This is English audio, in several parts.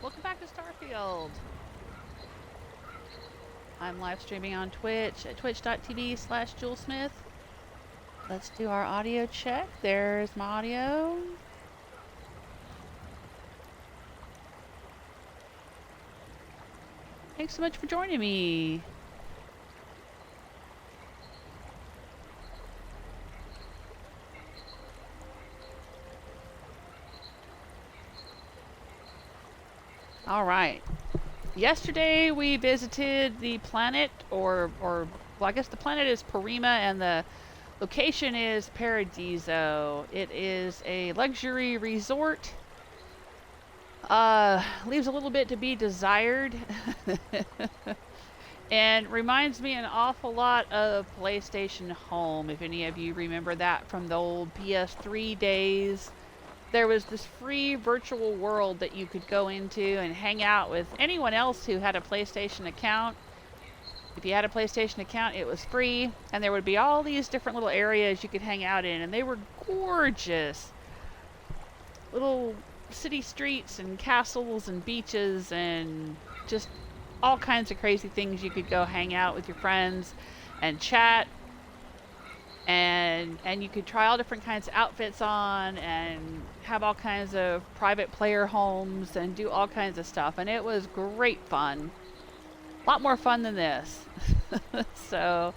Welcome back to Starfield. I'm live streaming on Twitch at twitch.tv/JewelSmith. Let's do our audio check. There's my audio. Thanks so much for joining me. All right. Yesterday we visited the planet, well, I guess the planet is Parima and the location is Paradiso. It is a luxury resort. Leaves a little bit to be desired. And reminds me an awful lot of PlayStation Home, if any of you remember that from the old PS3 days. There was this free virtual world that you could go into and hang out with anyone else who had a PlayStation account. If you had a PlayStation account, it was free, and there would be all these different little areas you could hang out in, and they were gorgeous. Little city streets and castles and beaches and just all kinds of crazy things you could go hang out with your friends and chat. And you could try all different kinds of outfits on and have all kinds of private player homes and do all kinds of stuff. And it was great fun. A lot more fun than this. So,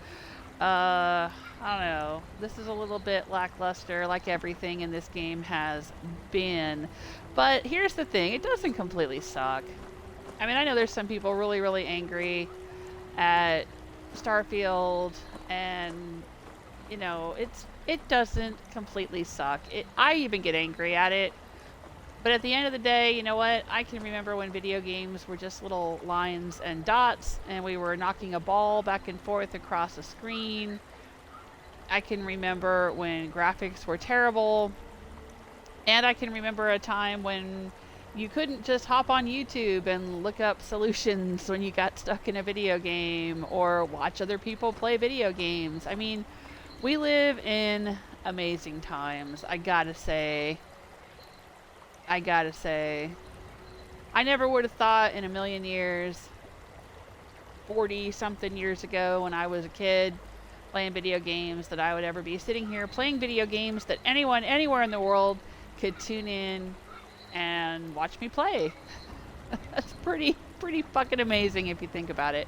I don't know. This is a little bit lackluster, like everything in this game has been. But here's the thing. It doesn't completely suck. I mean, I know there's some people really, really angry at Starfield, and you know, it doesn't completely suck. I even get angry at it. But at the end of the day, you know what? I can remember when video games were just little lines and dots, and we were knocking a ball back and forth across a screen. I can remember when graphics were terrible. And I can remember a time when you couldn't just hop on YouTube and look up solutions when you got stuck in a video game or watch other people play video games. I mean, we live in amazing times, I gotta say. I never would have thought in a million years, 40-something years ago when I was a kid playing video games, that I would ever be sitting here playing video games that anyone, anywhere in the world could tune in and watch me play. That's pretty fucking amazing if you think about it.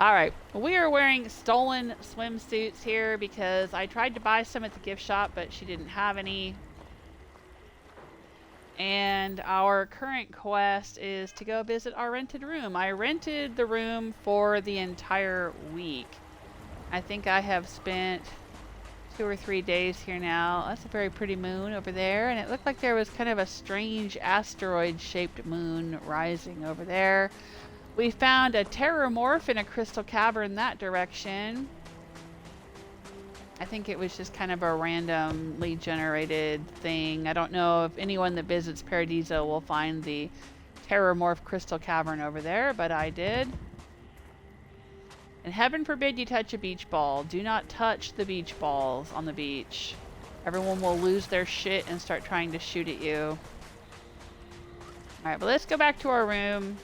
Alright, we are wearing stolen swimsuits here because I tried to buy some at the gift shop, but she didn't have any. And our current quest is to go visit our rented room. I rented the room for the entire week. I think I have spent 2 or 3 days here now. That's a very pretty moon over there, and it looked like there was kind of a strange asteroid-shaped moon rising over there. We found a terramorph in a crystal cavern that direction. I think it was just kind of a randomly generated thing. I don't know if anyone that visits Paradiso will find the terramorph crystal cavern over there, but I did. And heaven forbid you touch a beach ball. Do not touch the beach balls on the beach. Everyone will lose their shit and start trying to shoot at you. Alright, but let's go back to our room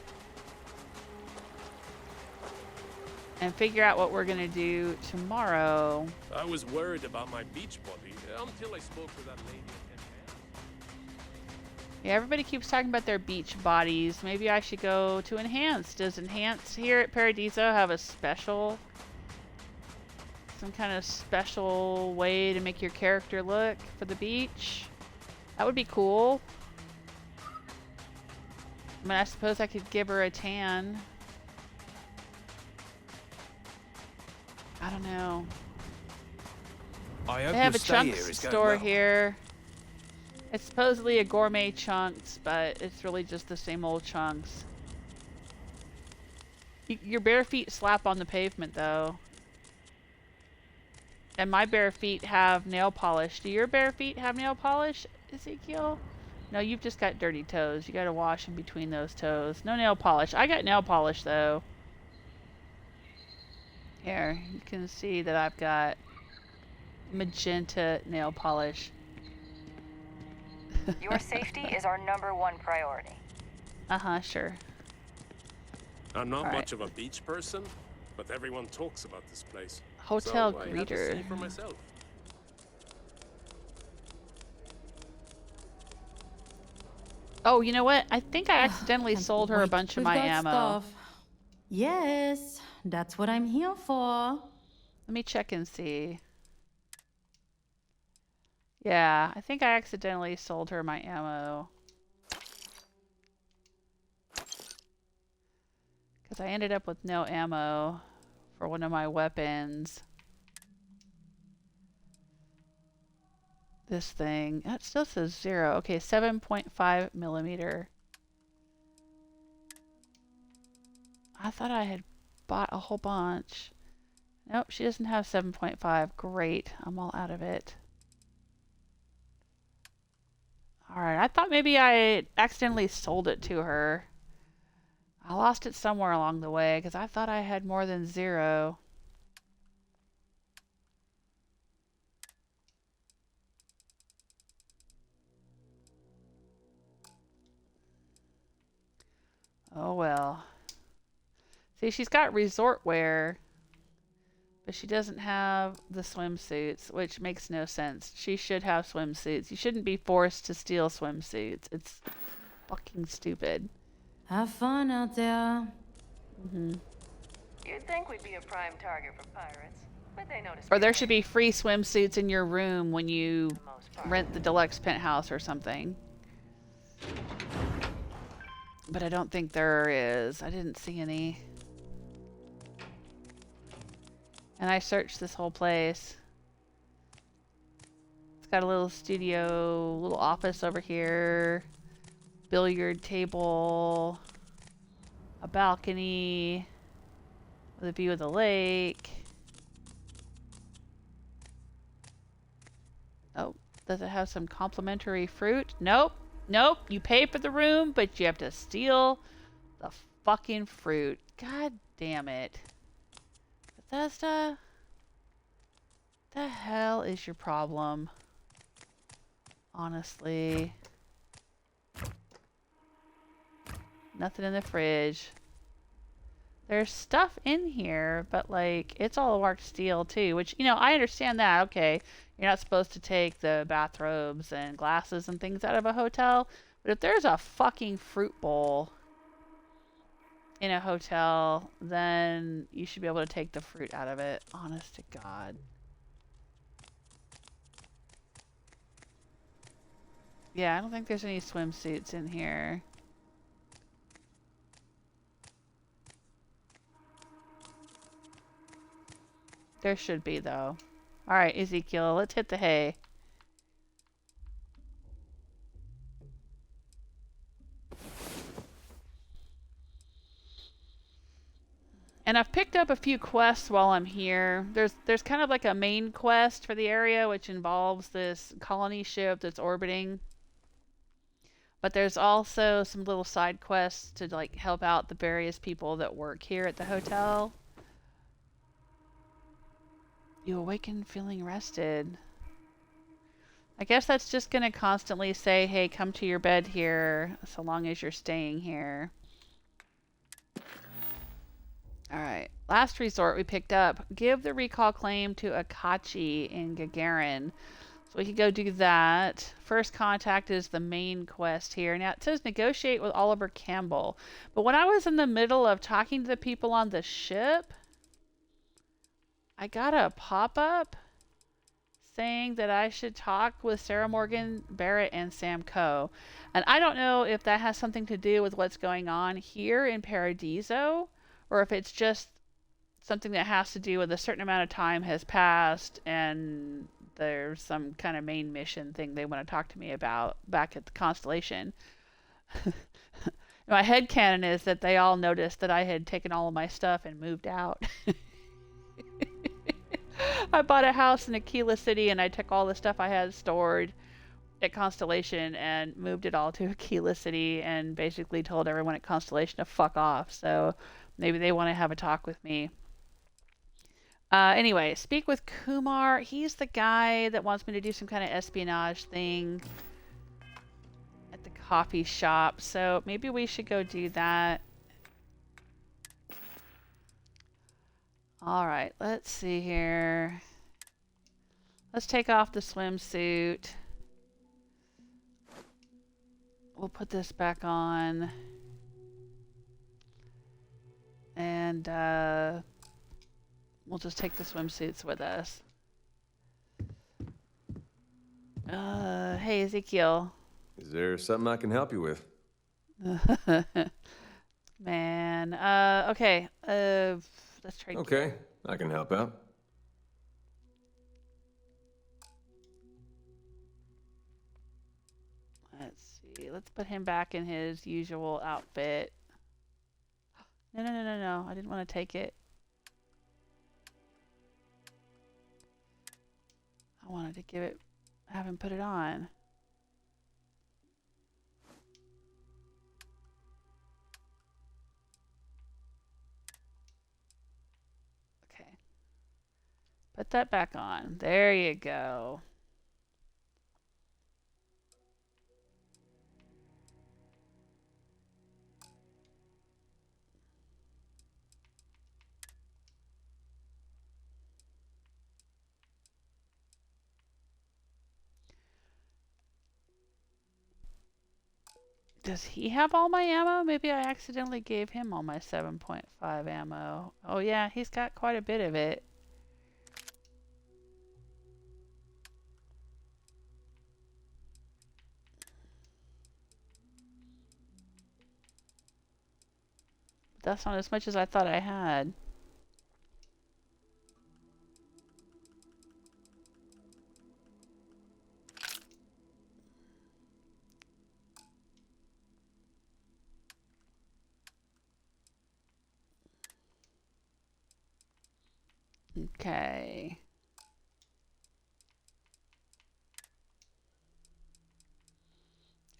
and figure out what we're gonna do tomorrow. I was worried about my beach body until I spoke with that lady. Yeah, everybody keeps talking about their beach bodies. Maybe I should go to Enhanced. Does Enhanced here at Paradiso have a some kind of special way to make your character look for the beach? That would be cool. I mean, I suppose I could give her a tan. I don't know. I hope They have a your stay here chunks is going store well. here. It's supposedly a gourmet chunks, but it's really just the same old chunks. Your bare feet slap on the pavement, though. And my bare feet have nail polish. Do your bare feet have nail polish, Ezekiel? No, you've just got dirty toes. You gotta wash in between those toes. No nail polish. I got nail polish, though. Here, you can see that I've got magenta nail polish. Your safety is our #1 priority. Uh-huh, sure. I'm not All much right. of a beach person, but everyone talks about this place. Hotel So I had to greeter. see for myself. Oh, you know what? I think I accidentally sold her a bunch of my ammo. Stuff. Yes, that's what I'm here for. Let me check and see. Yeah, I think I accidentally sold her my ammo. Because I ended up with no ammo for one of my weapons. This thing. That still says 0. Okay, 7.5 millimeter. I thought I had bought a whole bunch. Nope, she doesn't have 7.5. Great. I'm all out of it. Alright, I thought maybe I accidentally sold it to her. I lost it somewhere along the way because I thought I had more than 0. Oh well. See, she's got resort wear, but she doesn't have the swimsuits, which makes no sense. She should have swimsuits. You shouldn't be forced to steal swimsuits. It's fucking stupid. Have fun out there. You'd think we'd be a prime target for pirates, but they notice. Or there should be free swimsuits in your room when you rent the deluxe penthouse or something. But I don't think there is. I didn't see any. And I searched this whole place. It's got a little studio, little office over here, billiard table, a balcony with a view of the lake. Oh, does it have some complimentary fruit? Nope. Nope. You pay for the room, but you have to steal the fucking fruit. God damn it. Bethesda? The hell is your problem? Honestly. Nothing in the fridge. There's stuff in here, but like, it's all marked steel too, which, you know, I understand that. Okay, you're not supposed to take the bathrobes and glasses and things out of a hotel, but if there's a fucking fruit bowl in a hotel, then you should be able to take the fruit out of it. Honest to God. Yeah, I don't think there's any swimsuits in here. There should be, though. Alright, Ezekiel, let's hit the hay. And I've picked up a few quests while I'm here. There's kind of like a main quest for the area, which involves this colony ship that's orbiting. But there's also some little side quests to like help out the various people that work here at the hotel. You awaken feeling rested. I guess that's just going to constantly say, hey, come to your bed here, so long as you're staying here. Alright, last resort we picked up. Give the recall claim to Akachi in Gagarin. So we could go do that. First contact is the main quest here. Now it says negotiate with Oliver Campbell. But when I was in the middle of talking to the people on the ship, I got a pop-up saying that I should talk with Sarah Morgan, Barrett, and Sam Coe. And I don't know if that has something to do with what's going on here in Paradiso, or if it's just something that has to do with a certain amount of time has passed and there's some kind of main mission thing they want to talk to me about back at the Constellation. My headcanon is that they all noticed that I had taken all of my stuff and moved out. I bought a house in Aquila City and I took all the stuff I had stored at Constellation and moved it all to Aquila City and basically told everyone at Constellation to fuck off. So maybe they want to have a talk with me. Anyway, speak with Kumar. He's the guy that wants me to do some kind of espionage thing at the coffee shop, so maybe we should go do that. All right, let's see here. Let's take off the swimsuit. We'll put this back on. And we'll just take the swimsuits with us. Hey, Ezekiel. Is there something I can help you with? Man. Okay. Let's trade. Okay, I can help out. Let's see. Let's put him back in his usual outfit. No. I didn't want to take it. I wanted to have him put it on. Okay. Put that back on. There you go. Does he have all my ammo? Maybe I accidentally gave him all my 7.5 ammo. Oh yeah, he's got quite a bit of it. That's not as much as I thought I had. Okay.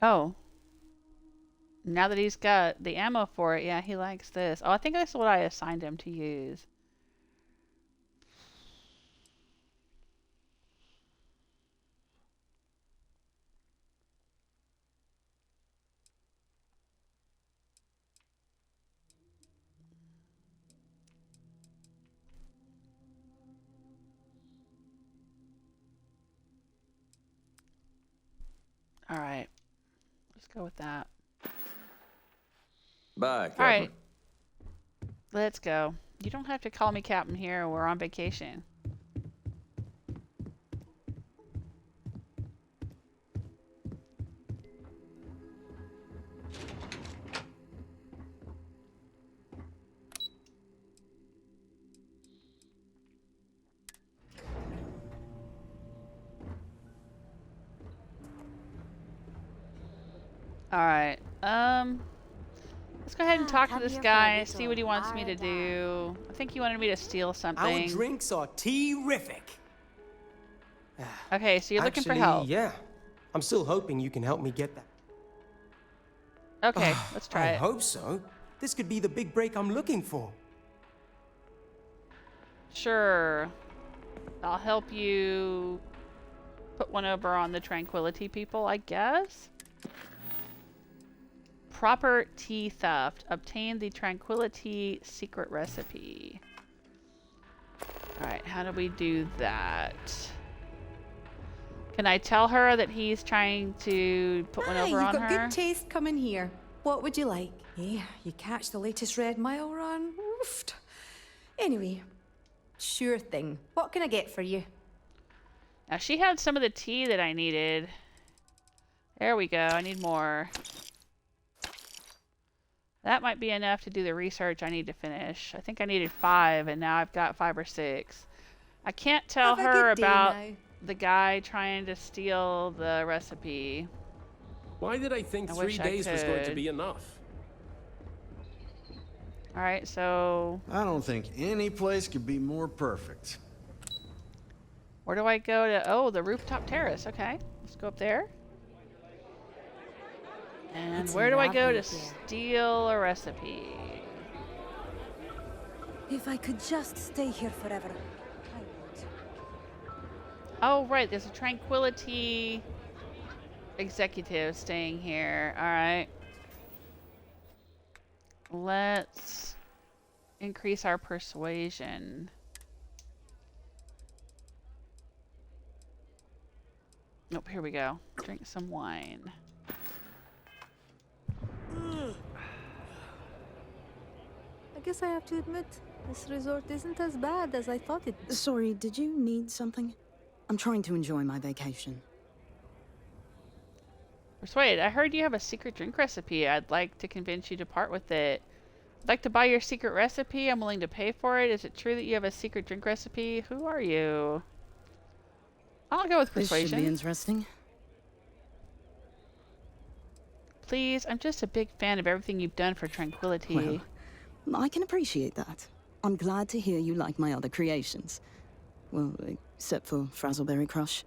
Oh. Now that he's got the ammo for it, yeah, he likes this. Oh, I think that's what I assigned him to use. All right. Let's go with that. Bye, Captain. All right. Let's go. You don't have to call me Captain here. We're on vacation. All right. Let's go ahead and talk to this guy, see what he wants me to do. I think he wanted me to steal Our something. drinks are terrific. Okay, so you're looking for help. Yeah. I'm still hoping you can help me get that. Okay, let's try I it. hope so. This could be the big break I'm looking for. Sure. I'll help you put one over on the Tranquility people, I guess. Proper tea theft. Obtain the Tranquility secret recipe. Alright, how do we do that? Can I tell her that he's trying to put one over on you've got her? good taste coming here. What would you like? Yeah, you catch the latest Red Mile run? Oofed. Anyway, sure thing. What can I get for you? Now, she had some of the tea that I needed. There we go. I need more. That might be enough to do the research I need to finish. I think I needed 5, and now I've got 5 or 6. I can't tell Have a her good day about now. the guy trying to steal the recipe. Why did I think I 3 wish I days was going to could. be enough? Alright, so I don't think any place could be more perfect. where do I go to? Oh, the rooftop terrace. Okay, let's go up there. And It's where do I go to lovely here. steal a recipe? If I could just stay here forever, I would. Oh, right, there's a Tranquility executive staying here. All right. Let's increase our persuasion. Nope, here we go. Drink some wine. I guess I have to admit, this resort isn't as bad as I thought it was. Sorry, did you need something? I'm trying to enjoy my vacation. Persuade, I heard you have a secret drink recipe. I'd like to convince you to part with it. I'd like to buy your secret recipe. I'm willing to pay for it. Is it true that you have a secret drink recipe? Who are you? I'll go with persuasion. This should be interesting. Please, I'm just a big fan of everything you've done for Tranquility. Well, I can appreciate that. I'm glad to hear you like my other creations. Well, except for Frazzleberry Crush.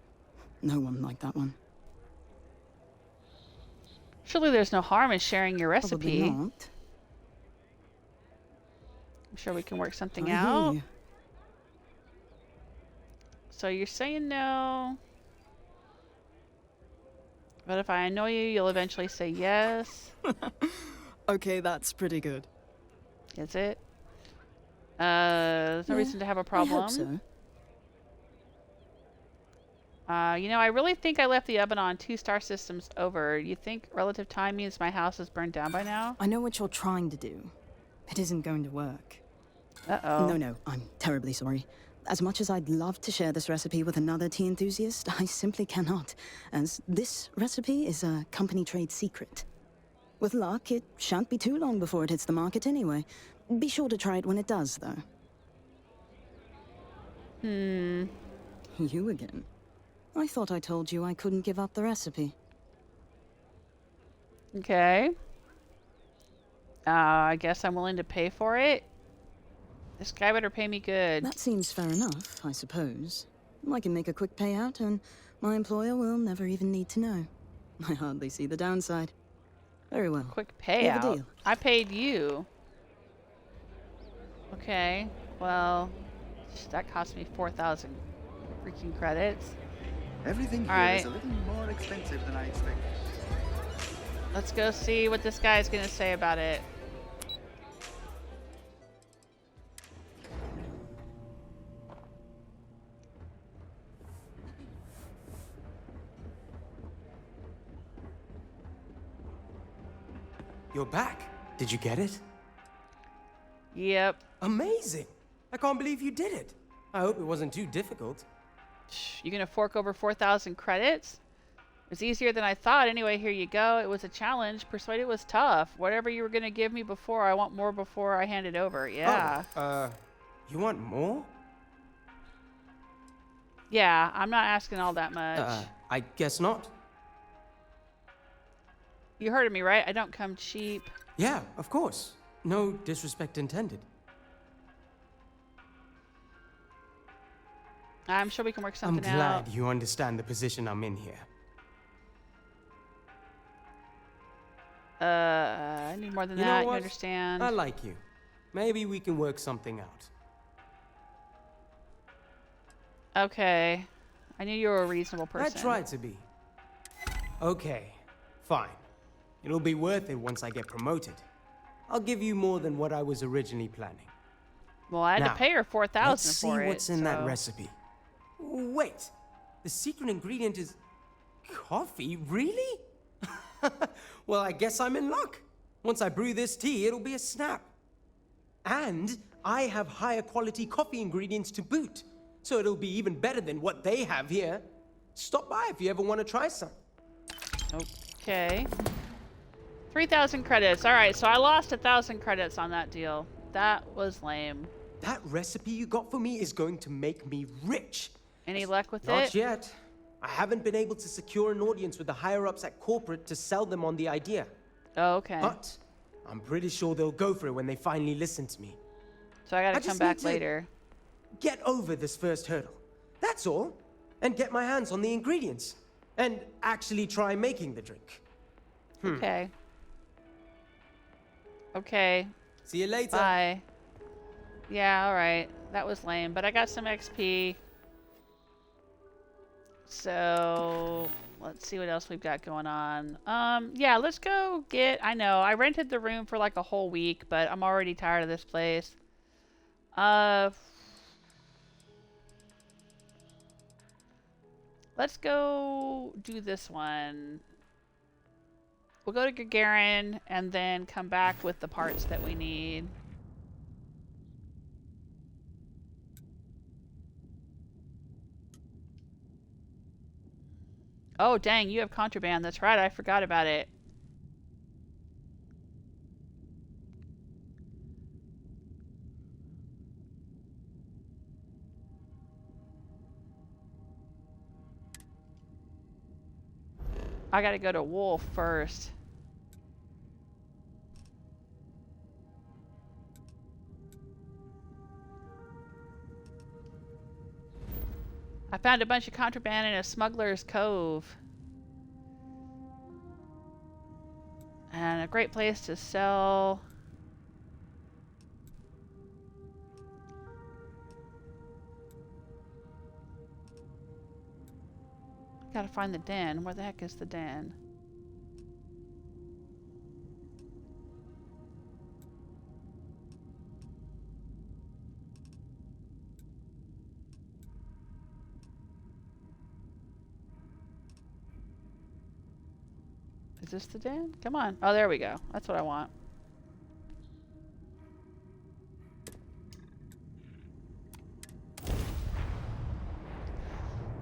No one liked that one. Surely there's no harm in sharing your Probably recipe. not. I'm sure we can work something I hear out. you. So you're saying no. But if I annoy you, you'll eventually say yes. Okay, that's pretty good. Is it? There's no reason to have a problem. I hope so. You know, I really think I left the oven on 2 star systems over. You think relative time means my house is burned down by now? I know what you're trying to do. It isn't going to work. Uh-oh. No, I'm terribly sorry. As much as I'd love to share this recipe with another tea enthusiast, I simply cannot, as this recipe is a company trade secret. With luck, it shan't be too long before it hits the market anyway. Be sure to try it when it does, though. You again? I thought I told you I couldn't give up the recipe. Okay. I guess I'm willing to pay for it. This guy better pay me good. That seems fair enough, I suppose. I can make a quick payout, and my employer will never even need to know. I hardly see the downside. Very well. Quick We have a payout. deal. I paid you. Okay. Well, that cost me 4,000 freaking credits. Everything All here right. is a little more expensive than I expected. Let's go see what this guy's gonna say about it. You're back. Did you get it? Yep. Amazing. I can't believe you did it. I hope it wasn't too difficult. You gonna fork over 4,000 credits? It was easier than I thought. Anyway, here you go. It was a challenge. Persuade was tough. Whatever you were gonna give me before, I want more before I hand it over. Yeah. Oh, you want more? Yeah, I'm not asking all that much. I guess not. You heard me, right? I don't come cheap. Yeah, of course. No disrespect intended. I'm sure we can work I'm something glad out. you understand the position I'm in here. I need more than You know that. You what? understand? I like you. Maybe we can work something out. Okay. I knew you were a reasonable person. I tried to be. Okay, fine. It'll be worth it once I get promoted. I'll give you more than what I was originally planning. Well, I had Now, to pay her 4,000 let's see for it. what's in that so- recipe. Wait, the secret ingredient is coffee? Really? Well, I guess I'm in luck. Once I brew this tea, it'll be a snap. And I have higher quality coffee ingredients to boot, so it'll be even better than what they have here. Stop by if you ever want to try some. Okay. 3,000 credits. All right, so I lost 1,000 credits on that deal. That was lame. That recipe you got for me is going to make me rich. Any luck with Not it? yet. I haven't been able to secure an audience with the higher-ups at corporate to sell them on the idea. Oh, okay. But I'm pretty sure they'll go for it when they finally listen to me. So I gotta I come just back need to- later. Get over this first hurdle. That's all. And get my hands on the ingredients. And actually try making the drink. Okay. Okay. See you later. Bye. Yeah, alright. That was lame, but I got some XP. So let's see what else we've got going on. Yeah, let's go get... I know, I rented the room for like a whole week, but I'm already tired of this place. Let's go do this one. We'll go to Gagarin and then come back with the parts that we need. Oh, dang, you have Contraband. That's right, I forgot about it. I gotta go to Wolf first. I found a bunch of contraband in a smuggler's cove. And a great place to sell. Gotta find the den. Where the heck is the den? Is this the den? Come on. Oh, there we go. That's what I want.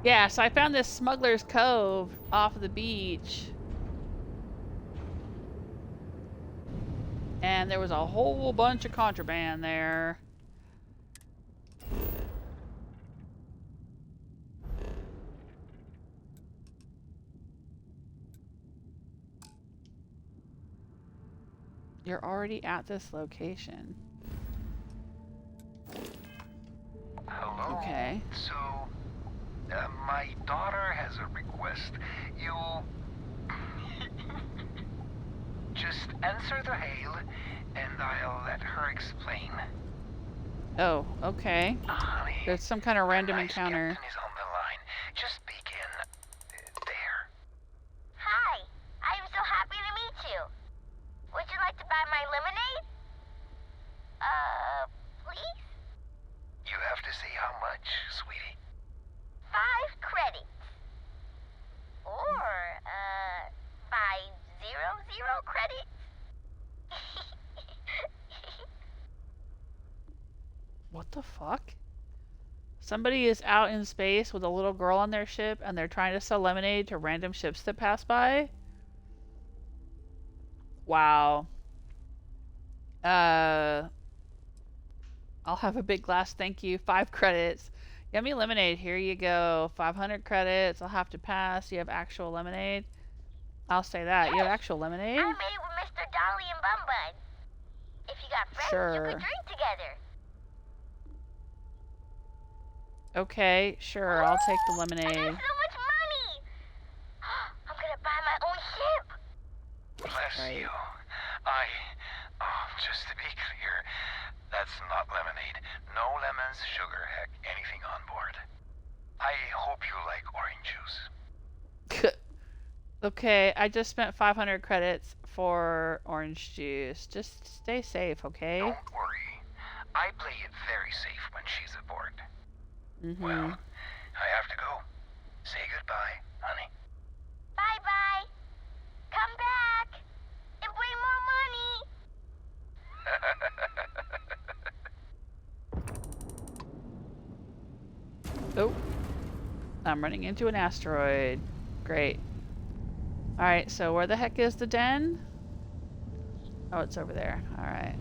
Yeah, so I found this smuggler's cove off of the beach. And there was a whole bunch of contraband there. You're already at this location. Hello? Okay. So, my daughter has a request. You... just answer the hail, and I'll let her explain. Oh, okay. Honey, there's some kind of random the nice encounter. captain is on the line. Just begin there. Hi, I'm so happy to meet you. Would you like to buy my lemonade? Please? You have to say how much, sweetie. 5 credits. Or, 500 credits. What the fuck? Somebody is out in space with a little girl on their ship and they're trying to sell lemonade to random ships that pass by? Wow. I'll have a big glass, thank you. 5 credits. Yummy lemonade, here you go. 500 credits. I'll have to pass. You have actual lemonade? I'll say that. Yes, You have actual lemonade? I made it with Mr. Dolly and Bumbud. If you got friends, Sure. you could drink together. Okay, sure. I'll take the lemonade. I got so much money! I'm gonna buy my own ship! Bless Right. you. Just to be clear, that's not lemonade. No lemons, sugar, heck, anything on board. I hope you like orange juice. Okay, I just spent 500 credits for orange juice. Just stay safe, okay? Don't worry. I play it very safe when she's aboard. Mm-hmm. Well, I have to go. Say goodbye, honey. Bye-bye. Come back. And bring more money. Oh. I'm running into an asteroid. Great. Alright, so where the heck is the den? Oh, it's over there. Alright.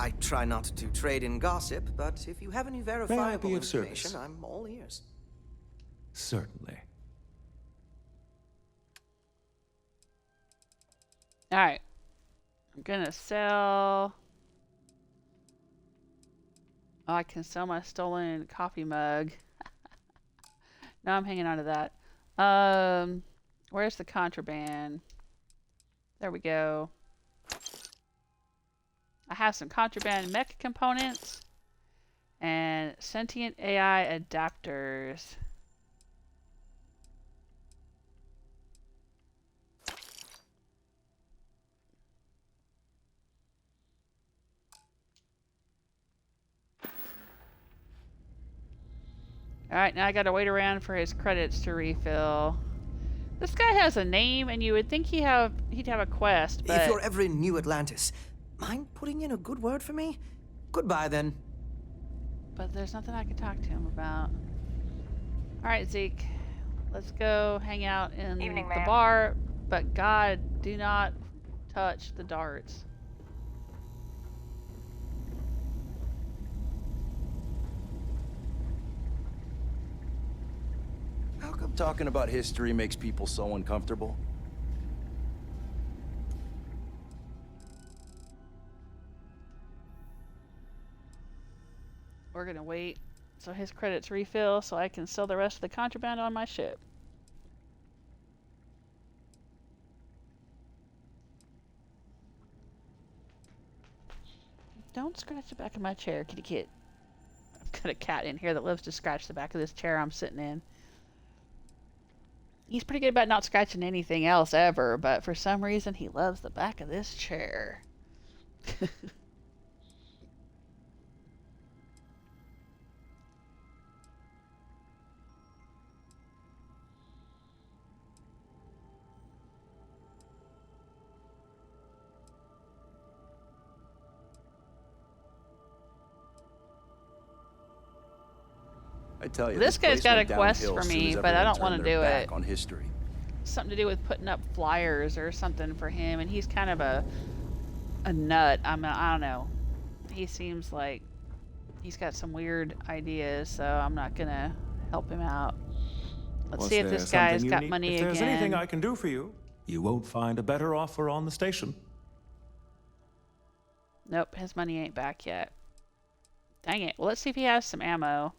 I try not to trade in gossip, but if you have any verifiable of information, service? I'm all ears. Certainly. Alright. I'm gonna sell... Oh, I can sell my stolen coffee mug. No, I'm hanging on to that. Where's the contraband? There we go. I have some contraband mech components and sentient AI adapters. Alright, now I gotta wait around for his credits to refill. This guy has a name, and you would think he'd have a quest, but... If you're ever in New Atlantis, mind putting in a good word for me? Goodbye, then. But there's nothing I can talk to him about. Alright, Zeke. Let's go hang out in the bar, but God, do not touch the darts. How come talking about history makes people so uncomfortable? We're gonna wait so his credits refill so I can sell the rest of the contraband on my ship. Don't scratch the back of my chair, kitty kit. I've got a cat in here that loves to scratch the back of this chair I'm sitting in. He's pretty good about not scratching anything else ever, but for some reason he loves the back of this chair. I tell you, This guy's place got a went quest downhill for as soon me, as but I everyone don't want to turned their do back it. on history. Something to do with putting up flyers or something for him, and he's kind of a nut. I don't know. He seems like he's got some weird ideas, so I'm not gonna help him out. Let's see if this guy's got money again. If there's anything I can do for you, you won't find a better offer on the station. Nope, his money ain't back yet. Dang it. Well, let's see if he has some ammo.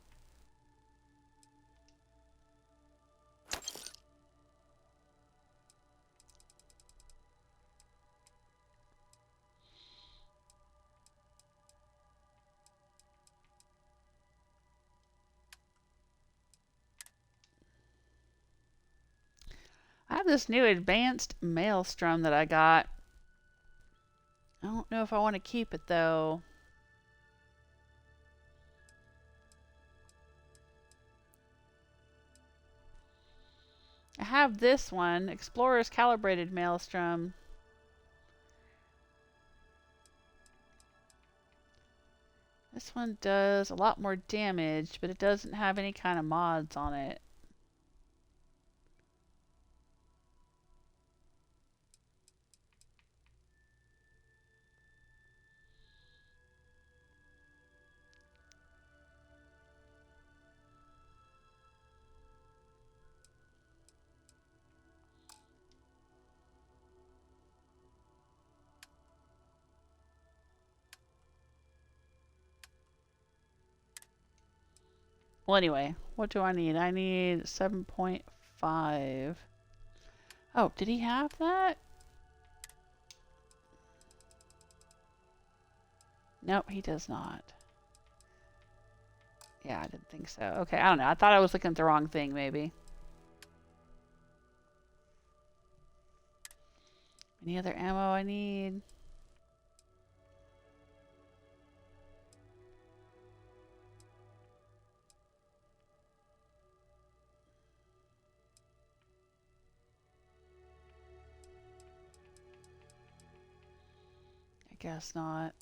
I have this new advanced maelstrom that I got. I don't know if I want to keep it though. I have this one, Explorer's Calibrated Maelstrom. This one does a lot more damage, but it doesn't have any kind of mods on it. Well, anyway, what do I need? I need 7.5. Oh, did he have that? Nope, he does not. Yeah, I didn't think so. Okay, I don't know. I thought I was looking at the wrong thing, maybe. Any other ammo I need? I guess not.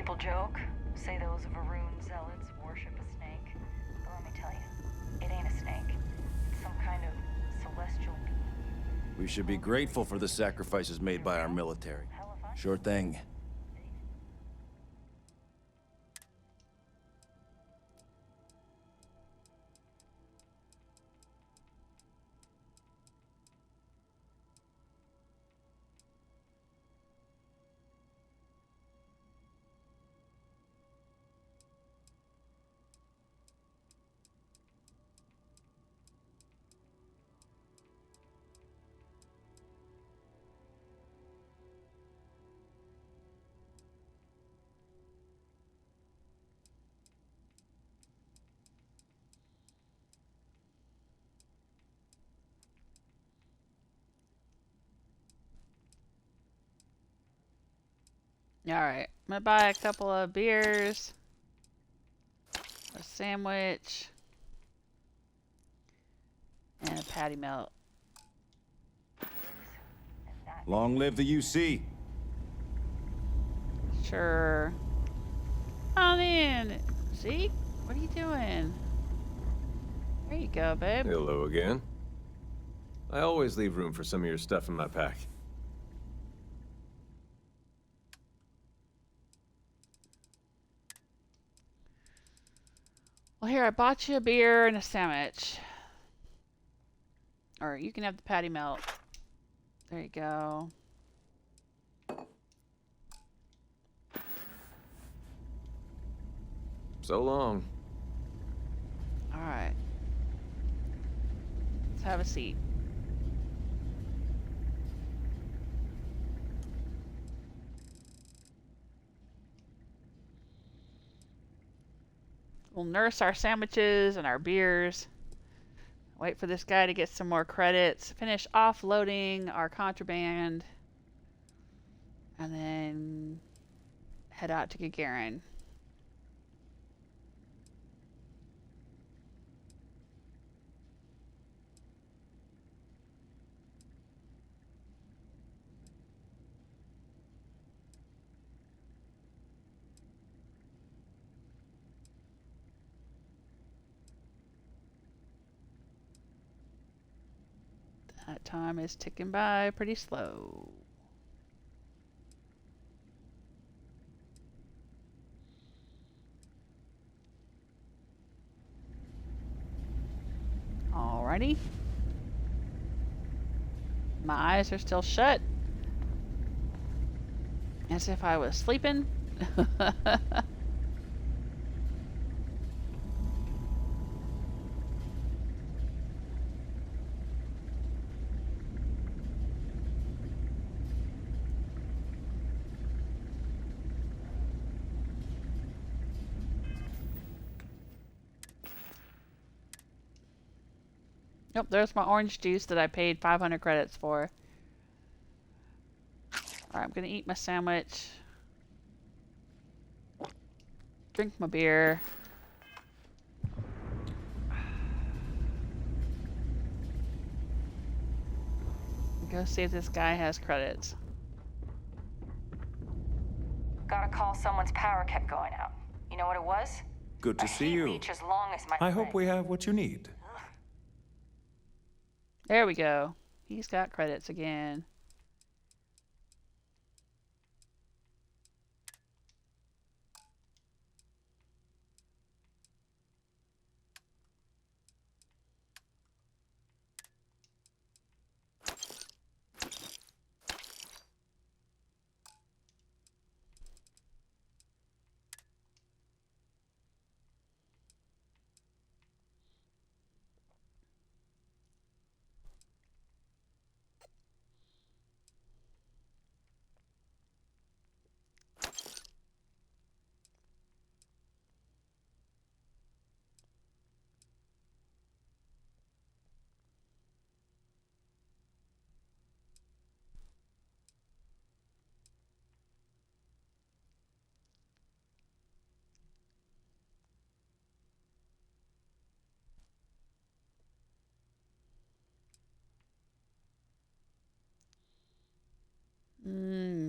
People joke, say those Varun zealots worship a snake. But let me tell you, it ain't a snake. It's some kind of celestial being. We should be grateful for the sacrifices made by our military. Sure thing. Alright, I'm gonna buy a couple of beers, a sandwich, and a patty melt. Long live the UC. Sure. On in. See? What are you doing? There you go, babe. Hello again. I always leave room for some of your stuff in my pack. Well, here, I bought you a beer and a sandwich. Or you can have the patty melt. There you go. So long. Alright. Let's have a seat. We'll nurse our sandwiches and our beers. Wait for this guy to get some more credits. Finish offloading our contraband. And then head out to Gagarin. That time is ticking by pretty slow. Alrighty. My eyes are still shut. As if I was sleeping. Yep, there's my orange juice that I paid 500 credits for. Alright, I'm gonna eat my sandwich. Drink my beer. Go see if this guy has credits. Got a call someone's power kept going out. You know what it was? Good to see you. Reach as long as my I hope we have what you need. There we go. He's got credits again.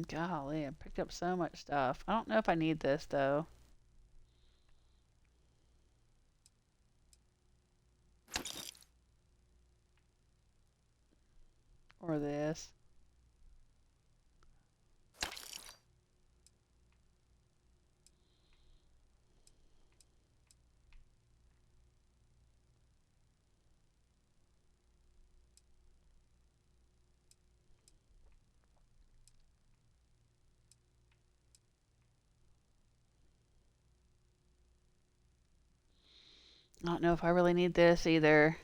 Golly, I picked up so much stuff. I don't know if I need this, though. Or this. I don't know if I really need this either.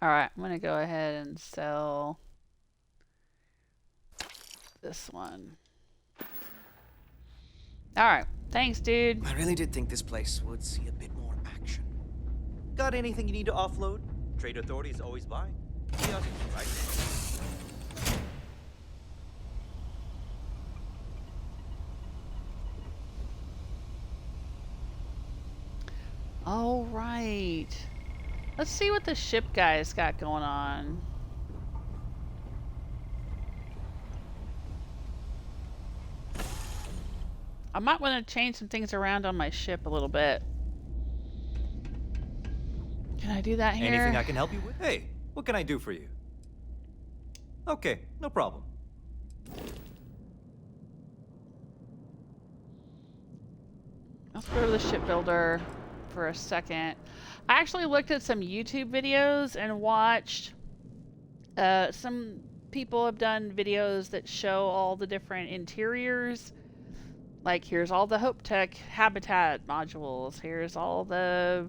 Alright, I'm gonna go ahead and sell this one. Alright, thanks, dude. I really did think this place would see a bit more action. Got anything you need to offload? Trade Authority is always buying. Chaotic, right? All right. Let's see what the ship guy's got going on. I might want to change some things around on my ship a little bit. Can I do that here? Anything I can help you with? Hey, what can I do for you? Okay, no problem. Let's go to the shipbuilder for a second. I actually looked at some YouTube videos and watched some people have done videos that show all the different interiors. Like, here's all the Hopetech habitat modules. Here's all the,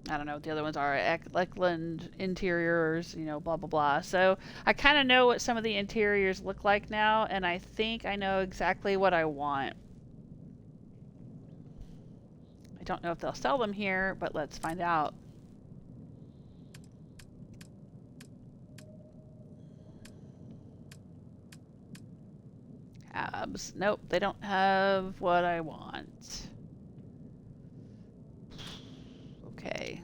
I don't know what the other ones are, Eklund interiors, you know, blah, blah, blah. So I kind of know what some of the interiors look like now, and I think I know exactly what I want. I don't know if they'll sell them here, but let's find out. Abs. Nope, they don't have what I want. Okay.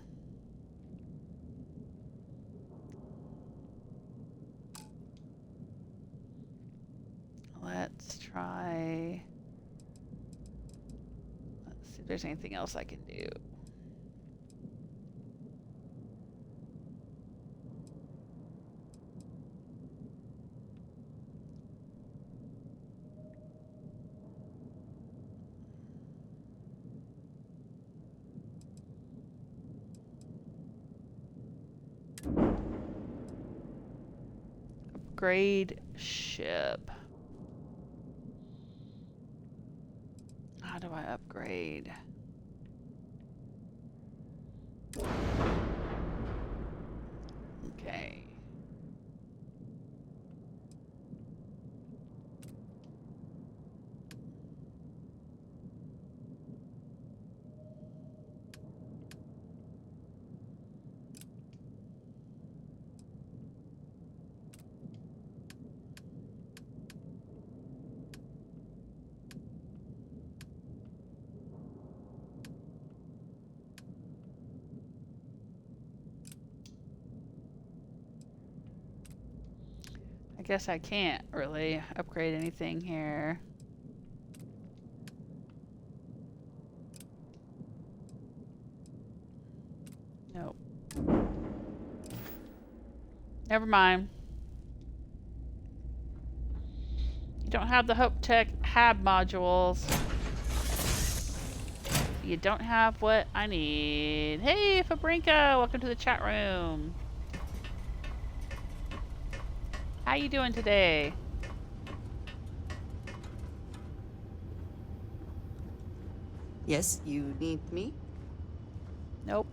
Let's try. Let's see if there's anything else I can do. Upgrade ship. How do I upgrade? Okay. I guess I can't really upgrade anything here. Nope. Never mind. You don't have the Hopetech HAB modules. You don't have what I need. Hey, Fabrinka, welcome to the chat room. How you doing today? Yes, you need me? Nope.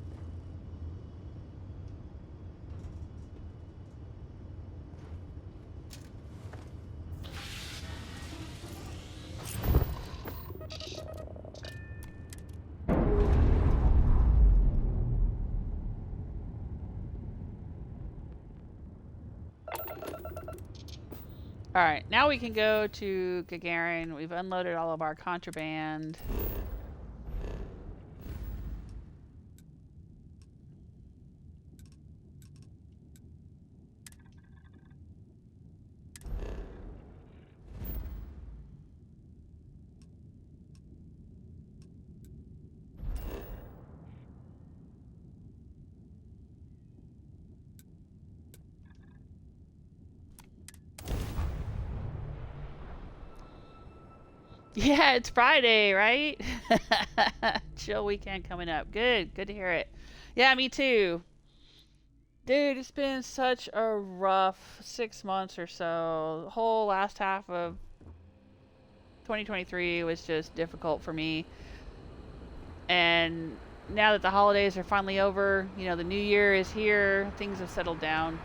Alright, now we can go to Gagarin. We've unloaded all of our contraband. Yeah, it's Friday, right? Chill weekend coming up. Good to hear it. Yeah, me too. Dude, it's been such a rough 6 months or so. The whole last half of 2023 was just difficult for me. And now that the holidays are finally over, you know, the new year is here, things have settled down.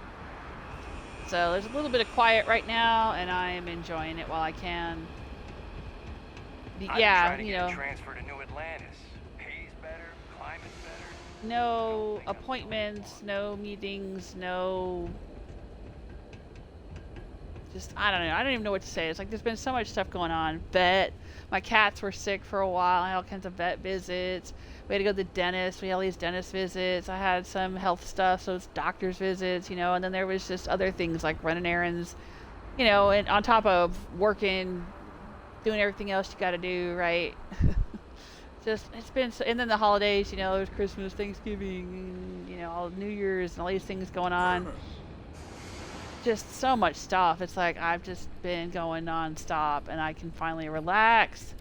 So there's a little bit of quiet right now, and I am enjoying it while I can. Yeah, you know, transfer to New Atlantis. Pays better, climate's better. No appointments, no meetings, no... Just, I don't know. I don't even know what to say. It's like there's been so much stuff going on. Vet. My cats were sick for a while. I had all kinds of vet visits. We had to go to the dentist. We had all these dentist visits. I had some health stuff, so it's doctor's visits, you know, and then there was just other things like running errands, you know, and on top of working, doing everything else you gotta do, right? Just, it's been so, and then the holidays, you know, there's Christmas, Thanksgiving, you know, all New Year's and all these things going on. Just so much stuff. It's like I've just been going non-stop, and I can finally relax,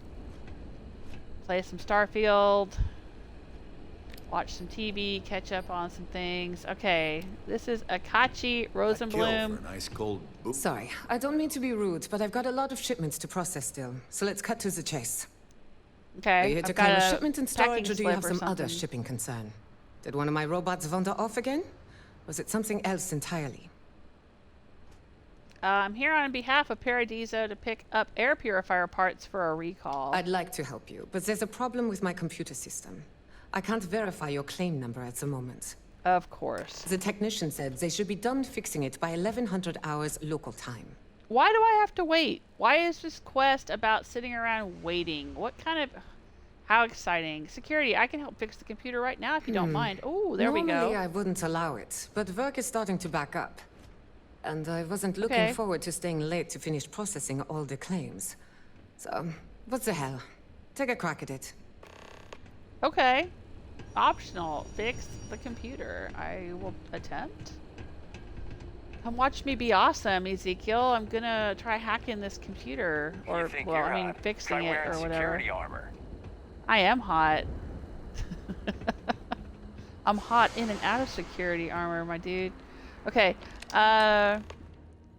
play some Starfield, watch some TV, catch up on some things. Okay, this is Akachi Rosenblum. Nice cold boot. Sorry, I don't mean to be rude, but I've got a lot of shipments to process still, so let's cut to the chase. Okay, Are you here to I've claim got a a shipment in storage, or do you have packing some slip or other something. shipping concern? Did one of my robots wander off again? Was it something else entirely? I'm here on behalf of Paradiso to pick up air purifier parts for a recall. I'd like to help you, but there's a problem with my computer system. I can't verify your claim number at the moment. Of course. The technician said they should be done fixing it by 1100 hours local time. Why do I have to wait? Why is this quest about sitting around waiting? What kind of... How exciting. Security, I can help fix the computer right now if you don't mind. Oh, there we go. Normally I wouldn't allow it, but work is starting to back up. And I wasn't looking forward to staying late to finish processing all the claims. So, what the hell? Take a crack at it. Okay. Optional. Fix the computer. I will attempt. Come watch me be awesome, Ezekiel. I'm gonna try hacking this computer. Or, well, I mean, fixing it or whatever. Armor. I am hot. I'm hot in and out of security armor, my dude. Okay.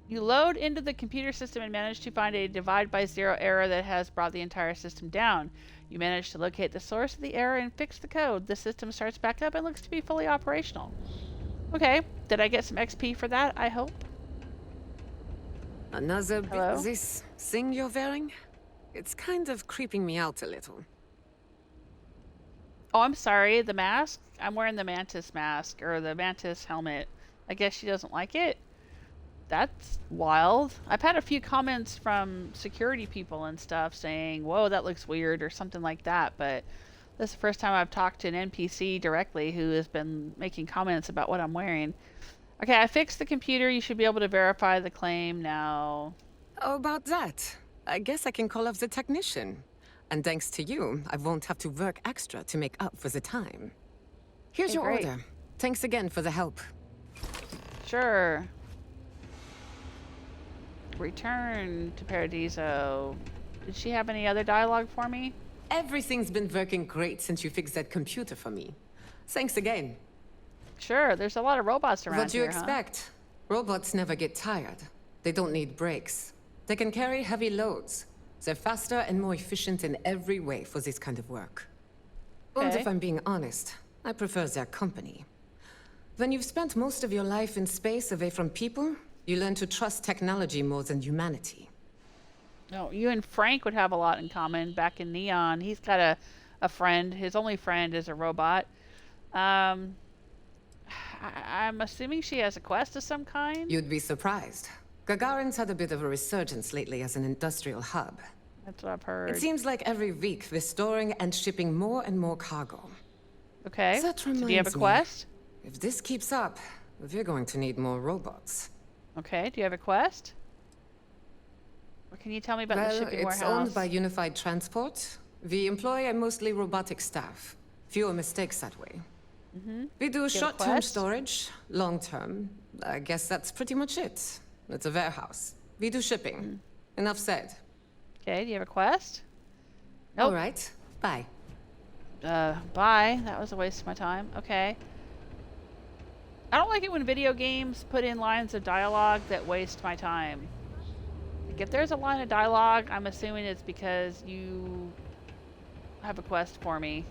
You load into the computer system and manage to find a divide by zero error that has brought the entire system down. You manage to locate the source of the error and fix the code. The system starts back up and looks to be fully operational. Okay. Did I get some XP for that, I hope? Another Hello? this thing you're wearing? It's kind of creeping me out a little. Oh, I'm sorry. The mask? I'm wearing the Mantis mask, or the Mantis helmet. I guess she doesn't like it? That's wild. I've had a few comments from security people and stuff saying, whoa, that looks weird, or something like that, but this is the first time I've talked to an NPC directly who has been making comments about what I'm wearing. Okay, I fixed the computer. You should be able to verify the claim now. Oh, about that. I guess I can call up the technician. And thanks to you, I won't have to work extra to make up for the time. Here's Okay, your great. order. Thanks again for the help. Sure. Return to Paradiso. Did she have any other dialogue for me? everything's been working great since you fixed that computer for me. Thanks again. Sure, there's a lot of robots around What do you here, huh? expect? Robots never get tired. They don't need breaks. They can carry heavy loads. They're faster and more efficient in every way for this kind of work. And Okay. if I'm being honest, I prefer their company. When you've spent most of your life in space away from people, you learn to trust technology more than humanity. No, you and Frank would have a lot in common. Back in Neon, he's got a friend. His only friend is a robot. I'm assuming she has a quest of some kind? You'd be surprised. Gagarin's had a bit of a resurgence lately as an industrial hub. That's what I've heard. It seems like every week we're storing and shipping more and more cargo. Okay. That So do you have a reminds me, quest? If this keeps up, we're going to need more robots. Okay, do you have a quest? Or can you tell me about the shipping it's warehouse? owned by Unified Transport. We employ a mostly robotic staff. Fewer mistakes that way. We do you have a short-term quest? storage, long-term. I guess that's pretty much it. It's a warehouse. We do shipping. Enough said. Okay, do you have a quest? Nope. All right. Bye. Bye. That was a waste of my time. Okay. I don't like it when video games put in lines of dialogue that waste my time. Like, if there's a line of dialogue, I'm assuming it's because you have a quest for me.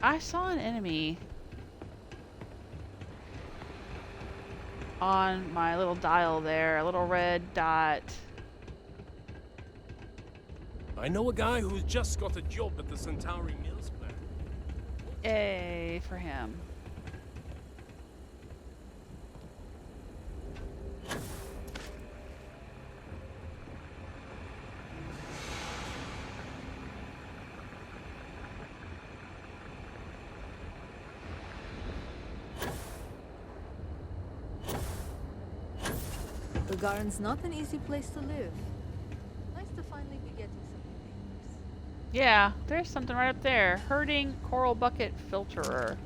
I saw an enemy on my little dial there, a little red dot. I know a guy who's just got a job at the Centauri Mills plant. Yay for him. Gagarin's not an easy place to live. Nice to finally be getting some papers. Yeah, there's something right up there. Herding coral bucket filterer.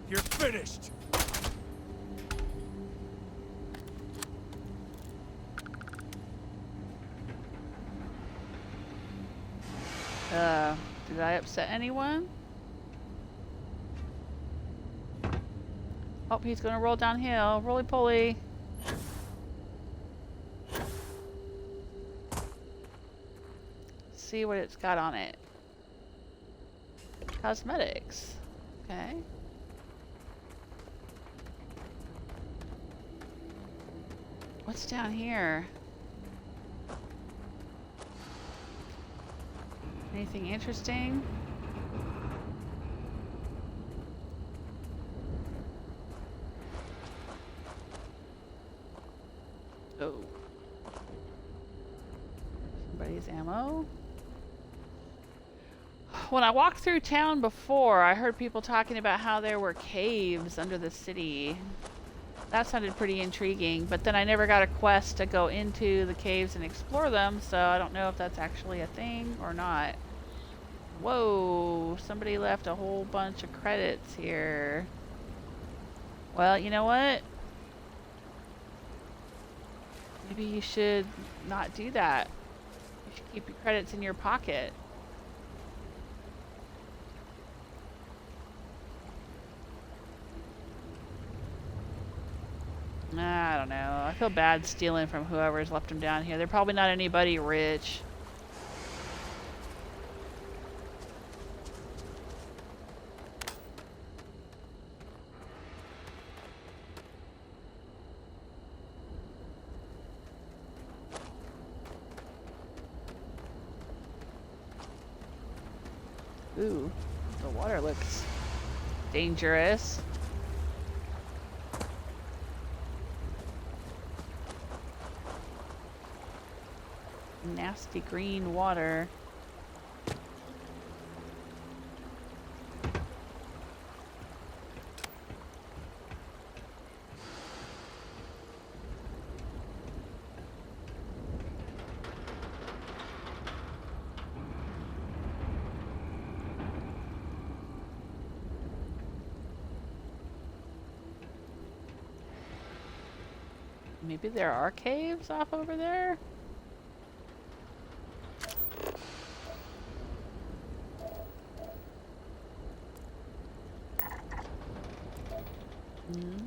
You're finished. Did I upset anyone? Oh, he's gonna roll downhill. Roly-poly. See what it's got on it. Cosmetics. Okay. What's down here? Anything interesting? Oh. Somebody's ammo. When I walked through town before, I heard people talking about how there were caves under the city. That sounded pretty intriguing, but then I never got a quest to go into the caves and explore them, so I don't know if that's actually a thing or not. Whoa, somebody left a whole bunch of credits here. Well, you know what? Maybe you should not do that. You should keep your credits in your pocket. I don't know. I feel bad stealing from whoever's left them down here. They're probably not anybody rich. Ooh, the water looks dangerous. Nasty green water. Maybe there are caves off over there? Hmm.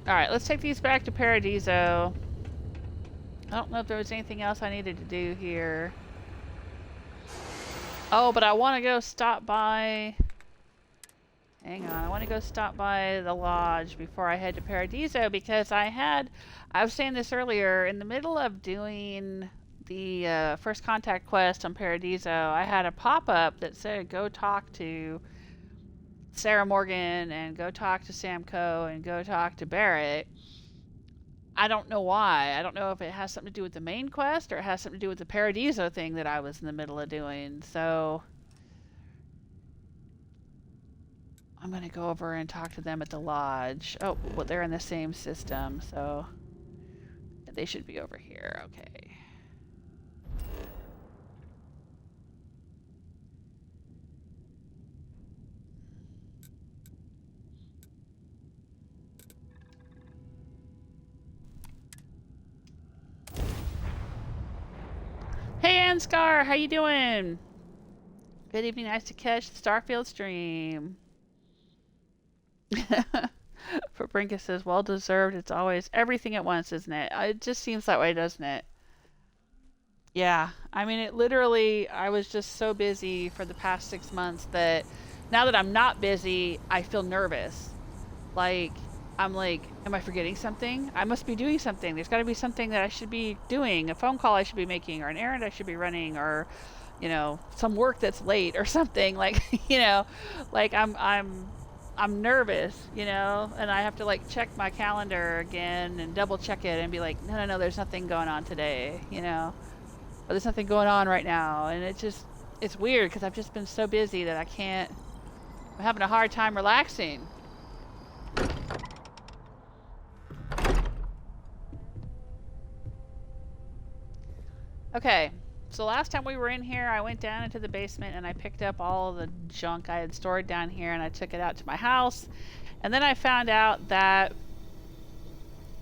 Alright, let's take these back to Paradiso. I don't know if there was anything else I needed to do here. Oh, but I want to go stop by... Hang on, I want to go stop by the lodge before I head to Paradiso because I was saying this earlier, in the middle of doing the first contact quest on Paradiso, I had a pop-up that said go talk to Sarah Morgan and go talk to Sam Coe and go talk to Barrett. I don't know why. I don't know if it has something to do with the main quest or it has something to do with the Paradiso thing that I was in the middle of doing. So I'm going to go over and talk to them at the lodge. Oh, well, they're in the same system, so they should be over here. Okay. Hey Anscar, how you doing? Good evening, nice to catch the Starfield stream. For Brinkus says, well deserved, it's always everything at once, isn't it? It just seems that way, doesn't it? Yeah, I mean, it literally, I was just so busy for the past 6 months that now that I'm not busy, I feel nervous. Like, I'm like, am I forgetting something? I must be doing something. There's got to be something that I should be doing, a phone call I should be making, or an errand I should be running, or, you know, some work that's late or something. Like, you know, like I'm nervous, you know, and I have to like check my calendar again and double check it and be like, no, there's nothing going on today, you know, or there's nothing going on right now. And it's weird because I've just been so busy that I'm having a hard time relaxing. Okay, so last time we were in here, I went down into the basement and I picked up all of the junk I had stored down here and I took it out to my house. And then I found out that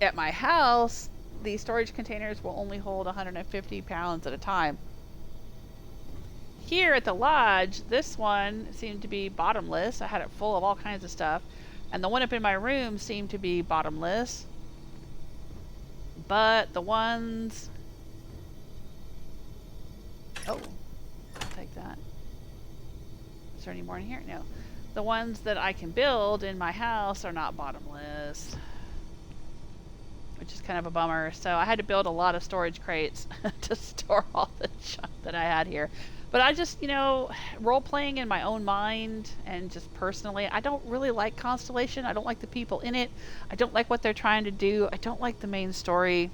at my house, the storage containers will only hold 150 pounds at a time. Here at the lodge, this one seemed to be bottomless. I had it full of all kinds of stuff. And the one up in my room seemed to be bottomless. But the ones... Oh, I'll take that. Is there any more in here? No. The ones that I can build in my house are not bottomless, which is kind of a bummer. So I had to build a lot of storage crates to store all the junk that I had here. But I just, you know, role-playing in my own mind and just personally, I don't really like Constellation. I don't like the people in it. I don't like what they're trying to do. I don't like the main story.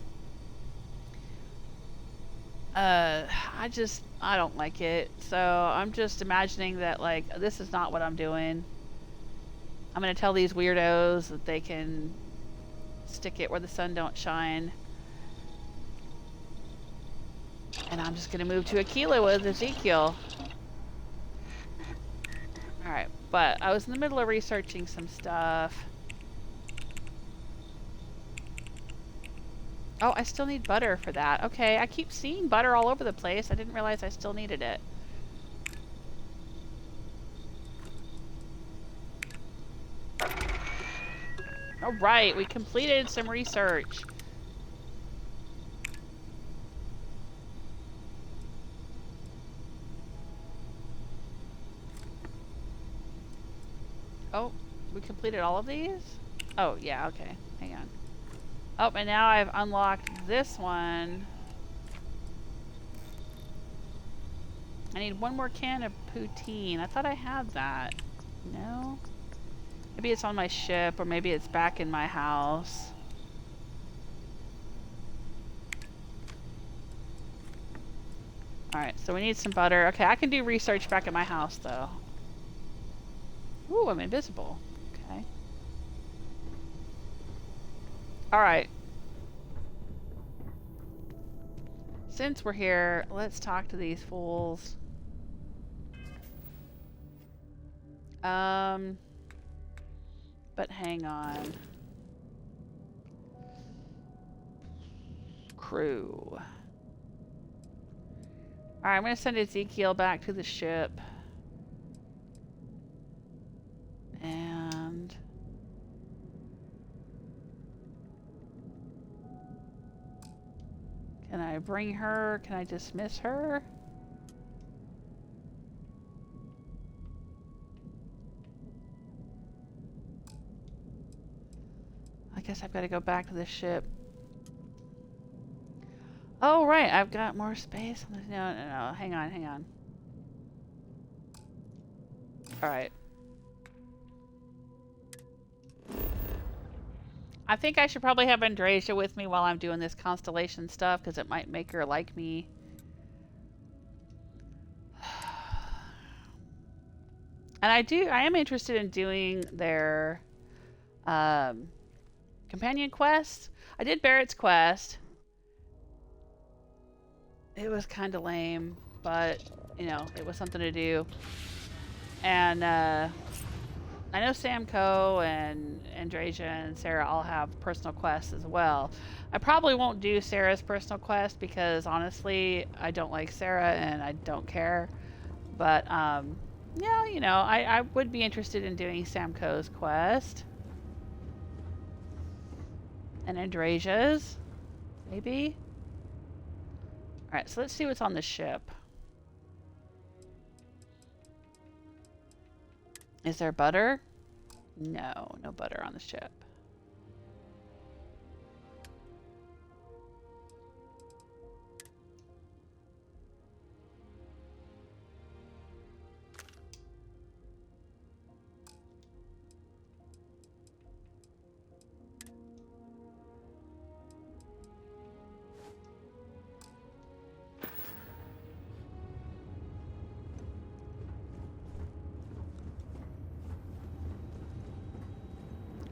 I don't like it. So I'm just imagining that, like, this is not what I'm doing. I'm going to tell these weirdos that they can stick it where the sun don't shine. And I'm just going to move to Aquila with Ezekiel. Alright, but I was in the middle of researching some stuff. Oh, I still need butter for that. Okay, I keep seeing butter all over the place. I didn't realize I still needed it. Alright, we completed some research. Oh, we completed all of these? Oh, yeah, okay. Hang on. Oh, and now I've unlocked this one. I need one more can of poutine. I thought I had that. No? Maybe it's on my ship, or maybe it's back in my house. Alright, so we need some butter. Okay, I can do research back at my house, though. Ooh, I'm invisible. Okay. Alright. Since we're here, let's talk to these fools. But hang on. Crew. Alright, I'm gonna send Ezekiel back to the ship. And can I bring her? Can I dismiss her? I guess I've got to go back to the ship. Oh, right. I've got more space. No. Hang on. All right. I think I should probably have Andresia with me while I'm doing this Constellation stuff, because it might make her like me. And I am interested in doing their companion quest. I did Barrett's quest. It was kind of lame, but, you know, it was something to do. And I know Sam Coe and Andresia and Sarah all have personal quests as well. I probably won't do Sarah's personal quest because, honestly, I don't like Sarah and I don't care. But, yeah, you know, I would be interested in doing Sam Coe's quest. And Andresia's, maybe. Alright, so let's see what's on the ship. Is there butter? No, no butter on the ship.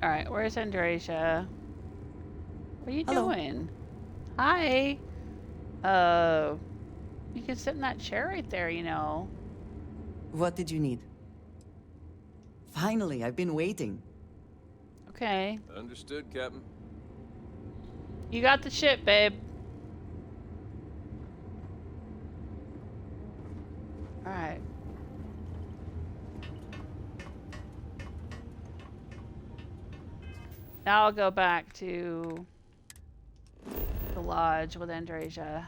Alright, where's Andresia? What are you doing? Hi! You can sit in that chair right there, you know. What did you need? Finally, I've been waiting. Okay. Understood, Captain. You got the ship, babe. Alright. Now I'll go back to the lodge with Andresia.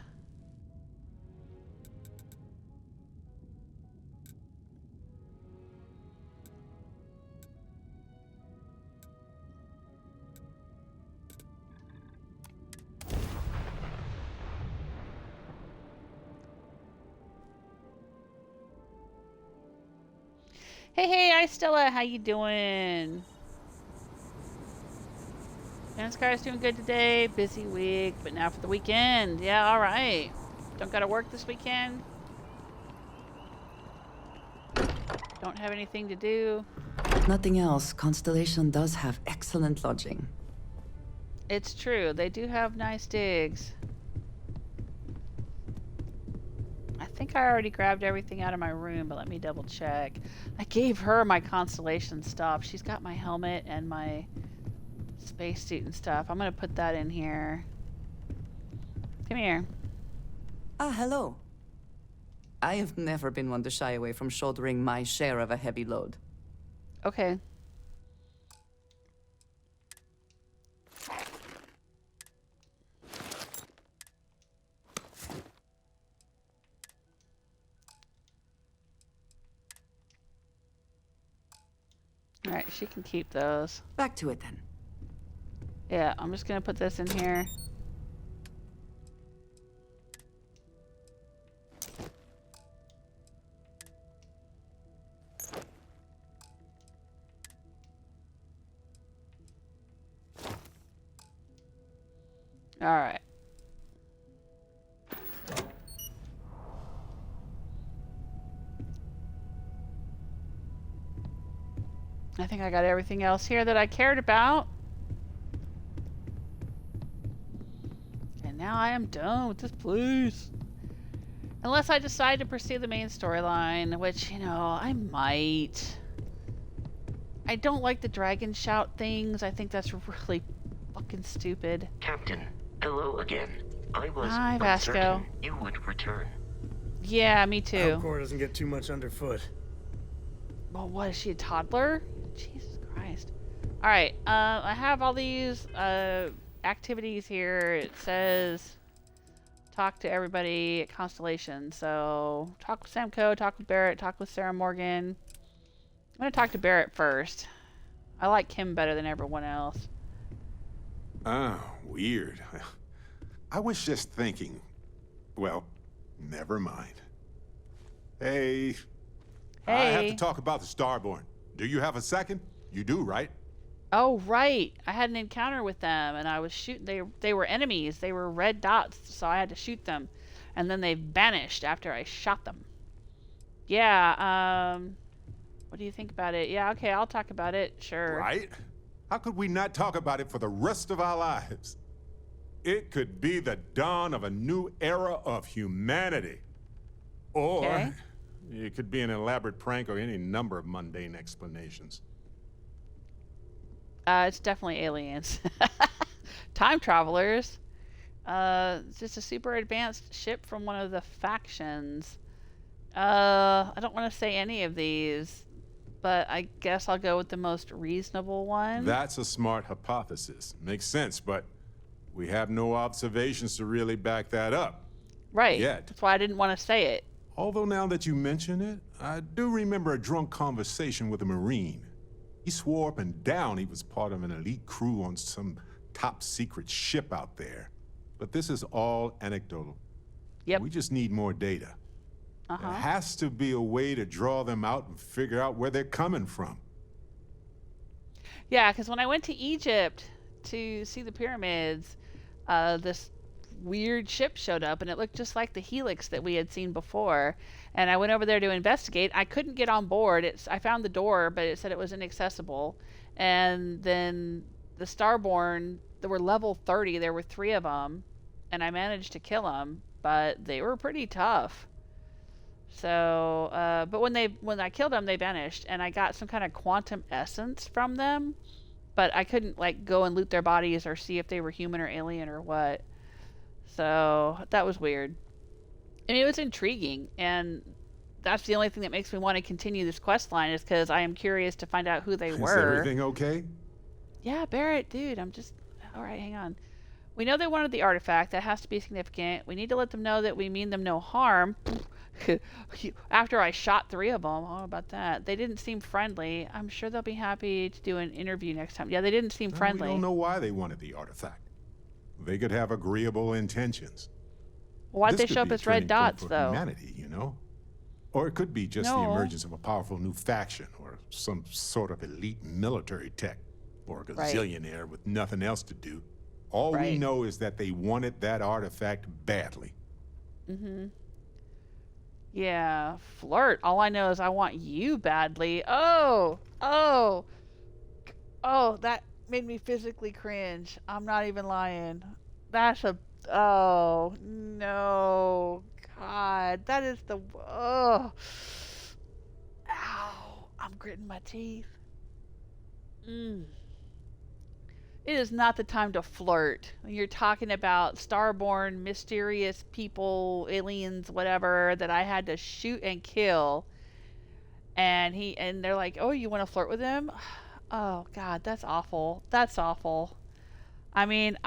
Hey, Stella, how you doing? Sky's doing good today. Busy week, but now for the weekend. Yeah, all right. Don't gotta work this weekend. Don't have anything to do. Nothing else. Constellation does have excellent lodging. It's true. They do have nice digs. I think I already grabbed everything out of my room, but let me double check. I gave her my Constellation stuff. She's got my helmet and my spacesuit and stuff. I'm gonna put that in here. Come here. Ah, hello. I have never been one to shy away from shouldering my share of a heavy load. Okay. Alright, she can keep those. Back to it then. Yeah, I'm just gonna put this in here. All right. I think I got everything else here that I cared about. And now I am done with this place. Unless I decide to pursue the main storyline, which, you know, I might. I don't like the dragon shout things. I think that's really fucking stupid. Captain, hello again. I was Hi, uncertain Vasco. you would return. Yeah, me too. I hope Cora doesn't get too much underfoot. Well, what is she, a toddler? Jesus Christ. Alright, I have all these activities here. It says talk to everybody at Constellation. So talk with Sam Coe, talk with Barrett, talk with Sarah Morgan. I'm gonna talk to Barrett first. I like him better than everyone else. Oh, weird. I was just thinking. Well, never mind. Hey. I have to talk about the Starborn. Do you have a second? You do, right? Oh, right. I had an encounter with them, and I was shooting. They were enemies. They were red dots, so I had to shoot them. And then they vanished after I shot them. Yeah, what do you think about it? Yeah, okay, I'll talk about it. Sure. Right? How could we not talk about it for the rest of our lives? It could be the dawn of a new era of humanity. Or it could be an elaborate prank or any number of mundane explanations. It's definitely aliens. Time travelers. It's just a super advanced ship from one of the factions. I don't want to say any of these, but I guess I'll go with the most reasonable one. That's a smart hypothesis. Makes sense, but we have no observations to really back that up. Right. Yet. That's why I didn't want to say it. Although now that you mention it, I do remember a drunk conversation with a Marine. He swore up and down he was part of an elite crew on some top secret ship out there. But this is all anecdotal. Yep. We just need more data. There has to be a way to draw them out and figure out where they're coming from. Yeah, because when I went to Egypt to see the pyramids, this weird ship showed up, and it looked just like the Helix that we had seen before. And I went over there to investigate. I couldn't get on board. I found the door, but it said it was inaccessible. And then the Starborn, there were level 30. There were 3 of them, and I managed to kill them, but they were pretty tough. So, but when I killed them, they vanished, and I got some kind of quantum essence from them, but I couldn't like go and loot their bodies or see if they were human or alien or what. So that was weird. I mean, it was intriguing, and that's the only thing that makes me want to continue this quest line is because I am curious to find out who they were. Is everything okay? Yeah, Barrett, dude, I'm just... Alright, hang on. We know they wanted the artifact. That has to be significant. We need to let them know that we mean them no harm. After I shot 3 of them. How about that? They didn't seem friendly. I'm sure they'll be happy to do an interview next time. Yeah, they didn't seem friendly. We don't know why they wanted the artifact. They could have agreeable intentions. Why'd they show up as red dots, though? Humanity, you know? Or it could be just the emergence of a powerful new faction or some sort of elite military tech or a gazillionaire with nothing else to do. All we know is that they wanted that artifact badly. Yeah, flirt. All I know is I want you badly. Oh, that made me physically cringe. I'm not even lying. That's a... Oh, no. God, that is the... Oh. Ow. I'm gritting my teeth. It is not the time to flirt. When you're talking about Starborn, mysterious people, aliens, whatever, that I had to shoot and kill. And they're like, oh, you want to flirt with him? Oh, God, that's awful. That's awful. I mean,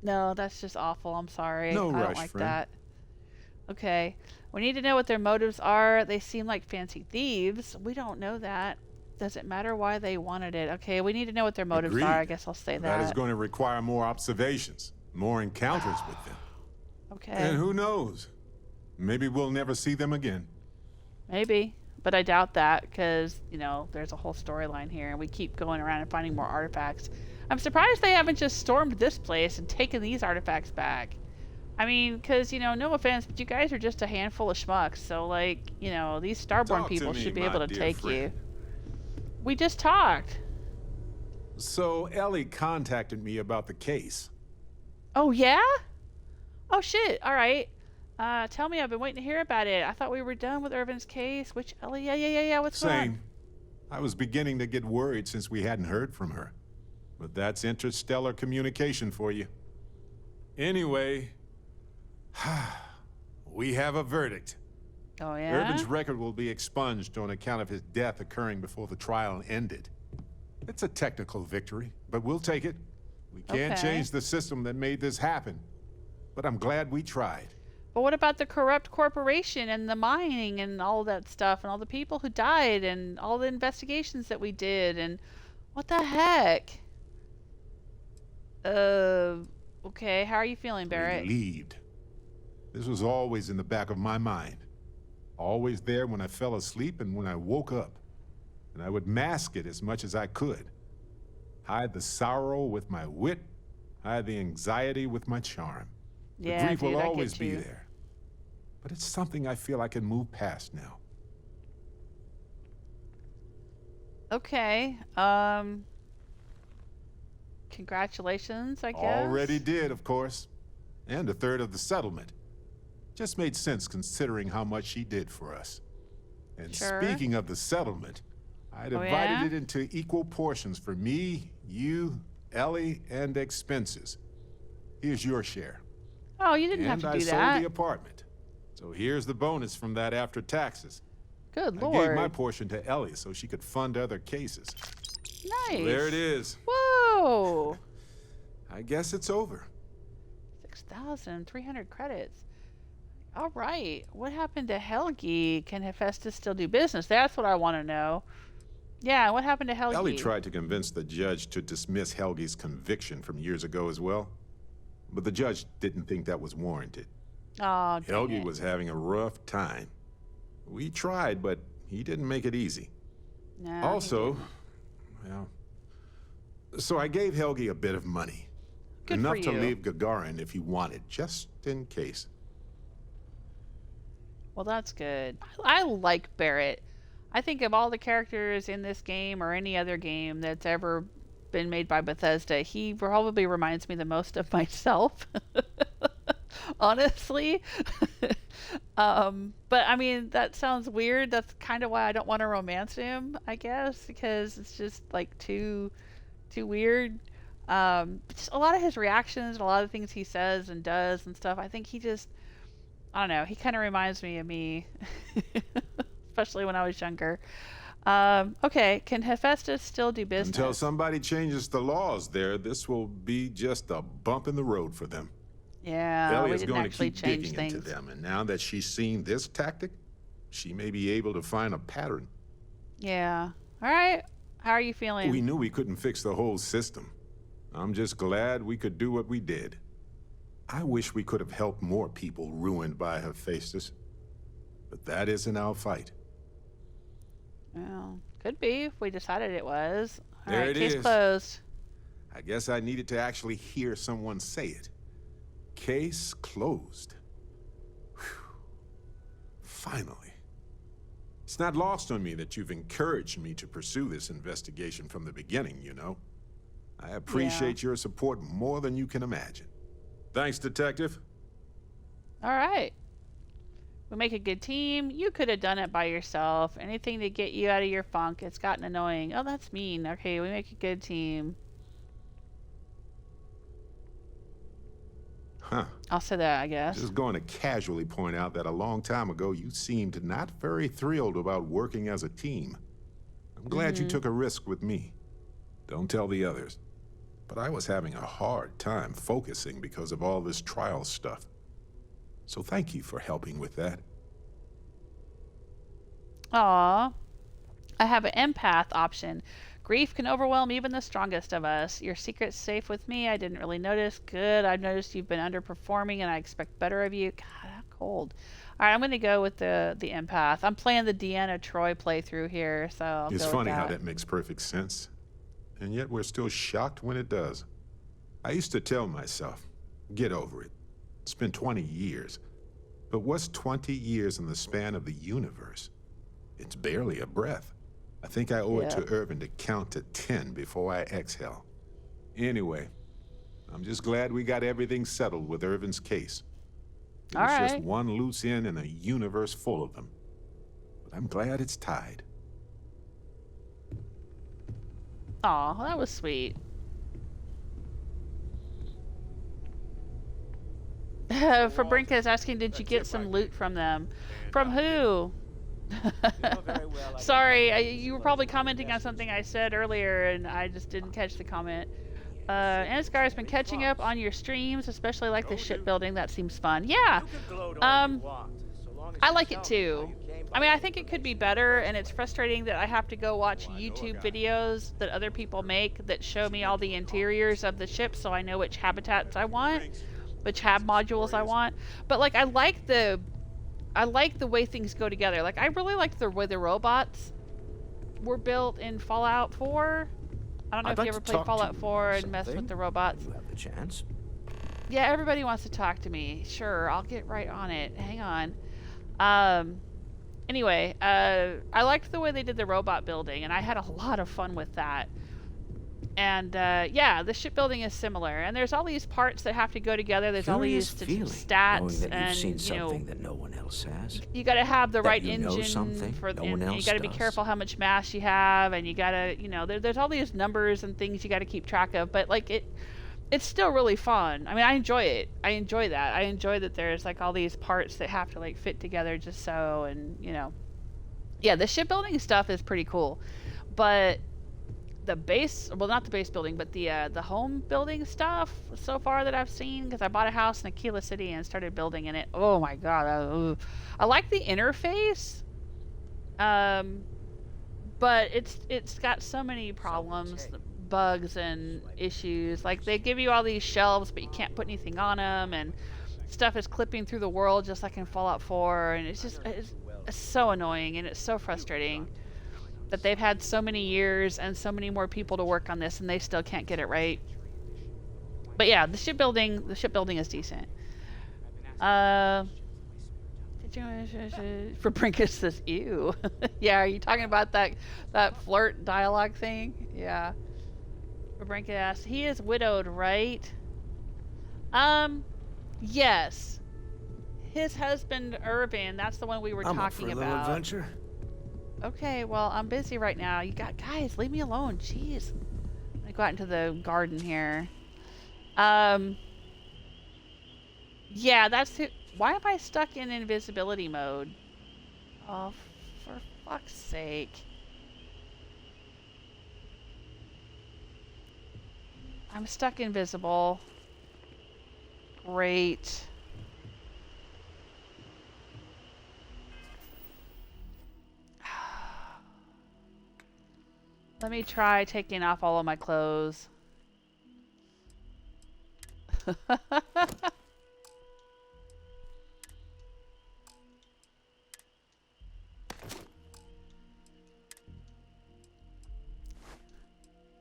no, that's just awful. I'm sorry. No I rush, don't like friend. that. Okay. We need to know what their motives are. They seem like fancy thieves. We don't know that. Does it matter why they wanted it? Okay, we need to know what their motives Agreed. are. I guess I'll say that. That is going to require more observations, more encounters with them. Okay. And who knows? Maybe we'll never see them again. Maybe. But I doubt that because, you know, there's a whole storyline here and we keep going around and finding more artifacts. I'm surprised they haven't just stormed this place and taken these artifacts back. I mean, because, you know, no offense, but you guys are just a handful of schmucks. So, like, you know, these Starborn people should be able to take you. We just talked. So Ellie contacted me about the case. Oh, yeah? Oh, shit. All right. Tell me, I've been waiting to hear about it. I thought we were done with Ervin's case. Which Ellie? Yeah. What's going on? Same. I was beginning to get worried since we hadn't heard from her. But that's interstellar communication for you. Anyway, we have a verdict. Oh, yeah? Ervin's record will be expunged on account of his death occurring before the trial ended. It's a technical victory, but we'll take it. We can't change the system that made this happen. But I'm glad we tried. But what about the corrupt corporation and the mining and all that stuff and all the people who died and all the investigations that we did and what the heck? Okay, how are you feeling, Barrett? Relieved. This was always in the back of my mind. Always there when I fell asleep and when I woke up. And I would mask it as much as I could. Hide the sorrow with my wit, hide the anxiety with my charm. Yeah, the grief dude, will I get always be you. there. But it's something I feel I can move past now. Okay, congratulations, I guess. Already did, of course. And a third of the settlement. Just made sense considering how much she did for us. And Sure. speaking of the settlement, I divided yeah? it into equal portions for me, you, Ellie, and expenses. Here's your share. Oh, you didn't have And to do I that. sold the apartment. So here's the bonus from that after taxes. Good I lord. gave my portion to Ellie so she could fund other cases. Nice. So there it is. Whoa. I guess it's over. 6,300 credits. All right. What happened to Helgi? Can Hephaestus still do business? That's what I want to know. Yeah, what happened to Helgi? Ellie tried to convince the judge to dismiss Helgi's conviction from years ago as well. But the judge didn't think that was warranted. Oh, dang Helgi it. was having a rough time. We tried, but he didn't make it easy. No, he Also, well, so I gave Helgi a bit of money. Good Enough for to you. leave Gagarin if he wanted, just in case. Well, that's good. I like Barrett. I think of all the characters in this game or any other game that's ever been made by Bethesda, he probably reminds me the most of myself. Honestly. But I mean, that sounds weird. That's kind of why I don't want to romance him, I guess, because it's just like too weird. Just a lot of his reactions and a lot of things he says and does and stuff, I think he just, I don't know, he kind of reminds me of me, especially when I was younger. Okay, can Hephaestus still do business? Until somebody changes the laws there, this will be just a bump in the road for them. Yeah, Ellie we is didn't going to actually keep change digging things. into them, and now that she's seen this tactic, she may be able to find a pattern. Yeah. All right. How are you feeling? We knew we couldn't fix the whole system. I'm just glad we could do what we did. I wish we could have helped more people ruined by Hephaestus. But that isn't our fight. Well, could be if we decided it was. All There right, it case is. closed. I guess I needed to actually hear someone say it. Case closed. Whew. Finally. It's not lost on me that you've encouraged me to pursue this investigation from the beginning, you know. I appreciate your support more than you can imagine. Thanks, Detective. All right. We make a good team. You could have done it by yourself. Anything to get you out of your funk. It's gotten annoying. Oh, that's mean. Okay, we make a good team. Huh. I'll say that, I guess. Just going to casually point out that a long time ago you seemed not very thrilled about working as a team. I'm glad you took a risk with me. Don't tell the others. But I was having a hard time focusing because of all this trial stuff. So thank you for helping with that. Aw. I have an empath option. Grief can overwhelm even the strongest of us. Your secret's safe with me. I didn't really notice. Good. I've noticed you've been underperforming and I expect better of you. God, how cold. All right, I'm going to go with the empath. I'm playing the Deanna Troy playthrough here, so I'll It's go funny with how that makes perfect sense. And yet we're still shocked when it does. I used to tell myself, get over it. It's been 20 years. But what's 20 years in the span of the universe? It's barely a breath. I think I owe it to Ervin to count to 10 before I exhale. Anyway, I'm just glad we got everything settled with Ervin's case. It was just one loose end in a universe full of them. But I'm glad it's tied. Aw, that was sweet. Fabrinka is asking, did you get some loot from them? From who? Sorry, you were probably commenting on something I said earlier, and I just didn't catch the comment. Anaskar has been catching up on your streams, especially like the shipbuilding. That seems fun. Yeah. I like it too. I mean, I think it could be better, and it's frustrating that I have to go watch YouTube videos that other people make that show me all the interiors of the ship, so I know which habitats I want, which hab modules I want. But like, I like the way things go together. Like, I really like the way the robots were built in Fallout 4. I don't know if you ever played Fallout 4 and messed with the robots. You have the chance. Yeah, everybody wants to talk to me. Sure, I'll get right on it. Hang on. Anyway, I liked the way they did the robot building, and I had a lot of fun with that. And yeah, the shipbuilding is similar, and there's all these parts that have to go together. There's all these stats, and you know, that no one else has. You got to have the right engine for. You got to be careful how much mass you have, and you got to, you know, there's all these numbers and things you got to keep track of. But like it's still really fun. I mean, I enjoy it. I enjoy that. I enjoy that there's like all these parts that have to like fit together just so, and you know, yeah, the shipbuilding stuff is pretty cool, but the base, well, not the base building, but the home building stuff so far that I've seen, because I bought a house in Aquila City and started building in it. Oh my god, I like the interface, but it's got so many problems, bugs and issues. Like, they give you all these shelves, but you can't put anything on them, and stuff is clipping through the world just like in Fallout 4, and it's so annoying, and it's so frustrating that they've had so many years and so many more people to work on this, and they still can't get it right. But yeah, the shipbuilding is decent. For Brinkus says, ew. Yeah, are you talking about that flirt dialogue thing? Yeah. For Brinkus asks, he is widowed, right? Yes. His husband, Ervin, that's the one we were talking up for a about. little adventure. Okay, well, I'm busy right now. Guys, leave me alone. Jeez. Let me go out into the garden here. Yeah, that's it. Why am I stuck in invisibility mode? Oh, for fuck's sake. I'm stuck invisible. Great. Let me try taking off all of my clothes.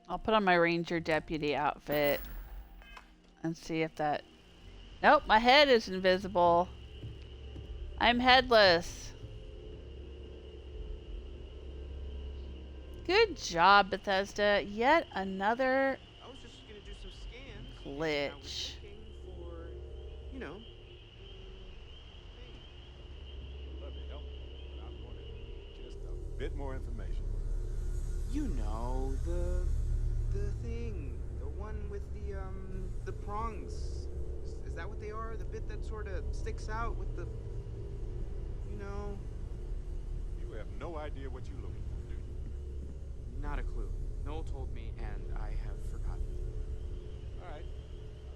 I'll put on my Ranger Deputy outfit and see if that... Nope, my head is invisible. I'm headless. Good job, Bethesda. Yet another glitch. You know. Just a bit more information. You know, the thing. The one with the prongs. Is that what they are? The bit that sort of sticks out with the... You know... You have no idea what you're looking for, do you? Not a clue. Noel told me, and I have forgotten. All right. I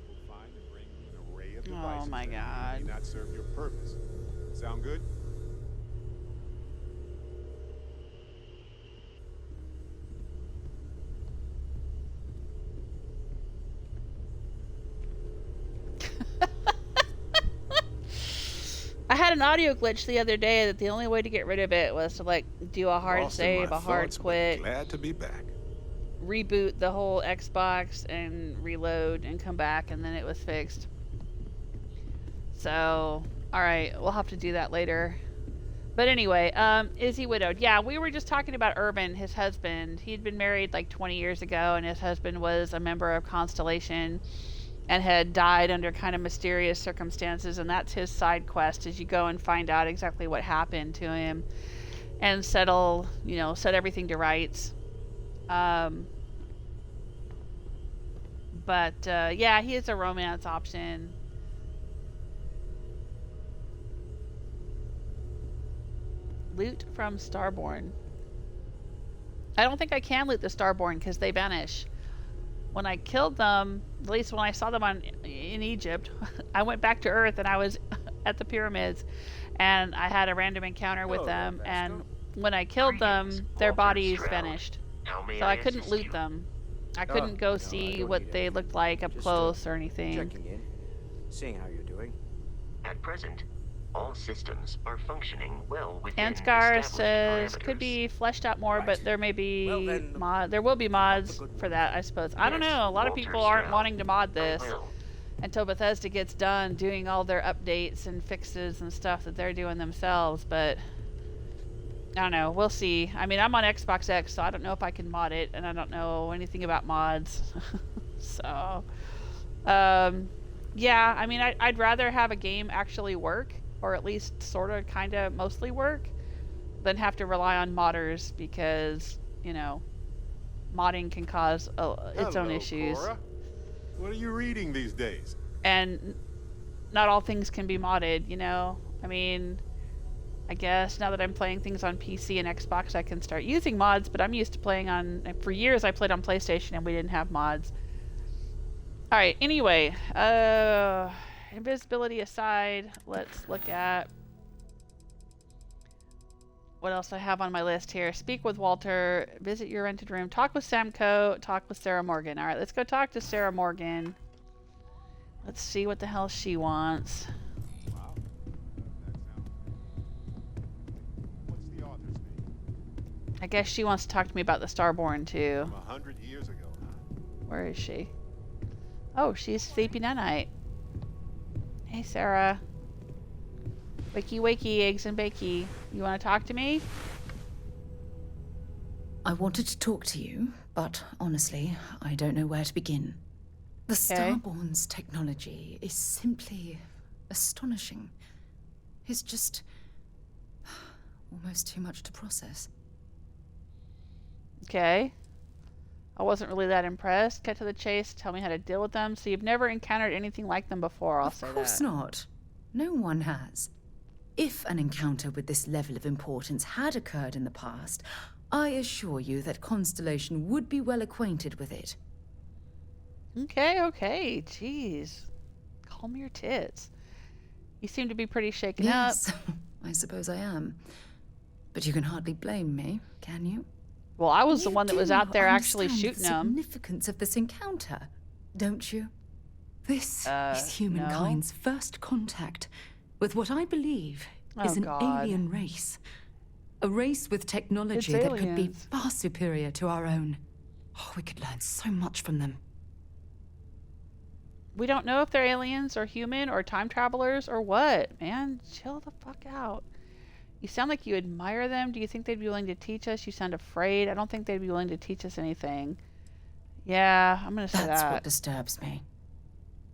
will find and bring you an array of devices Oh my that god. may not serve your purpose. Sound good? I had an audio glitch the other day that the only way to get rid of it was to like do a hard save, a hard quit, Glad to be back. reboot the whole Xbox and reload and come back, and then it was fixed. So, alright, we'll have to do that later. But anyway, is he widowed? Yeah, we were just talking about Ervin, his husband. He'd been married like 20 years ago, and his husband was a member of Constellation and had died under kind of mysterious circumstances, and that's his side quest, is you go and find out exactly what happened to him and set everything to rights. But yeah, he is a romance option. Loot from Starborn. I don't think I can loot the Starborn because they vanish. When I killed them, at least when I saw them in Egypt, I went back to Earth and I was at the pyramids, and I had a random encounter with them. And when I killed them, their bodies vanished, so I couldn't loot them. I couldn't go see what they looked like up close or anything. Checking in, seeing how you're doing. At present, all systems are functioning well within Ansgar established says parameters. could be fleshed out more, but there may be there will be mods for that, I suppose. I don't know. A lot of people aren't wanting to mod this until Bethesda gets done doing all their updates and fixes and stuff that they're doing themselves, but I don't know. We'll see. I mean, I'm on Xbox X, so I don't know if I can mod it, and I don't know anything about mods. So, yeah, I mean, I'd rather have a game actually work, or at least sort of, kind of, mostly work, than have to rely on modders, because, you know, modding can cause its own issues. Cora. What are you reading these days? And not all things can be modded, you know? I mean, I guess now that I'm playing things on PC and Xbox, I can start using mods, but I'm used to playing on... For years, I played on PlayStation, and we didn't have mods. Alright, anyway, invisibility aside, let's look at what else I have on my list here. Speak with Walter, visit your rented room, talk with Sam Coe, talk with Sarah Morgan. Alright, let's go talk to Sarah Morgan. Let's see what the hell she wants. I guess she wants to talk to me about the Starborn too. 100 years ago. Where is she? Oh, she's Sleepy Nanite. Hey, Sarah. Wakey, wakey, eggs and bakey. You want to talk to me? I wanted to talk to you, but honestly, I don't know where to begin. The Starborn's technology is simply astonishing. It's just almost too much to process. Okay. I wasn't really that impressed. Cut to the chase. Tell me how to deal with them. So you've never encountered anything like them before, I'll say that. Of course not. No one has. If an encounter with this level of importance had occurred in the past, I assure you that Constellation would be well acquainted with it. Okay, okay. Jeez. Calm your tits. You seem to be pretty shaken up. Yes, I suppose I am. But you can hardly blame me, can you? Well, I was the one that was out there actually shooting them. The significance of this encounter, don't you? This is humankind's first contact with what I believe is an alien race. A race with technology that could be far superior to our own. Oh, we could learn so much from them. We don't know if they're aliens or human or time travelers or what. Man, chill the fuck out. You sound like you admire them. Do you think they'd be willing to teach us? You sound afraid. I don't think they'd be willing to teach us anything. Yeah, I'm going to say that. That's what disturbs me.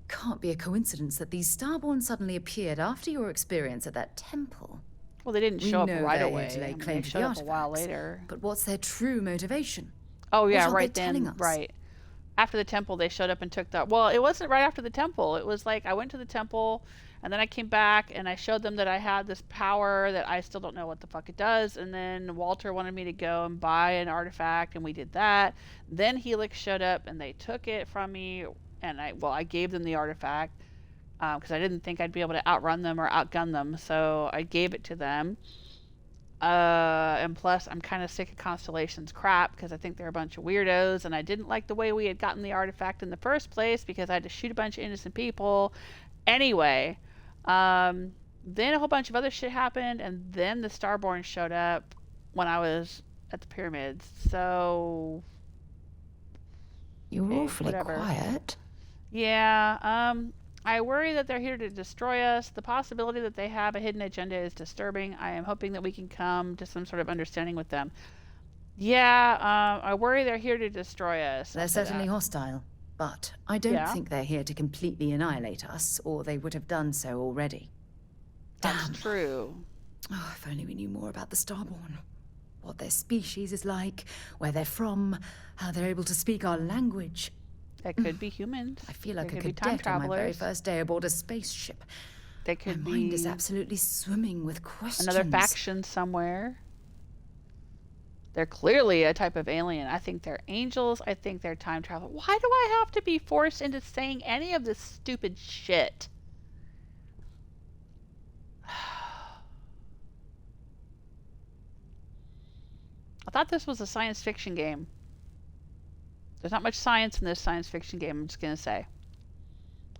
Can't be a coincidence that these Starborn suddenly appeared after your experience at that temple. Well, they didn't show up right away. They showed up a while later. But what's their true motivation? Oh, yeah, right then. Right. After the temple, they showed up and took that. Well, it wasn't right after the temple. It was like I went to the temple, and then I came back, and I showed them that I had this power that I still don't know what the fuck it does. And then Walter wanted me to go and buy an artifact, and we did that. Then Helix showed up, and they took it from me, and I gave them the artifact because I didn't think I'd be able to outrun them or outgun them, so I gave it to them. And plus, I'm kind of sick of Constellation's crap because I think they're a bunch of weirdos, and I didn't like the way we had gotten the artifact in the first place because I had to shoot a bunch of innocent people. Anyway, then a whole bunch of other shit happened, and then the Starborn showed up when I was at the pyramids. So you're awfully quiet. Yeah. I worry that they're here to destroy us. The possibility that they have a hidden agenda is disturbing. I am hoping that we can come to some sort of understanding with them. Yeah, I worry they're here to destroy us. They're certainly hostile, but I don't think they're here to completely annihilate us, or they would have done so already. That's true. Oh, if only we knew more about the Starborn. What their species is like, where they're from, how they're able to speak our language. That could be humans. I feel like They a could be time cadet on my very travelers. first day aboard a spaceship. They could My be mind is absolutely swimming with questions. another faction somewhere. They're clearly a type of alien. I think they're angels. I think they're time travel. Why do I have to be forced into saying any of this stupid shit? I thought this was a science fiction game. There's not much science in this science fiction game, I'm just going to say.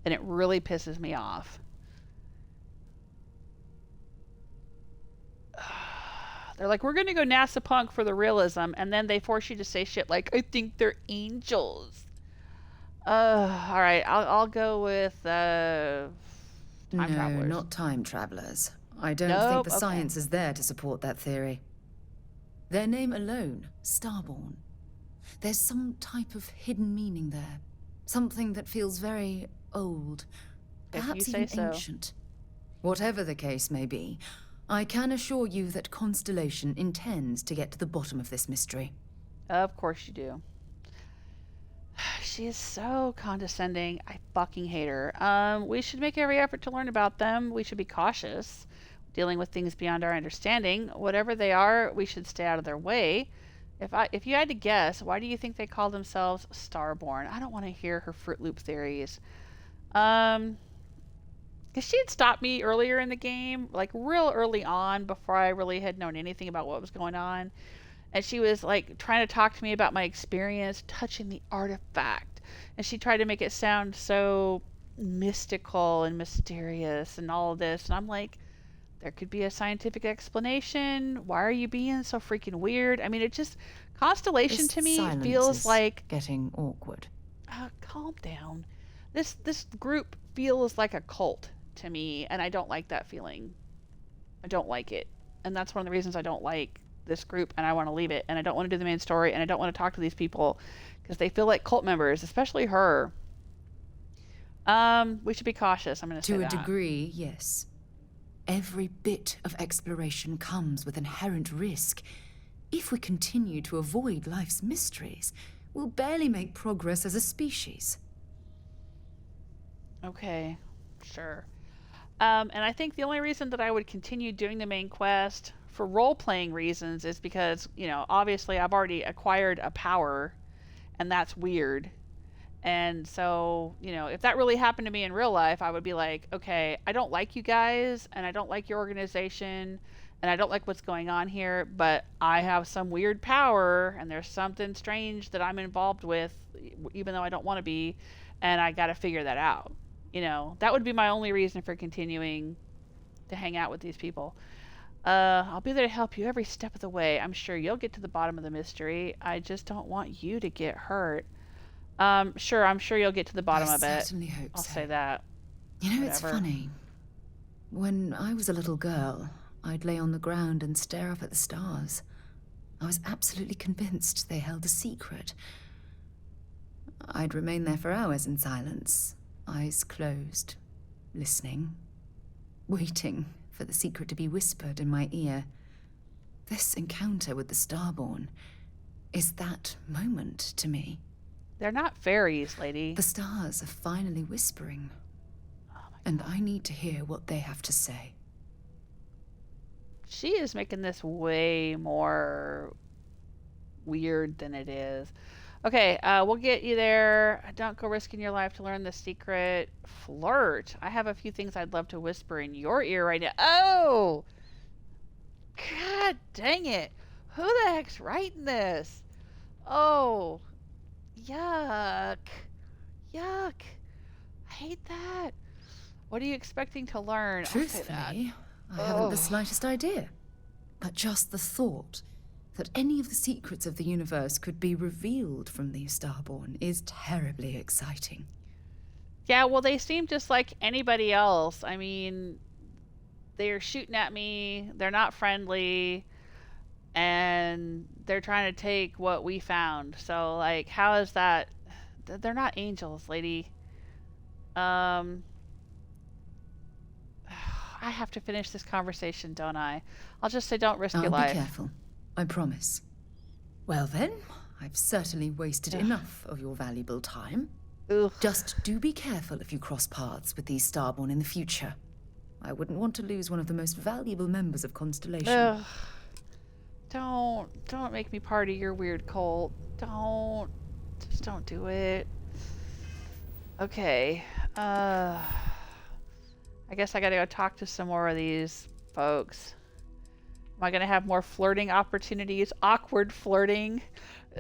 And it really pisses me off. They're like, we're going to go NASA punk for the realism, and then they force you to say shit like, I think they're angels. All right, I'll go with time travelers. No, not time travelers. I don't Nope, think the okay. science is there to support that theory. Their name alone, Starborn. There's some type of hidden meaning there. Something that feels very old. If Perhaps you say even so. ancient. Whatever the case may be, I can assure you that Constellation intends to get to the bottom of this mystery. Of course you do. She is so condescending. I fucking hate her. We should make every effort to learn about them. We should be cautious, dealing with things beyond our understanding. Whatever they are, we should stay out of their way. If you had to guess, why do you think they call themselves Starborn? I don't want to hear her Fruit Loop theories. Because she had stopped me earlier in the game, like real early on, before I really had known anything about what was going on. And she was like trying to talk to me about my experience touching the artifact. And she tried to make it sound so mystical and mysterious and all of this. And I'm like, there could be a scientific explanation. Why are you being so freaking weird? I mean, it just, Constellation This to me silence feels is like, getting awkward. calm down. This group feels like a cult to me, and I don't like that feeling. I don't like it. And that's one of the reasons I don't like this group, and I want to leave it, and I don't want to do the main story, and I don't want to talk to these people because they feel like cult members, especially her. We should be cautious. I'm going to say To a that. degree, yes. Every bit of exploration comes with inherent risk. If we continue to avoid life's mysteries, we'll barely make progress as a species. Okay, sure. And I think the only reason that I would continue doing the main quest for role-playing reasons is because, you know, obviously I've already acquired a power, and that's weird. And so, you know, if that really happened to me in real life, I would be like, okay, I don't like you guys, and I don't like your organization, and I don't like what's going on here, but I have some weird power, and there's something strange that I'm involved with, even though I don't want to be, and I got to figure that out. You know, that would be my only reason for continuing to hang out with these people. I'll be there to help you every step of the way. I'm sure you'll get to the bottom of the mystery. I just don't want you to get hurt. Sure, I'm sure you'll get to the bottom of it. I certainly hope I'll so. say that. You know, Whatever. it's funny. When I was a little girl, I'd lay on the ground and stare up at the stars. I was absolutely convinced they held a secret. I'd remain there for hours in silence, eyes closed, listening, waiting for the secret to be whispered in my ear. This encounter with the Starborn is that moment to me. They're not fairies, lady. The stars are finally whispering, and I need to hear what they have to say. She is making this way more weird than it is. Okay, we'll get you there. Don't go risking your life to learn the secret. Flirt. I have a few things I'd love to whisper in your ear right now. Oh! God dang it. Who the heck's writing this? Oh. Yuck. Yuck. I hate that. What are you expecting to learn? I'll say that. Truthfully, I haven't the slightest idea. But just the thought that any of the secrets of the universe could be revealed from the Starborn is terribly exciting. Yeah, well, they seem just like anybody else. I mean, they're shooting at me, they're not friendly, and they're trying to take what we found. So, like, how is that? They're not angels, lady. I have to finish this conversation, don't I? I'll just say don't risk your life. I'll be careful. I promise. Well then, I've certainly wasted enough of your valuable time. Ugh. Just do be careful if you cross paths with these Starborn in the future. I wouldn't want to lose one of the most valuable members of Constellation. Ugh. Don't make me part of your weird cult. Just don't do it. Okay. I guess I gotta go talk to some more of these folks. Am I gonna have more flirting opportunities? Awkward flirting.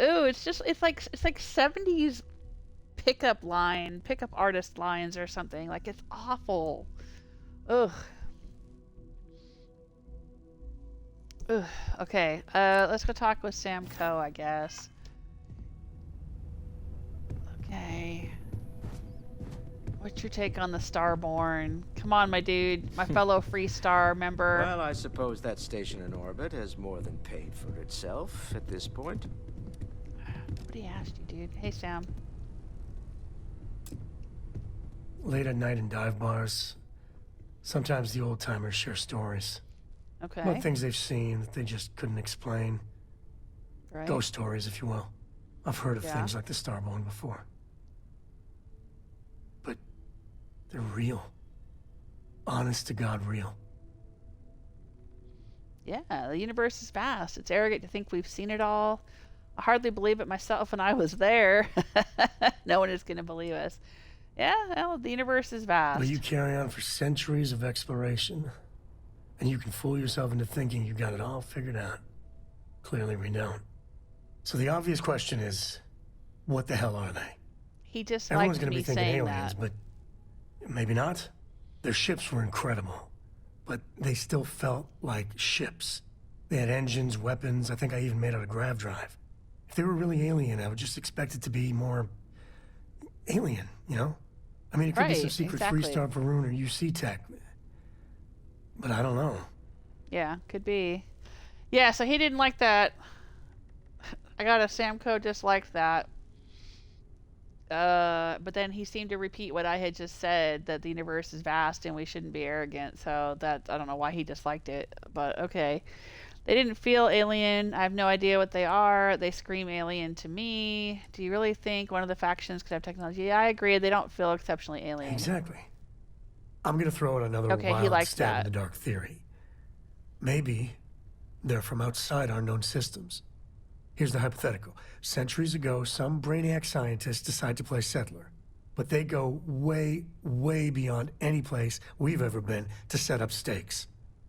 Ooh, it's like 70s pickup artist lines or something. Like, it's awful. Ugh. Ugh. Okay, let's go talk with Sam Coe, I guess. Okay. What's your take on the Starborn? Come on, my dude. My fellow Free Star member. Well, I suppose that station in orbit has more than paid for itself at this point. Nobody asked you, dude. Hey, Sam. Late at night in dive bars, sometimes the old-timers share stories. Okay. About things they've seen that they just couldn't explain. Right. Ghost stories, if you will. I've heard of things like the Starborn before. But they're real. Honest to God, real. Yeah, the universe is vast. It's arrogant to think we've seen it all. I hardly believe it myself when I was there. No one is going to believe us. Yeah, well, the universe is vast. But you carry on for centuries of exploration, and you can fool yourself into thinking you got it all figured out. Clearly we don't. So the obvious question is, what the hell are they? He just Everyone's liked going to me be thinking saying aliens, that. but maybe not. Their ships were incredible, but they still felt like ships. They had engines, weapons, I think I even made out a grav drive. If they were really alien, I would just expect it to be more alien, you know? I mean, it could be some secret Freestar Varun or UC tech. But I don't know. Yeah, could be. Yeah, so he didn't like that. I got a Sam Coe disliked that. But then he seemed to repeat what I had just said, that the universe is vast and we shouldn't be arrogant. So that, I don't know why he disliked it, but okay. They didn't feel alien. I have no idea what they are. They scream alien to me. Do you really think one of the factions could have technology? Yeah, I agree. They don't feel exceptionally alien. Exactly. I'm going to throw out another wild stab in the dark theory. Maybe they're from outside our known systems. Here's the hypothetical. Centuries ago, some brainiac scientists decide to play settler. But they go way, way beyond any place we've ever been to set up stakes.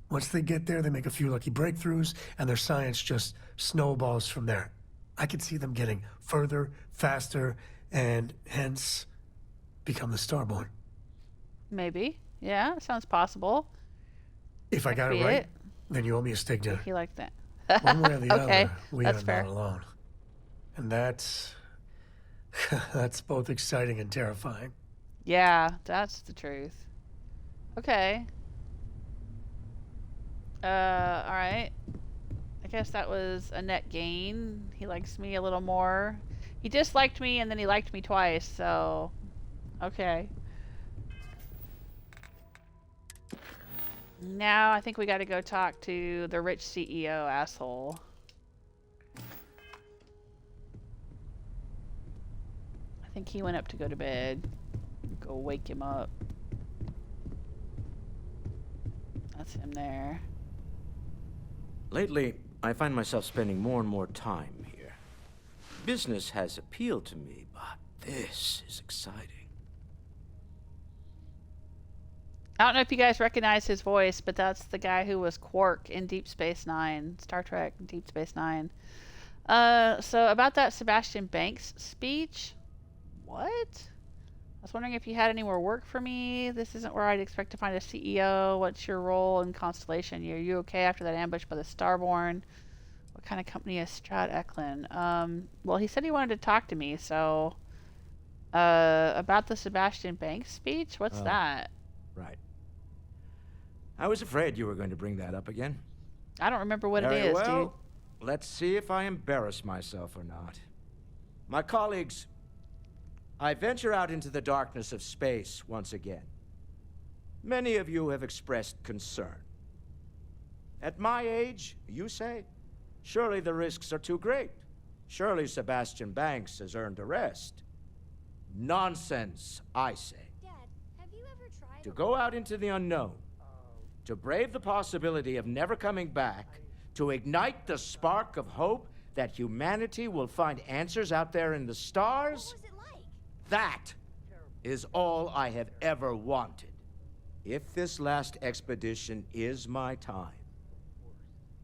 Once they get there, they make a few lucky breakthroughs, and their science just snowballs from there. I could see them getting further, faster, and hence become the Starborn. Maybe. Yeah, sounds possible. If I got it right, then you owe me a steak dinner. If you like that. One way or the Okay, other, we that's are fair. not alone. And that's both exciting and terrifying. Yeah, that's the truth. Okay. Alright. I guess that was a net gain. He likes me a little more. He disliked me and then he liked me twice, so... Okay. Now I think we gotta go talk to the rich CEO asshole. I think he went up to go to bed. Go wake him up. That's him there. Lately, I find myself spending more and more time here. Business has appealed to me, but this is exciting. I don't know if you guys recognize his voice, but that's the guy who was Quark in Deep Space Nine, Star Trek Deep Space Nine. So about that Sebastian Banks speech, what? I was wondering if you had any more work for me. This isn't where I'd expect to find a CEO. What's your role in Constellation? Are you okay after that ambush by the Starborn? What kind of company is Strat Eklund? Well, he said he wanted to talk to me, so... about the Sebastian Banks speech? What's that? Right. I was afraid you were going to bring that up again. I don't remember what Very it is, well, dude. Let's see if I embarrass myself or not. My colleagues, I venture out into the darkness of space once again. Many of you have expressed concern. At my age, you say, surely the risks are too great. Surely Sebastian Banks has earned a rest. Nonsense, I say. Dad, have you ever tried To go out into the unknown, to brave the possibility of never coming back, to ignite the spark of hope that humanity will find answers out there in the stars? What was it like? That is all I have ever wanted. If this last expedition is my time,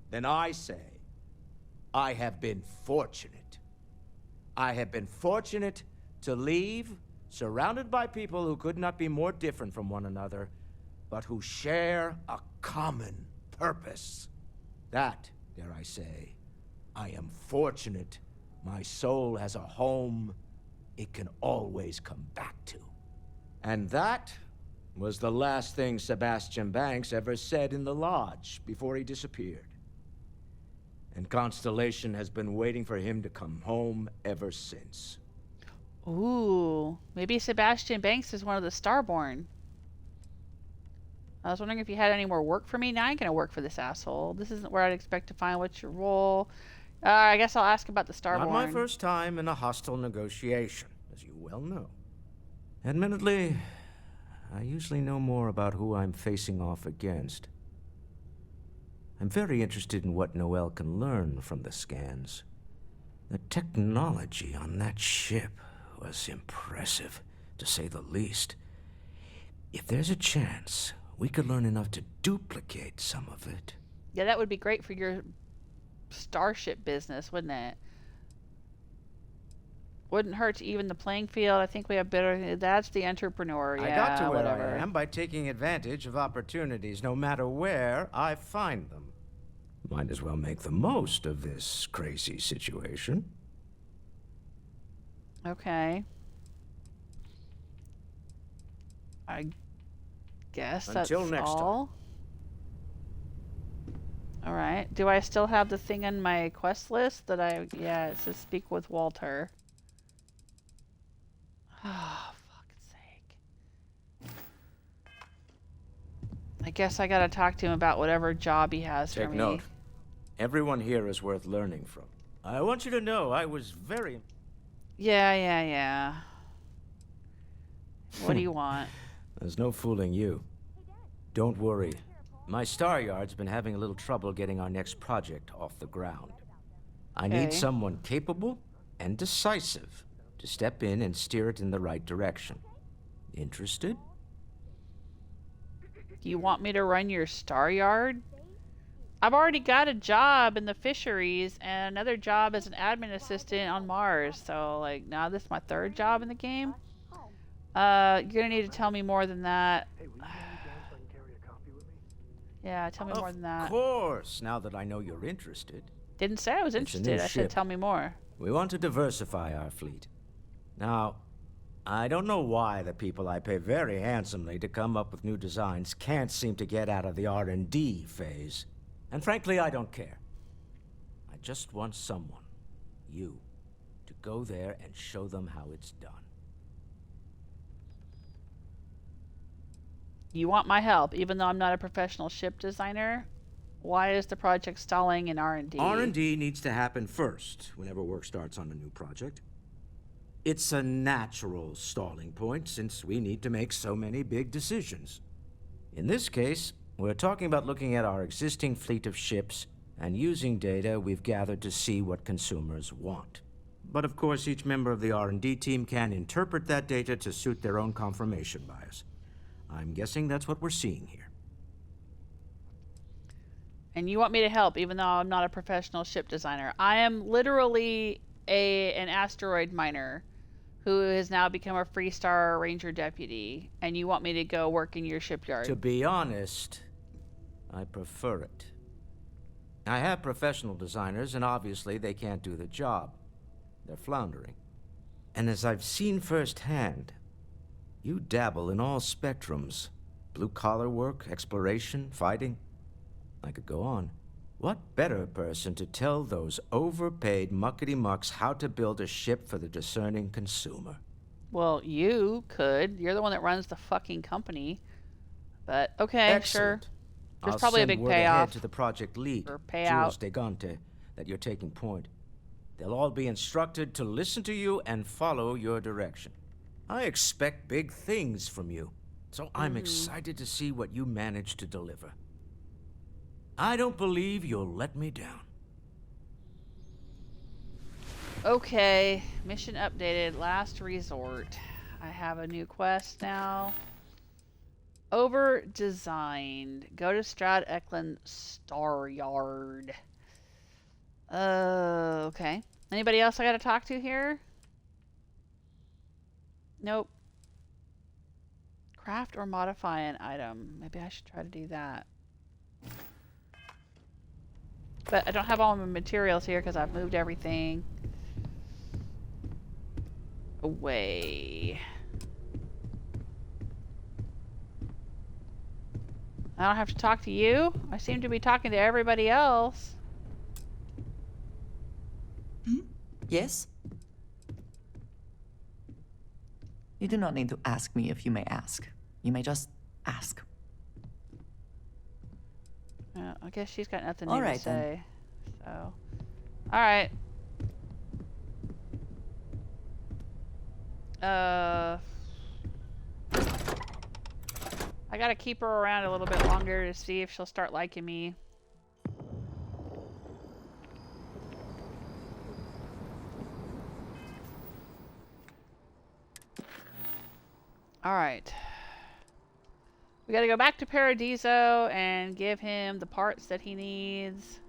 then I say I have been fortunate. I have been fortunate to leave surrounded by people who could not be more different from one another, but who share a common purpose. That, dare I say, I am fortunate my soul has a home it can always come back to. And that was the last thing Sebastian Banks ever said in the lodge before he disappeared. And Constellation has been waiting for him to come home ever since. Ooh, maybe Sebastian Banks is one of the Starborn. I was wondering if you had any more work for me. Now I ain't gonna work for this asshole. This isn't where I'd expect to find. What's your role? I guess I'll ask about the Starborn. Not my first time in a hostile negotiation, as you well know. Admittedly, I usually know more about who I'm facing off against. I'm very interested in what Noel can learn from the scans. The technology on that ship was impressive, to say the least. If there's a chance, we could learn enough to duplicate some of it. Yeah, that would be great for your starship business, wouldn't it? Wouldn't hurt to even the playing field. I think we have better. That's the entrepreneur. Yeah, I got to where whatever. I am by taking advantage of opportunities, no matter where I find them. Might as well make the most of this crazy situation. Okay. I guess that's Until next all. All right. Do I still have the thing on my quest list that I... Yeah, it says speak with Walter. Oh, fuck's sake. I guess I gotta talk to him about whatever job he has for me. Take note. Everyone here is worth learning from. I want you to know I was very... Yeah. What do you want? There's no fooling you. Don't worry. My Star Yard's been having a little trouble getting our next project off the ground. I need someone capable and decisive to step in and steer it in the right direction. Interested? You want me to run your Star Yard? I've already got a job in the fisheries and another job as an admin assistant on Mars. So, like, now this is my third job in the game. You're gonna need to tell me more than that. Yeah, tell me more than that. Of course, now that I know you're interested. Didn't say I was interested. I said tell me more. We want to diversify our fleet. Now, I don't know why the people I pay very handsomely to come up with new designs can't seem to get out of the R&D phase. And frankly, I don't care. I just want someone, you, to go there and show them how it's done. You want my help, even though I'm not a professional ship designer? Why is the project stalling in R&D? R&D needs to happen first whenever work starts on a new project. It's a natural stalling point since we need to make so many big decisions. In this case, we're talking about looking at our existing fleet of ships and using data we've gathered to see what consumers want. But of course, each member of the R&D team can interpret that data to suit their own confirmation bias. I'm guessing that's what we're seeing here. And you want me to help, even though I'm not a professional ship designer. I am literally an asteroid miner who has now become a Freestar Ranger deputy, and you want me to go work in your shipyard. To be honest, I prefer it. I have professional designers, and obviously they can't do the job. They're floundering. And as I've seen firsthand, you dabble in all spectrums. Blue-collar work, exploration, fighting. I could go on. What better person to tell those overpaid muckety-mucks how to build a ship for the discerning consumer? Well, you could. You're the one that runs the fucking company. But, okay, Excellent. Sure. There's probably a big payoff. To the project lead, or payout. Jules Degante, that you're taking point. They'll all be instructed to listen to you and follow your direction. I expect big things from you, so I'm excited to see what you manage to deliver. I don't believe you'll let me down. Okay, mission updated, last resort. I have a new quest now. Overdesigned. Go to Strad Eklund Star Yard. Okay. Anybody else I gotta talk to here? Nope. Craft or modify an item. Maybe I should try to do that. But I don't have all my materials here because I've moved everything away. I don't have to talk to you. I seem to be talking to everybody else. Yes? You do not need to ask me if you may ask. You may just ask. I guess she's got nothing new to say. Then. So, alright. I gotta keep her around a little bit longer to see if she'll start liking me. Alright. We gotta go back to Paradiso and give him the parts that he needs.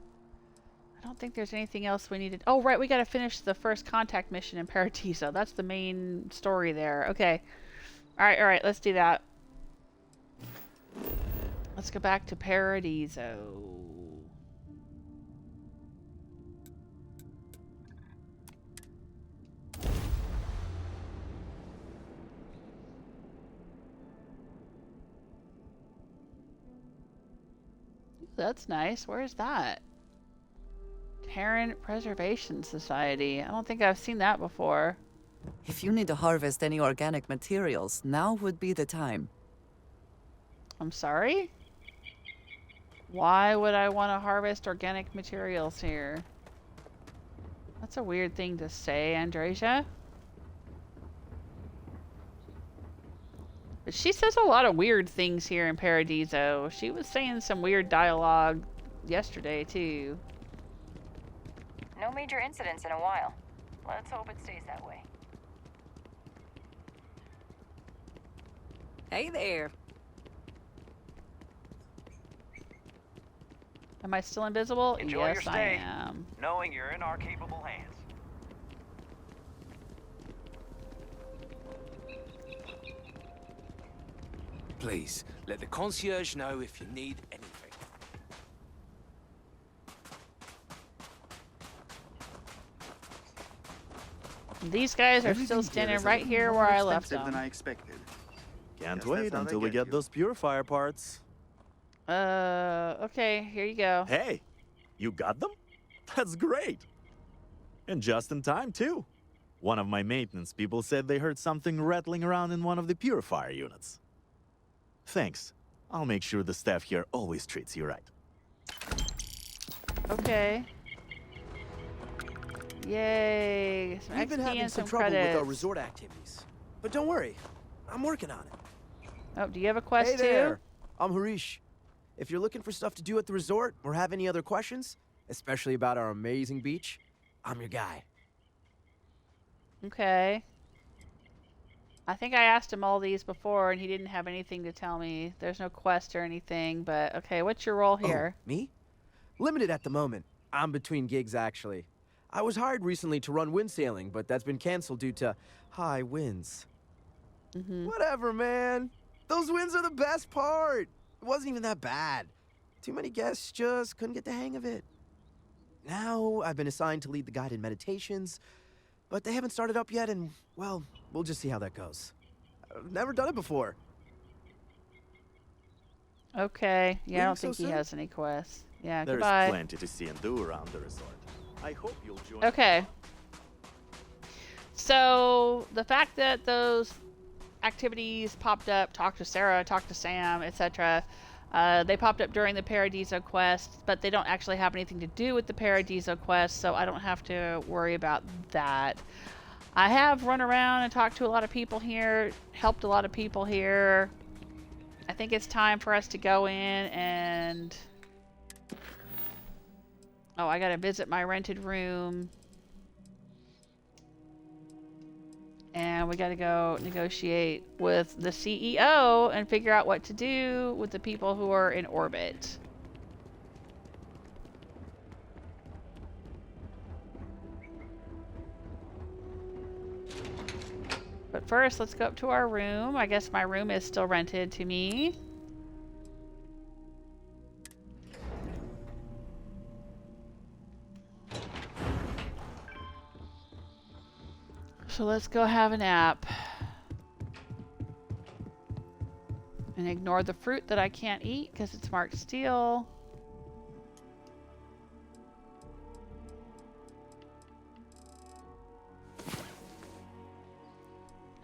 I don't think there's anything else we needed. Oh, right, we gotta finish the first contact mission in Paradiso. That's the main story there. Okay. Alright, let's do that. Let's go back to Paradiso. That's nice. Where's that? Terran Preservation Society. I don't think I've seen that before. If you need to harvest any organic materials, now would be the time. I'm sorry? Why would I want to harvest organic materials here? That's a weird thing to say, Andresia. But she says a lot of weird things here in Paradiso. She was saying some weird dialogue yesterday, too. No major incidents in a while. Let's hope it stays that way. Hey there. Am I still invisible? Enjoy yes, your stay, I am. knowing you're in our capable hands. Please, let the concierge know if you need anything. These guys are still standing right here where I left them. Than I expected. Can't wait until we get those purifier parts. Okay, here you go. Hey, you got them? That's great. And just in time, too. One of my maintenance people said they heard something rattling around in one of the purifier units. Thanks. I'll make sure the staff here always treats you right. Okay. Yay. Some We've been XP having and some some trouble credits. with our resort activities. But don't worry, I'm working on it. Oh, do you have a quest hey too? There. I'm Harish. If you're looking for stuff to do at the resort or have any other questions, especially about our amazing beach, I'm your guy. Okay. I think I asked him all these before and he didn't have anything to tell me. There's no quest or anything, but okay, what's your role here? Oh, me? Limited at the moment. I'm between gigs, actually. I was hired recently to run wind sailing, but that's been canceled due to high winds. Whatever, man. Those winds are the best part. It wasn't even that bad. Too many guests just couldn't get the hang of it. Now I've been assigned to lead the guided meditations, but they haven't started up yet, and, well, we'll just see how that goes. I've never done it before. Okay. Yeah, I don't think he has any quests. Yeah, goodbye. There's plenty to see and do around the resort. I hope you'll join. Okay. So, the fact that those activities popped up, talk to Sarah, talk to Sam, etc., they popped up during the Paradiso quest, but they don't actually have anything to do with the Paradiso quest, so I don't have to worry about that. I have run around and talked to a lot of people here, helped a lot of people here. I think it's time for us to go in and... Oh, I gotta visit my rented room. And we gotta go negotiate with the CEO and figure out what to do with the people who are in orbit. But first, let's go up to our room. I guess my room is still rented to me. So let's go have a nap. And ignore the fruit that I can't eat because it's marked steel.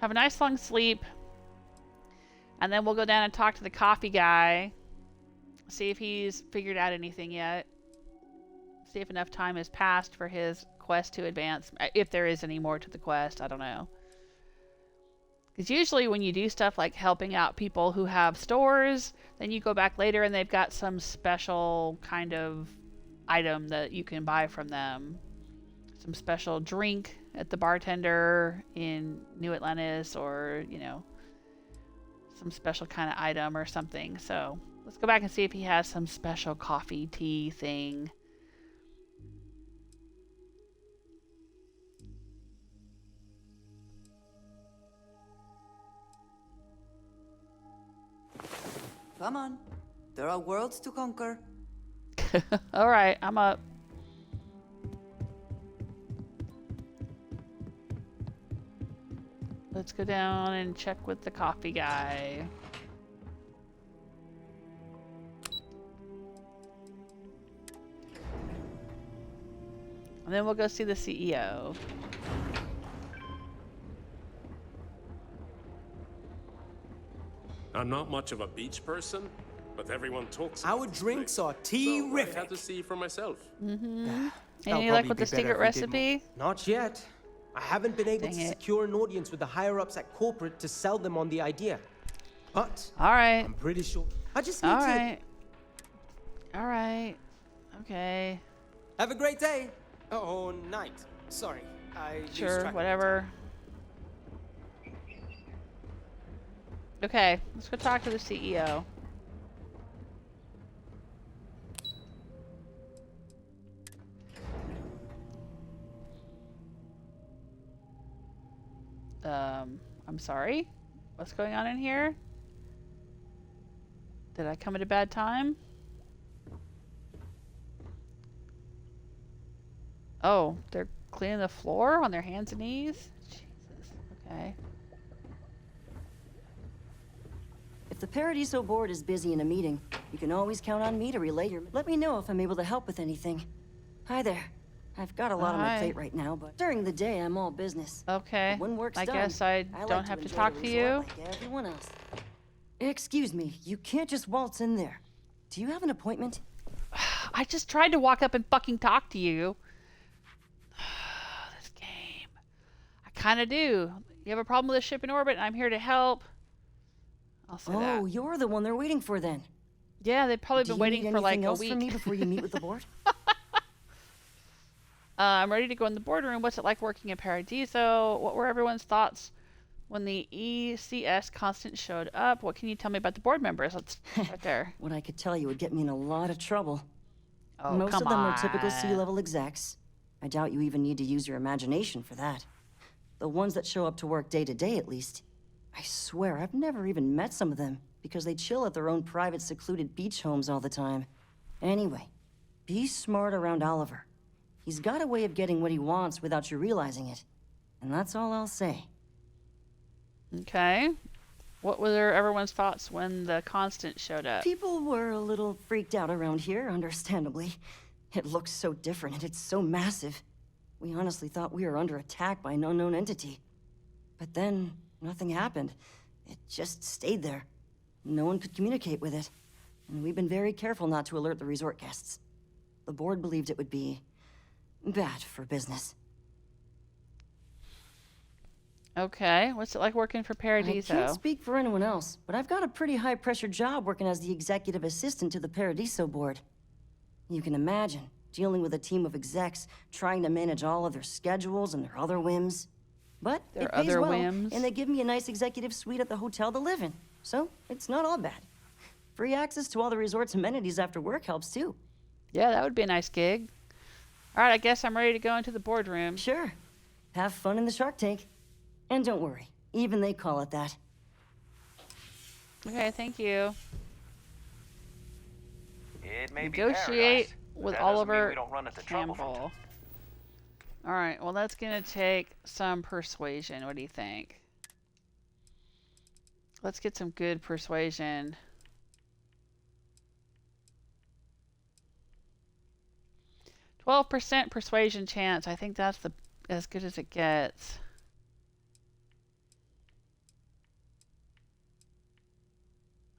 Have a nice long sleep. And then we'll go down and talk to the coffee guy. See if he's figured out anything yet. See if enough time has passed for his quest to advance. If there is any more to the quest, I don't know. Because usually when you do stuff like helping out people who have stores, then you go back later and they've got some special kind of item that you can buy from them. Some special drink at the bartender in New Atlantis, or, you know, some special kind of item or something. So let's go back and see if he has some special coffee tea thing. Come on. There are worlds to conquer. All right, I'm up. Let's go down and check with the coffee guy. And then we'll go see the CEO. I'm not much of a beach person, but everyone talks Our drinks are terrific. So I had to see for myself. Mm-hmm. And you like with the secret recipe? Not yet. I haven't been able to secure an audience with the higher-ups at corporate to sell them on the idea. But alright. I'm pretty sure. I just need to... Alright. Okay. Have a great day. Oh, night. Sorry. Sure, whatever. Okay, let's go talk to the CEO. I'm sorry. What's going on in here? Did I come at a bad time? Oh, they're cleaning the floor on their hands and knees? Jesus. Okay. If the Paradiso board is busy in a meeting, you can always count on me to relay your... Let me know if I'm able to help with anything. Hi there. I've got a lot on my plate right now, but during the day I'm all business. Okay. When work's I done, guess I don't have to talk to you. Like everyone else. Excuse me, you can't just waltz in there. Do you have an appointment? I just tried to walk up and fucking talk to you. This game. I kind of do. You have a problem with the ship in orbit, and I'm here to help. I'll say that. Oh, you're the one they're waiting for then. Yeah, they've probably been waiting for like a week. Do you need anything else from me before you meet with the board? I'm ready to go in the boardroom. What's it like working in Paradiso? What were everyone's thoughts when the ECS constant showed up? What can you tell me about the board members? Let's start there. What I could tell you would get me in a lot of trouble. Oh, Most come of them on. are typical C-level execs. I doubt you even need to use your imagination for that. The ones that show up to work day to day, at least. I swear, I've never even met some of them, because they chill at their own private, secluded beach homes all the time. Anyway, be smart around Oliver. He's got a way of getting what he wants without you realizing it. And that's all I'll say. Okay. What were everyone's thoughts when the constant showed up? People were a little freaked out around here, understandably. It looks so different and it's so massive. We honestly thought we were under attack by an unknown entity. But then, nothing happened. It just stayed there. No one could communicate with it. And we've been very careful not to alert the resort guests. The board believed it would be bad for business. Okay, what's it like working for Paradiso? I can't speak for anyone else, but I've got a pretty high-pressure job working as the executive assistant to the Paradiso board. You can imagine, dealing with a team of execs, trying to manage all of their schedules and their other whims. But it pays well, and they give me a nice executive suite at the hotel to live in, so it's not all bad. Free access to all the resort's amenities after work helps too. Yeah, that would be a nice gig. All right, I guess I'm ready to go into the boardroom. Sure. Have fun in the Shark Tank. And don't worry, even they call it that. Okay, thank you. It may Negotiate be with that Oliver we don't run into trouble Campbell. All right, well, that's going to take some persuasion. What do you think? Let's get some good persuasion. %12 persuasion chance. I think that's as good as it gets.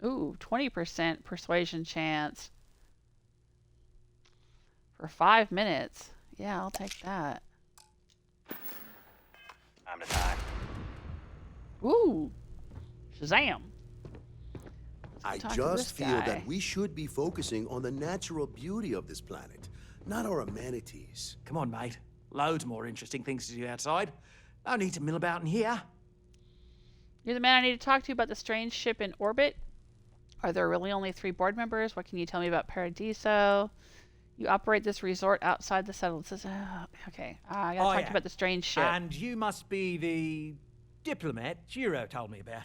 Ooh, 20% persuasion chance for 5 minutes. Yeah, I'll take that. I'm the time. Ooh, Shazam. I just feel that we should be focusing on the natural beauty of this planet, not our amenities. Come on, mate. Loads more interesting things to do outside. No need to mill about in here. You're the man I need to talk to about the strange ship in orbit. Are there really only 3 board members? What can you tell me about Paradiso? You operate this resort outside the settled system. Okay, I gotta talk to you about the strange ship. And you must be the diplomat Jiro told me about.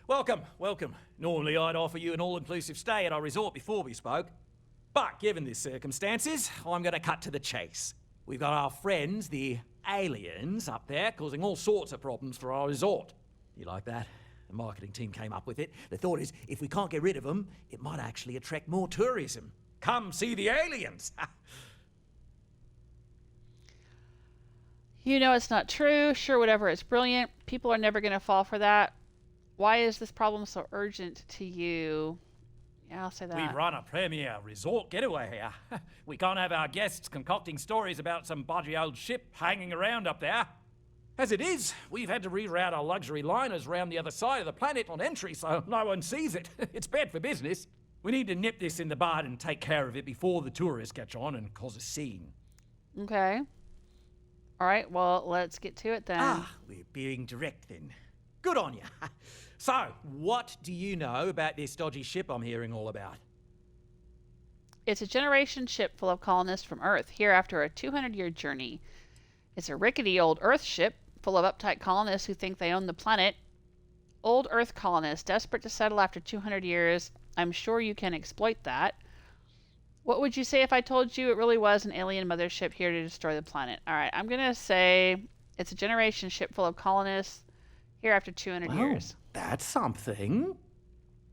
Welcome, welcome. Normally I'd offer you an all-inclusive stay at our resort before we spoke. But given the circumstances, I'm gonna cut to the chase. We've got our friends, the aliens, up there causing all sorts of problems for our resort. You like that? The marketing team came up with it. The thought is, if we can't get rid of them, it might actually attract more tourism. Come see the aliens! You know it's not true. Sure, whatever, it's brilliant. People are never going to fall for that. Why is this problem so urgent to you? Yeah, I'll say that. We run a premier resort getaway here. We can't have our guests concocting stories about some budgy old ship hanging around up there. As it is, we've had to reroute our luxury liners round the other side of the planet on entry so no one sees it. It's bad for business. We need to nip this in the bud and take care of it before the tourists catch on and cause a scene. Okay. All right, well, let's get to it then. We're being direct then. Good on you. So, what do you know about this dodgy ship I'm hearing all about? It's a generation ship full of colonists from Earth, here after a 200-year journey. It's a rickety old Earth ship full of uptight colonists who think they own the planet. Old Earth colonists, desperate to settle after 200 years. I'm sure you can exploit that. What would you say if I told you it really was an alien mothership here to destroy the planet? All right, I'm going to say it's a generation ship full of colonists here after 200 years. That's something.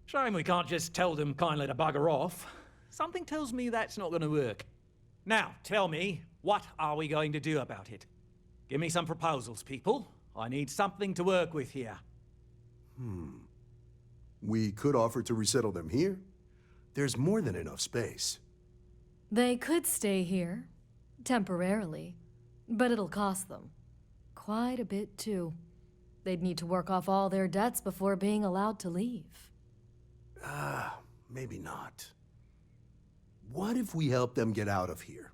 Shame we can't just tell them kindly to bugger off. Something tells me that's not going to work. Now, tell me, what are we going to do about it? Give me some proposals, people. I need something to work with here. We could offer to resettle them here. There's more than enough space. They could stay here, temporarily, but it'll cost them. Quite a bit, too. They'd need to work off all their debts before being allowed to leave. Maybe not. What if we help them get out of here?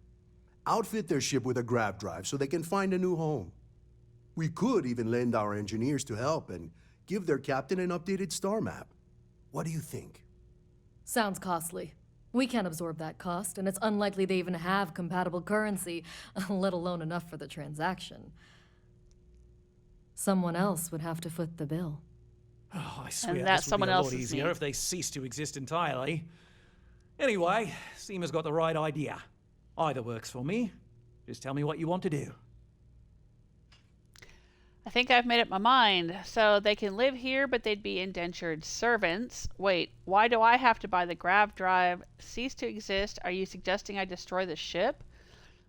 Outfit their ship with a grav drive so they can find a new home. We could even lend our engineers to help and give their captain an updated star map. What do you think? Sounds costly. We can't absorb that cost, and it's unlikely they even have compatible currency, let alone enough for the transaction. Someone else would have to foot the bill. Oh, I swear this would be a lot easier if they ceased to exist entirely. Anyway, Seema's got the right idea. Either works for me. Just tell me what you want to do. I think I've made up my mind. So they can live here, but they'd be indentured servants. Wait, why do I have to buy the grav drive? Cease to exist? Are you suggesting I destroy the ship?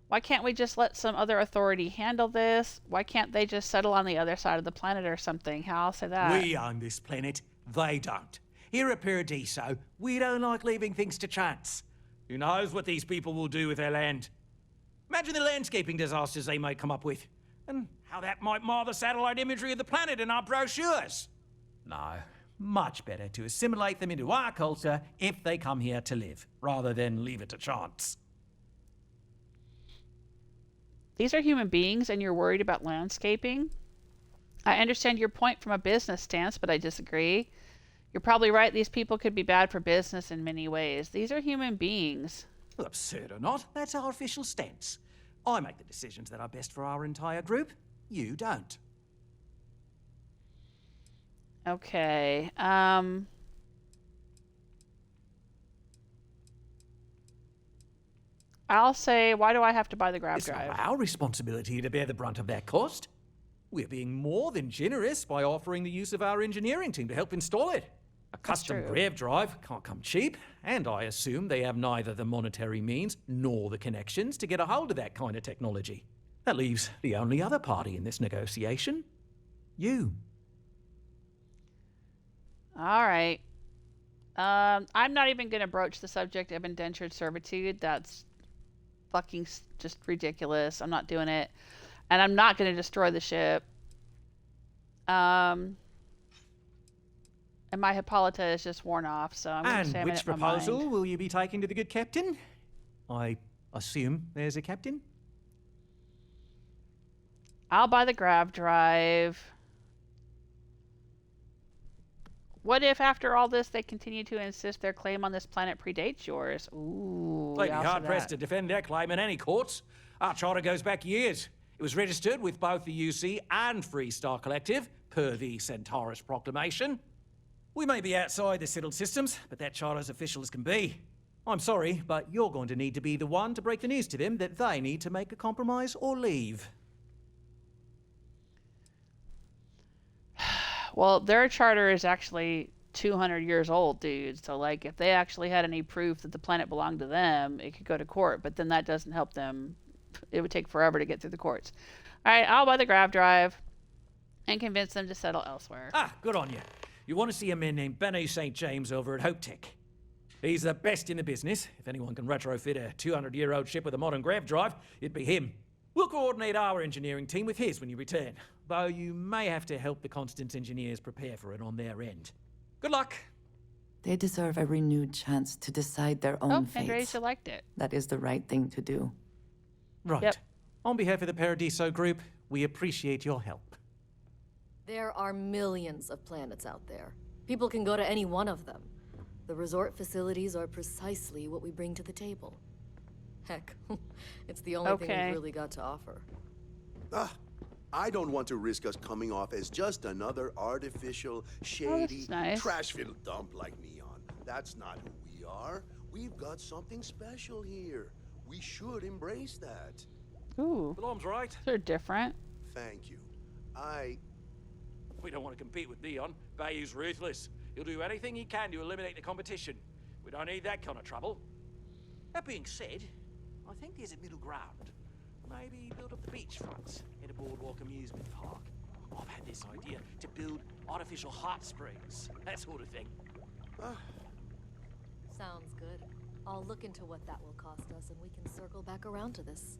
Why can't we just let some other authority handle this? Why can't they just settle on the other side of the planet or something? How I'll say that. We own this planet. They don't. Here at Paradiso, we don't like leaving things to chance. Who knows what these people will do with their land? Imagine the landscaping disasters they might come up with. And how that might mar the satellite imagery of the planet in our brochures. No, much better to assimilate them into our culture if they come here to live, rather than leave it to chance. These are human beings and you're worried about landscaping? I understand your point from a business stance, but I disagree. You're probably right, these people could be bad for business in many ways. These are human beings. Well, absurd or not, that's our official stance. I make the decisions that are best for our entire group. You don't. Okay, I'll say, why do I have to buy the grab drive? It's not our responsibility to bear the brunt of that cost. We're being more than generous by offering the use of our engineering team to help install it. A custom grav drive can't come cheap, and I assume they have neither the monetary means nor the connections to get a hold of that kind of technology. That leaves the only other party in this negotiation. You. All right. I'm not even going to broach the subject of indentured servitude. That's fucking just ridiculous. I'm not doing it. And I'm not going to destroy the ship. And my Hippolyta is just worn off, so I'm going to say And which proposal will you be taking to the good captain? I assume there's a captain? I'll buy the grav drive. What if after all this they continue to insist their claim on this planet predates yours? Ooh. They'd be hard-pressed to defend their claim in any courts. Our charter goes back years. It was registered with both the UC and Freestar Collective, per the Centaurus Proclamation. We may be outside the settled systems, but that charter's official as can be. I'm sorry, but you're going to need to be the one to break the news to them that they need to make a compromise or leave. Well, their charter is actually 200 years old, dude. So, like, if they actually had any proof that the planet belonged to them, it could go to court. But then that doesn't help them. It would take forever to get through the courts. All right, I'll buy the grav drive and convince them to settle elsewhere. Ah, good on you. You want to see a man named Benny St. James over at Hopetech. He's the best in the business. If anyone can retrofit a 200-year-old ship with a modern grav drive, it'd be him. We'll coordinate our engineering team with his when you return, though you may have to help the Constance engineers prepare for it on their end. Good luck. They deserve a renewed chance to decide their own fates. Andres, you liked it. That is the right thing to do. Right. Yep. On behalf of the Paradiso group, we appreciate your help. There are millions of planets out there. People can go to any one of them. The resort facilities are precisely what we bring to the table. Heck, it's the only thing we've really got to offer. I don't want to risk us coming off as just another artificial, shady, trash-filled dump like Neon. That's not who we are. We've got something special here. We should embrace that. Ooh. Blom's right. They're different. Thank you. We don't want to compete with Neon. Bayou's ruthless. He'll do anything he can to eliminate the competition. We don't need that kind of trouble. That being said, I think there's a middle ground. Maybe build up the beachfronts in a boardwalk amusement park. I've had this idea to build artificial hot springs, that sort of thing. Sounds good. I'll look into what that will cost us, and we can circle back around to this.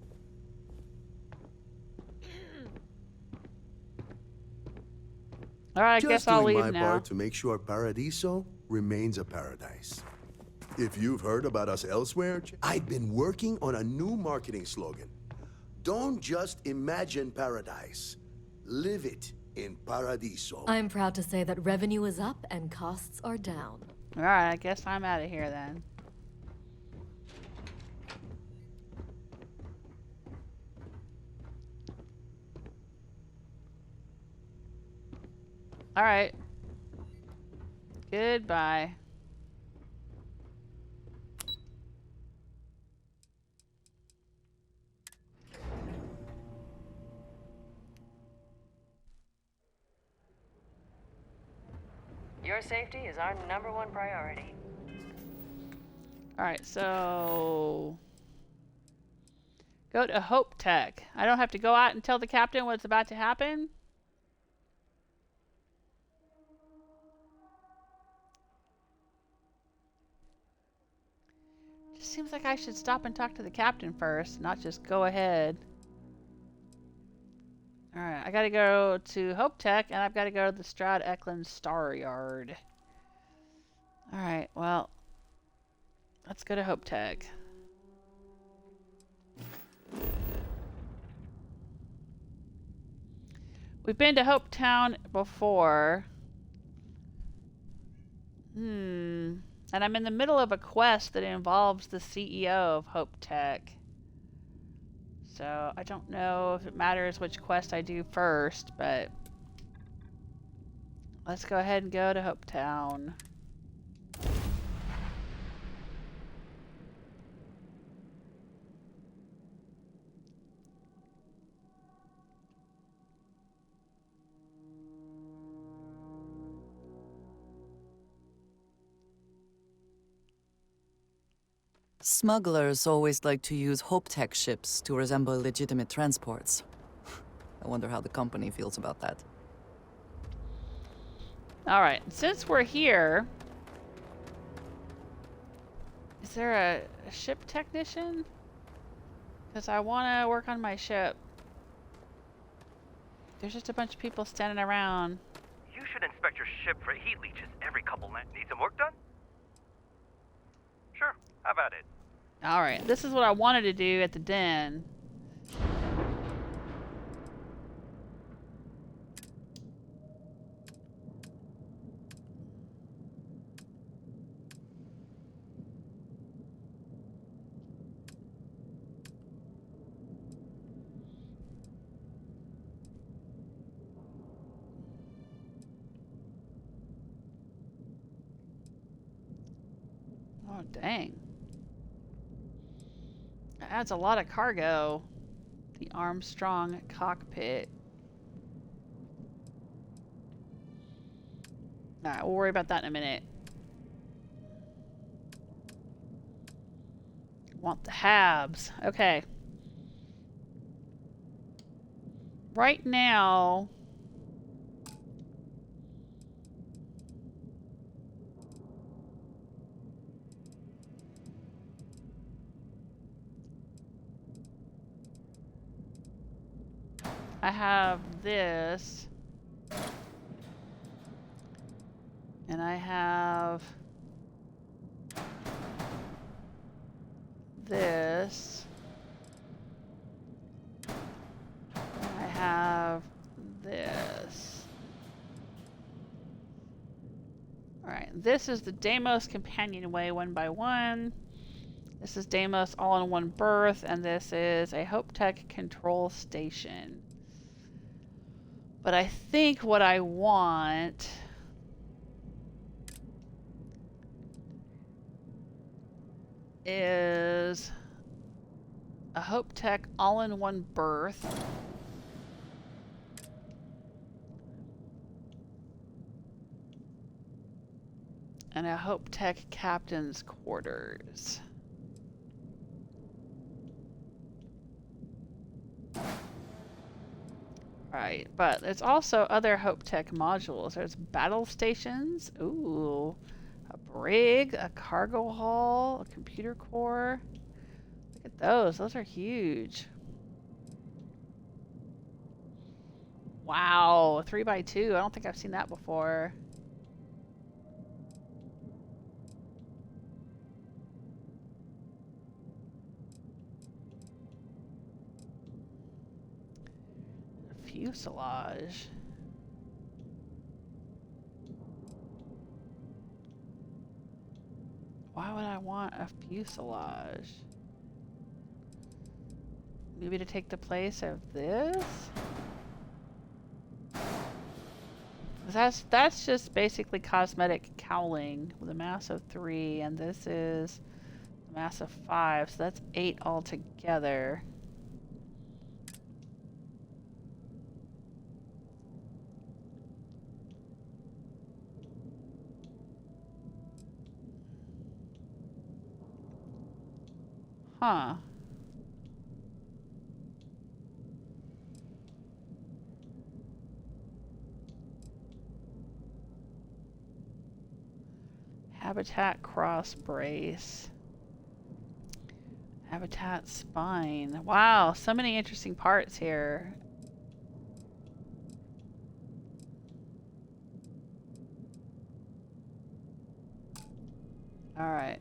All right, I guess I'll leave now. Just doing my part to make sure Paradiso remains a paradise. If you've heard about us elsewhere, I've been working on a new marketing slogan. Don't just imagine paradise. Live it in Paradiso. I'm proud to say that revenue is up and costs are down. All right, I guess I'm out of here then. All right. Goodbye. Your safety is our #1 priority. All right, so go to Hopetech. I don't have to go out and tell the captain what's about to happen. Just seems like I should stop and talk to the captain first, not just go ahead. Alright, I gotta go to Hopetech, and I've gotta go to the Stroud Eklund Star Yard. Alright, well, let's go to Hopetech. We've been to Hopetown before. And I'm in the middle of a quest that involves the CEO of Hopetech. So I don't know if it matters which quest I do first, but let's go ahead and go to Hopetown. Smugglers always like to use Hopetech ships to resemble legitimate transports. I wonder how the company feels about that. Alright, since we're here, is there a ship technician? Because I want to work on my ship. There's just a bunch of people standing around. You should inspect your ship for heat leeches every couple minutes. Need some work done? Sure, how about it? Alright, this is what I wanted to do at the den. Oh, dang. That adds a lot of cargo. The Armstrong cockpit. Alright, we'll worry about that in a minute. Want the halves. Okay. Right now... I have this, and I have this, and I have this. Alright, this is the Deimos Companionway 1x1. This is Deimos all-in-one berth, and this is a Hopetech control station. But I think what I want is a Hopetech all-in-one berth. And a Hopetech captain's quarters. Right, but there's also other Hopetech modules. There's battle stations. Ooh, a brig, a cargo hull, a computer core. Look at those. Those are huge. Wow, 3x2. I don't think I've seen that before. Fuselage. Why would I want a fuselage? Maybe to take the place of this? That's just basically cosmetic cowling with a mass of 3, and this is a mass of 5, so that's 8 altogether. Huh. Habitat cross brace. Habitat spine. Wow, so many interesting parts here. All right.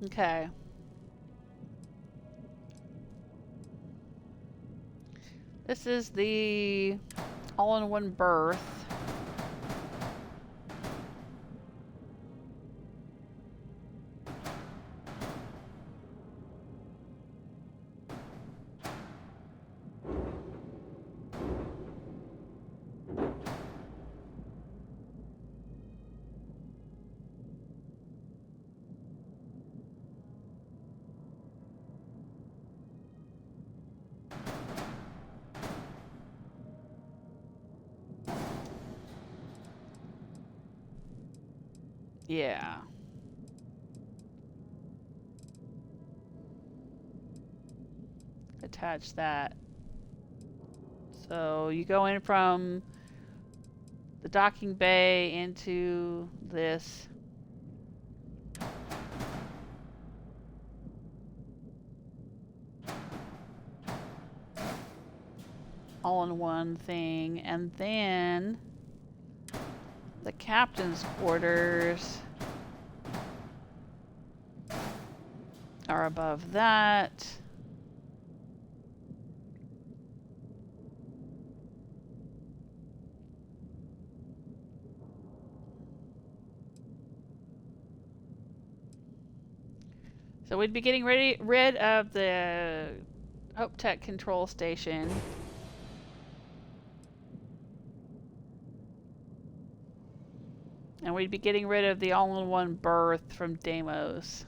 Okay. This is the all-in-one berth. Yeah. Attach that. So you go in from the docking bay into this all-in-one thing, and then the captain's quarters are above that. So we'd be getting rid of the Hopetown control station. And we'd be getting rid of the all-in-one berth from Deimos.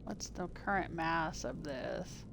What's the current mass of this?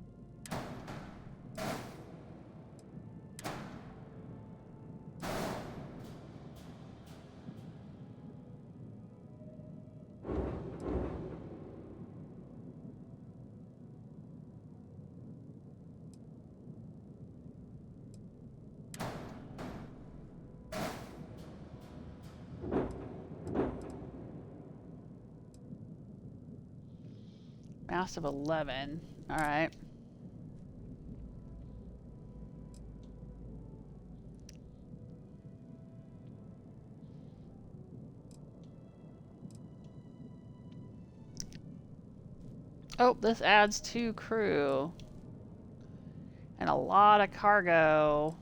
Mass of 11. All right. Oh, this adds 2 crew. And a lot of cargo.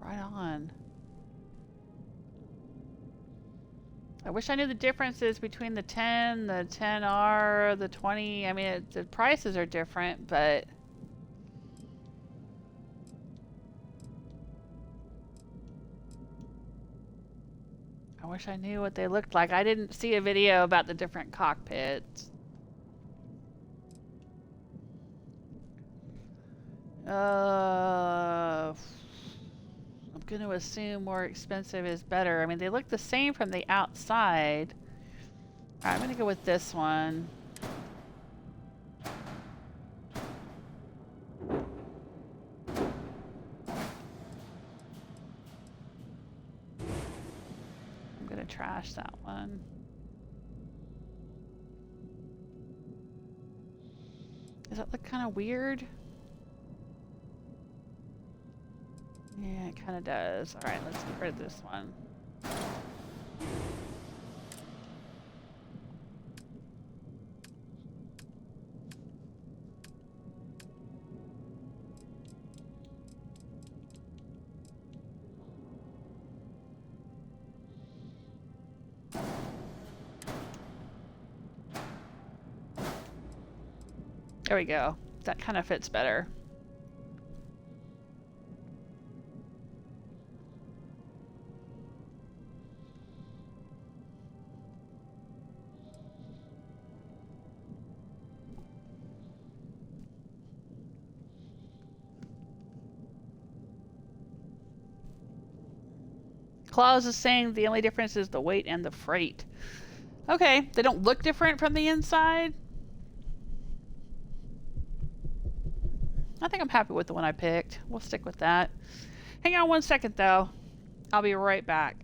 Right on. I wish I knew the differences between the 10, the 10R, the 20. I mean, the prices are different, but... I wish I knew what they looked like. I didn't see a video about the different cockpits. I'm going to assume more expensive is better. I mean, they look the same from the outside. All right, I'm going to go with this one. I'm going to trash that one. Does that look kind of weird? Yeah, it kind of does. All right, let's get rid of this one. There we go. That kind of fits better. Claus is saying the only difference is the weight and the freight. Okay, they don't look different from the inside. I think I'm happy with the one I picked. We'll stick with that. Hang on 1 second though. I'll be right back.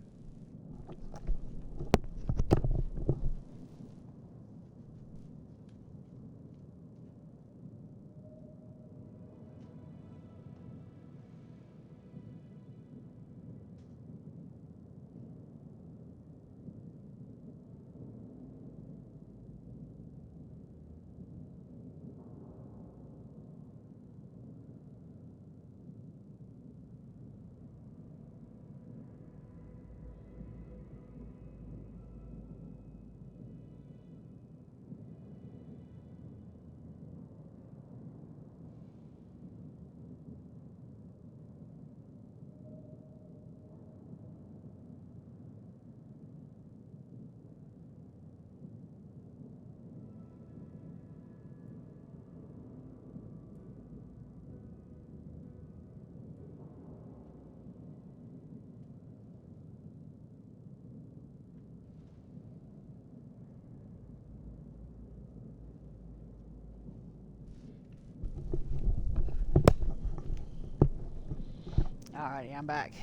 Alrighty, I'm back.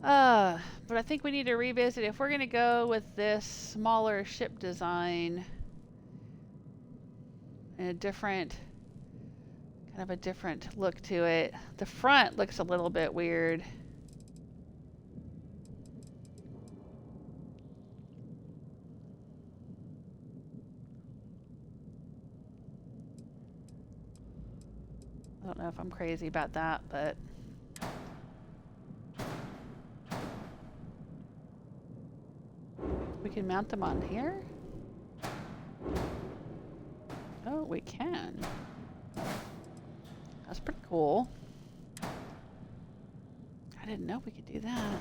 But I think we need to revisit if we're going to go with this smaller ship design and a different, kind of a different look to it. The front looks a little bit weird. I don't know if I'm crazy about that, but... We can mount them on here? Oh, we can. That's pretty cool. I didn't know we could do that.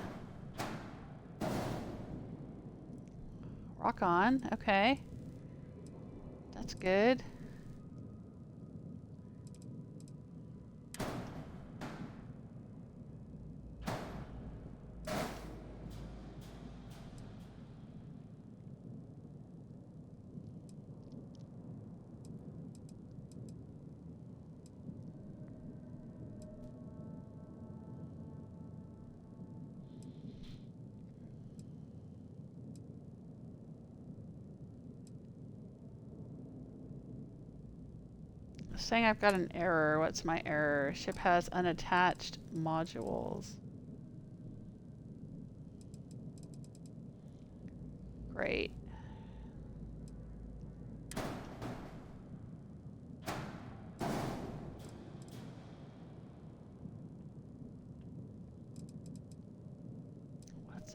Rock on. Okay. That's good. Saying I've got an error. What's my error? Ship has unattached modules. Great.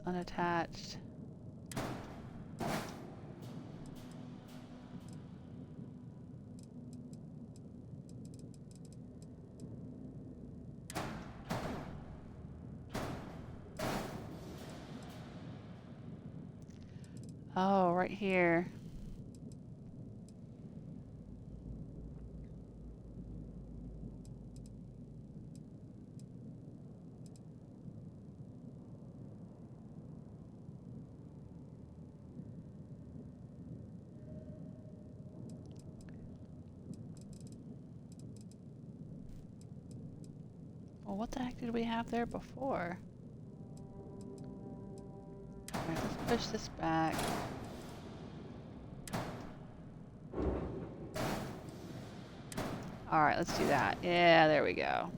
unattached. Oh, right here. Well, what the heck did we have there before? Alright, let's push this back. Alright, let's do that. Yeah, there we go.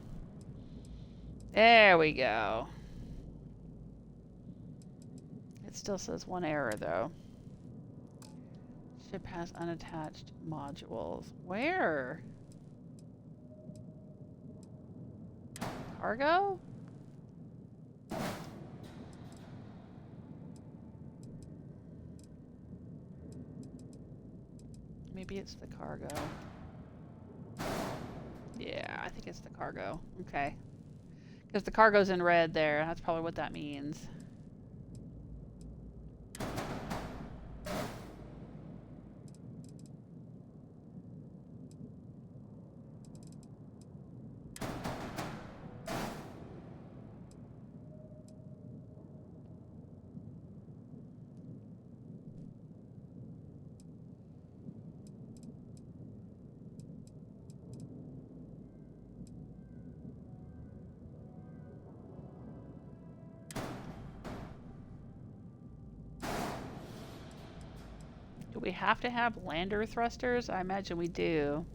There we go. It still says one error, though. Ship has unattached modules. Where? Cargo? Maybe it's the cargo. Yeah, I think it's the cargo. Okay. Because the cargo's in red there. That's probably what that means. Do we have to have lander thrusters? I imagine we do.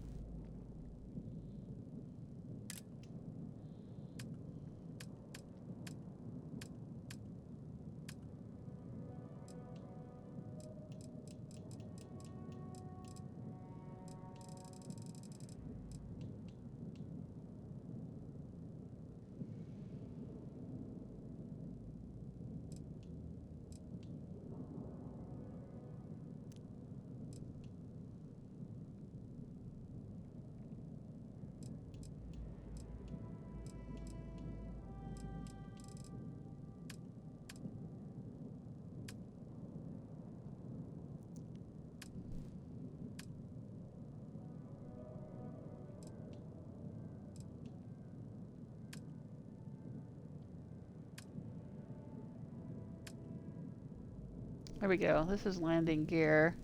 There we go. This is landing gear.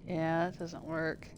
Yeah, that doesn't work.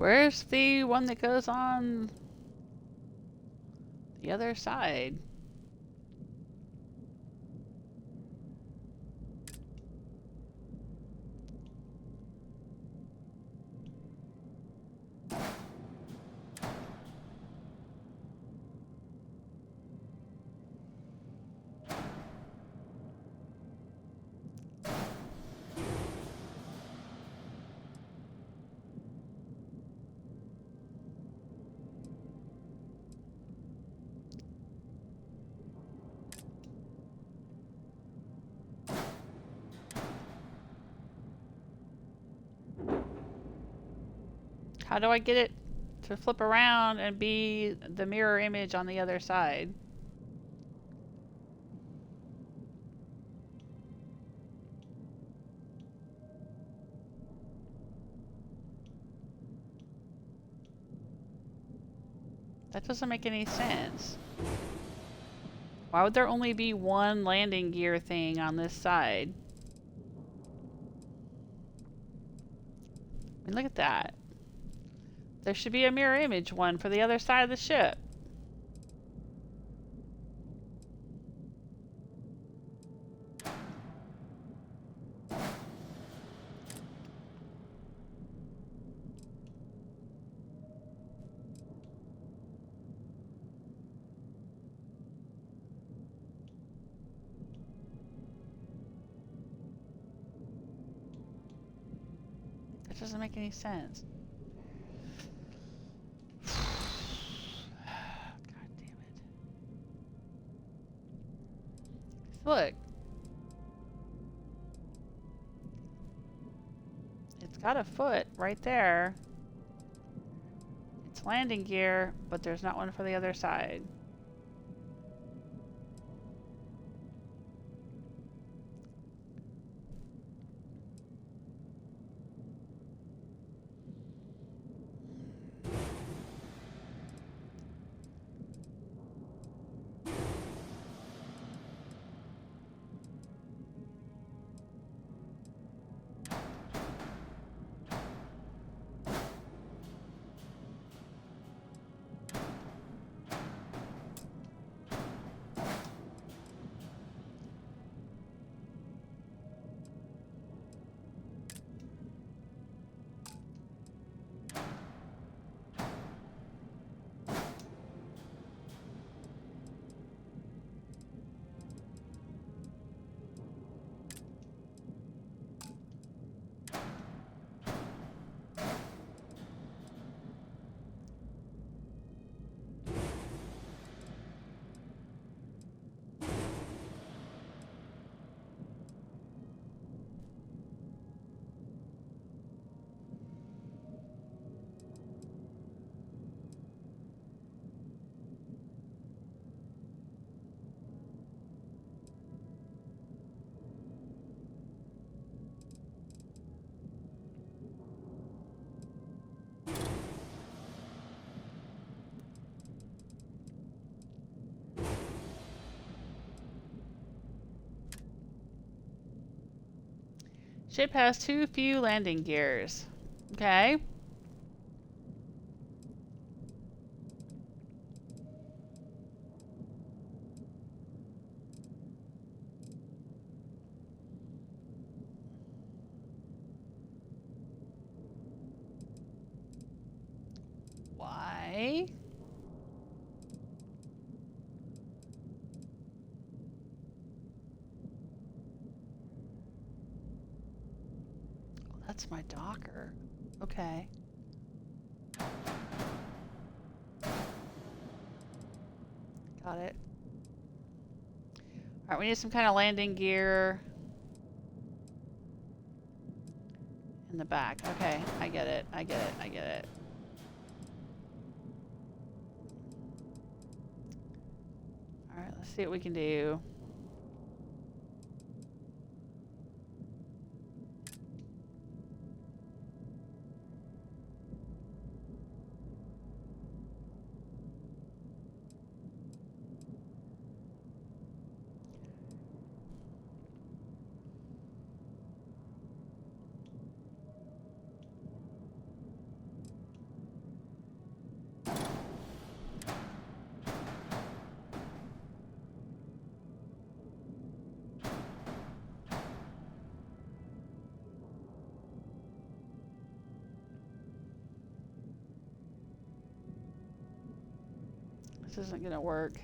Where's the one that goes on the other side? How do I get it to flip around and be the mirror image on the other side? That doesn't make any sense. Why would there only be one landing gear thing on this side? I mean, look at that. There should be a mirror image one for the other side of the ship. That doesn't make any sense. Look. It's got a foot right there. It's landing gear, but there's not one for the other side. Ship has too few landing gears. Okay. Why? That's my Docker. Okay. Got it. Alright, we need some kind of landing gear in the back. Okay, I get it. I get it. I get it. Alright, let's see what we can do. This isn't gonna work.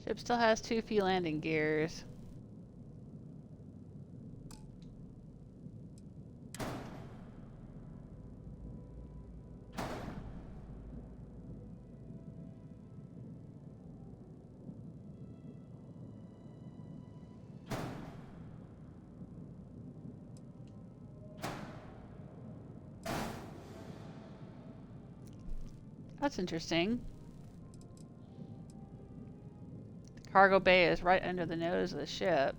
Ship still has 2 feet landing gears. That's interesting. The cargo bay is right under the nose of the ship.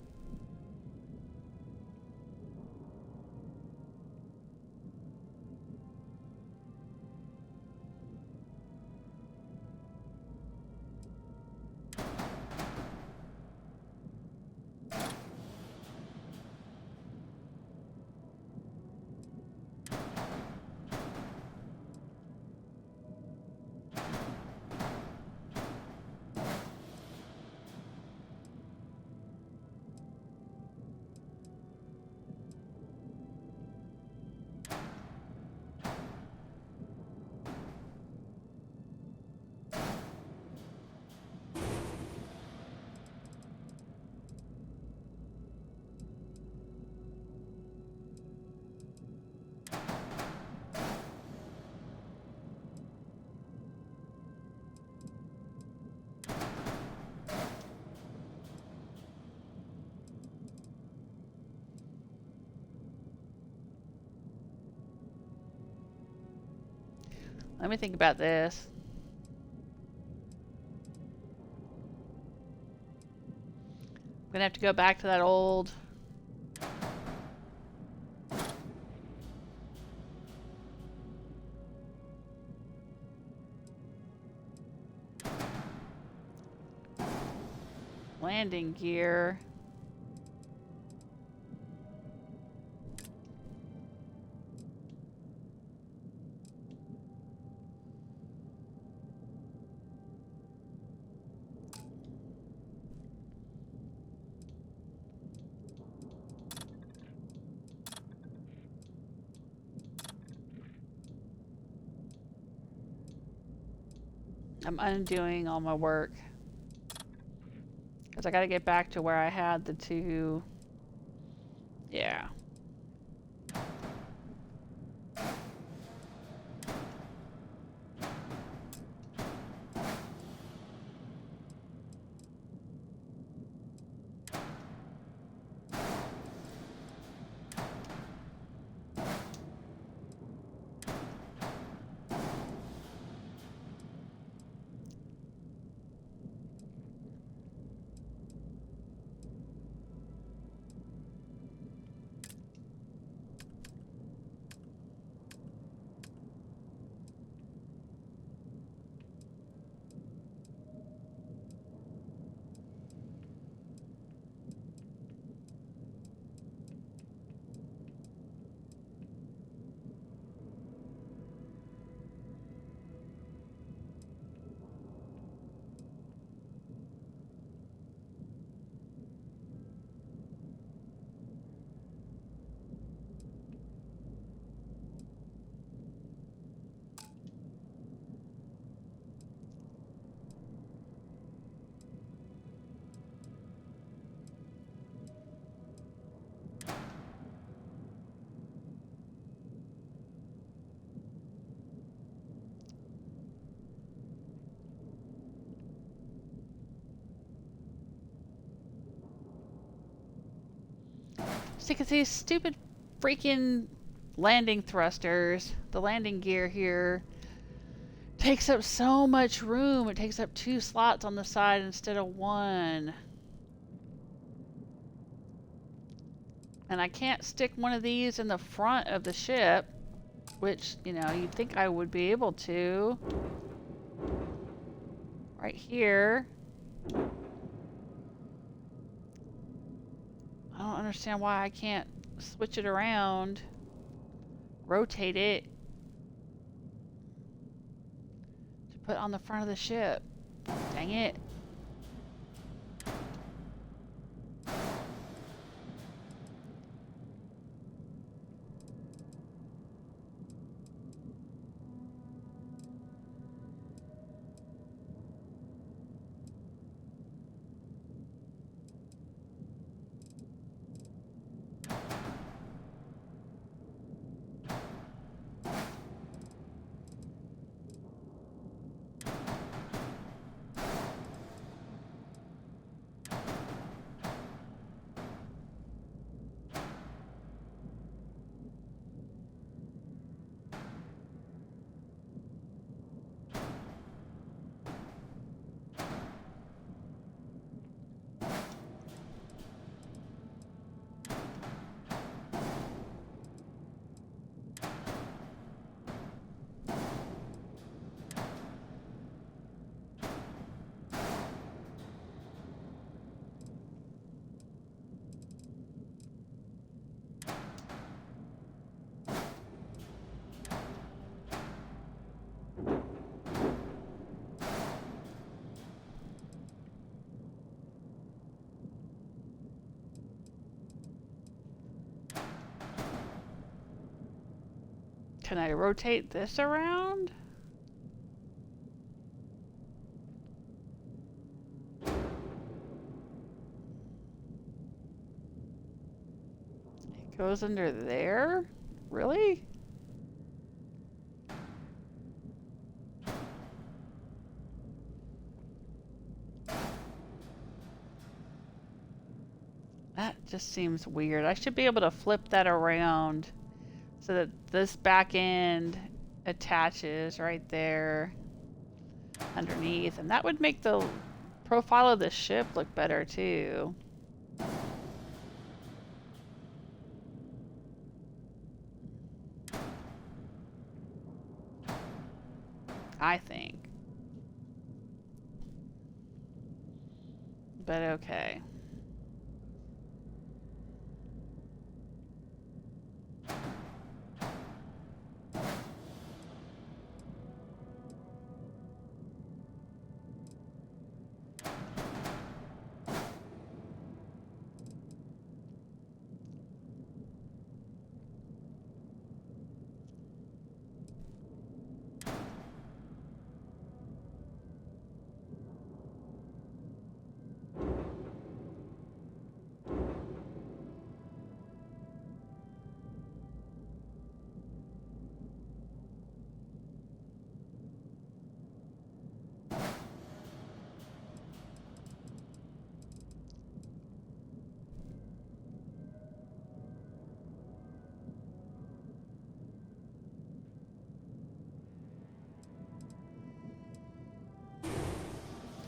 Let me think about this. I'm gonna have to go back to that old landing gear. I'm undoing all my work because I got to get back to where I had the 2. Yeah. Because these stupid freaking landing thrusters, the landing gear here, takes up so much room. It takes up 2 slots on the side instead of 1. And I can't stick one of these in the front of the ship, which, you know, you'd think I would be able to. Right here. I don't understand why I can't switch it around, rotate it to put on the front of the ship. Dang it. Can I rotate this around? It goes under there? Really? That just seems weird. I should be able to flip that around so that this back end attaches right there underneath, and that would make the profile of the ship look better too. I think. But okay.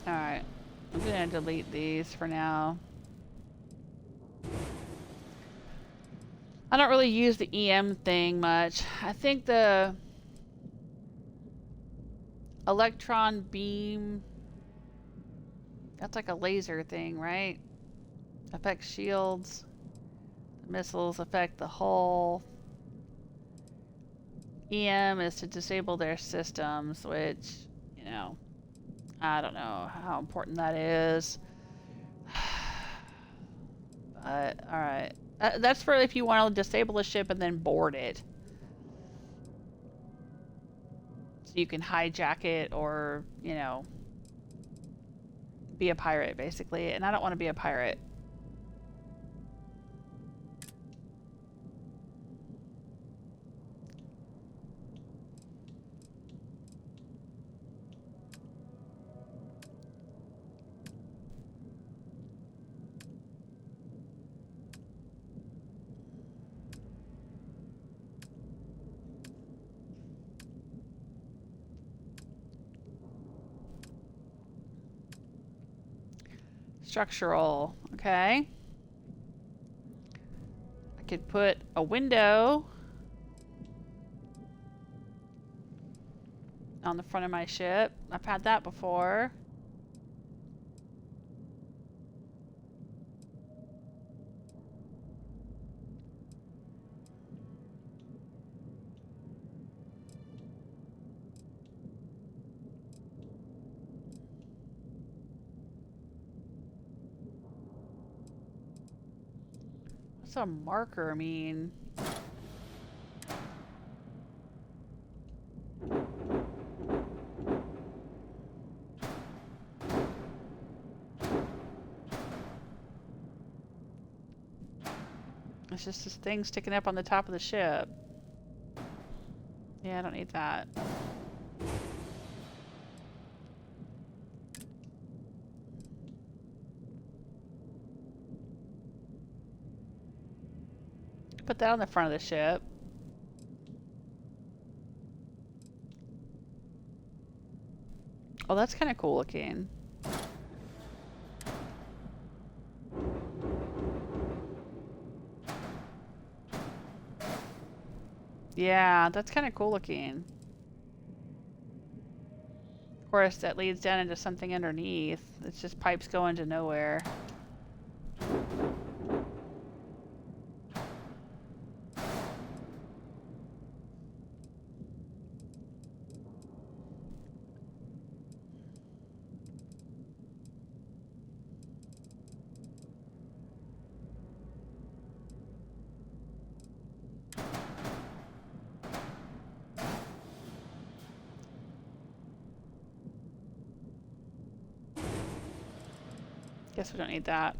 Alright, I'm gonna delete these for now. I don't really use the EM thing much. I think the electron beam, that's like a laser thing, right? Affects shields. The missiles affect the hull. EM is to disable their systems, which, you know, I don't know how important that is. But, alright. That's for if you want to disable a ship and then board it. So you can hijack it or, you know, be a pirate, basically. And I don't want to be a pirate. Structural. Okay. I could put a window on the front of my ship. I've had that before. What's a marker mean? It's just this thing sticking up on the top of the ship. Yeah, I don't need that. Put that on the front of the ship. Oh, that's kind of cool looking. Yeah, that's kind of cool looking. Of course, that leads down into something underneath. It's just pipes going to nowhere. Guess we don't need that.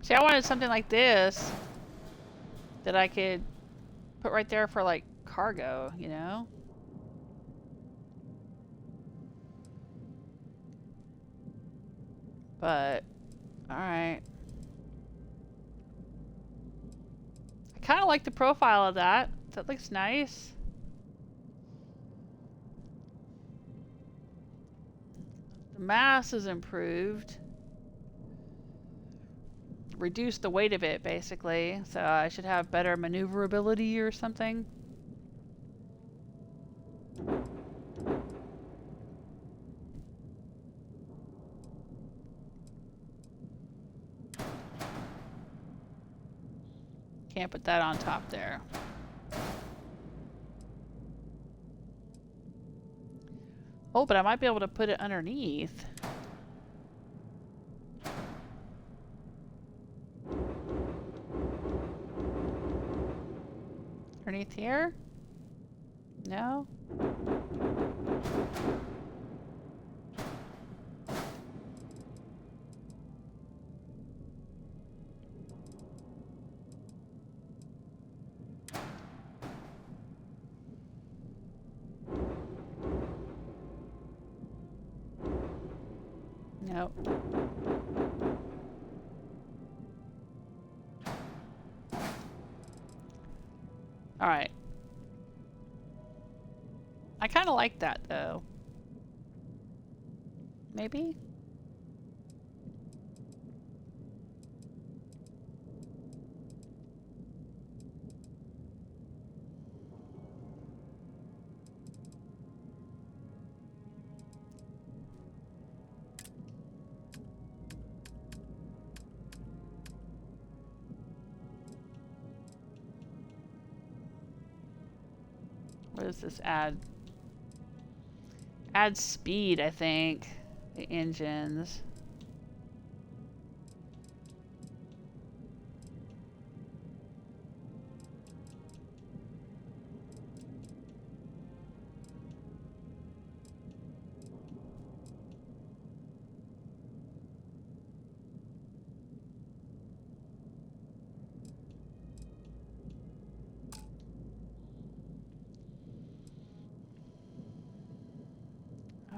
See, I wanted something like this that I could put right there for like cargo, you know? But, alright. I kind of like the profile of that. That looks nice. The mass is improved. Reduce the weight of it, basically. So I should have better maneuverability or something. Can't put that on top there. Oh, but I might be able to put it underneath. Underneath here? No? Nope. All right. I kind of like that though. Maybe? What does this add? Add speed, I think. The engines.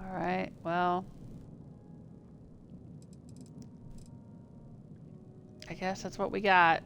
Alright, well, I guess that's what we got.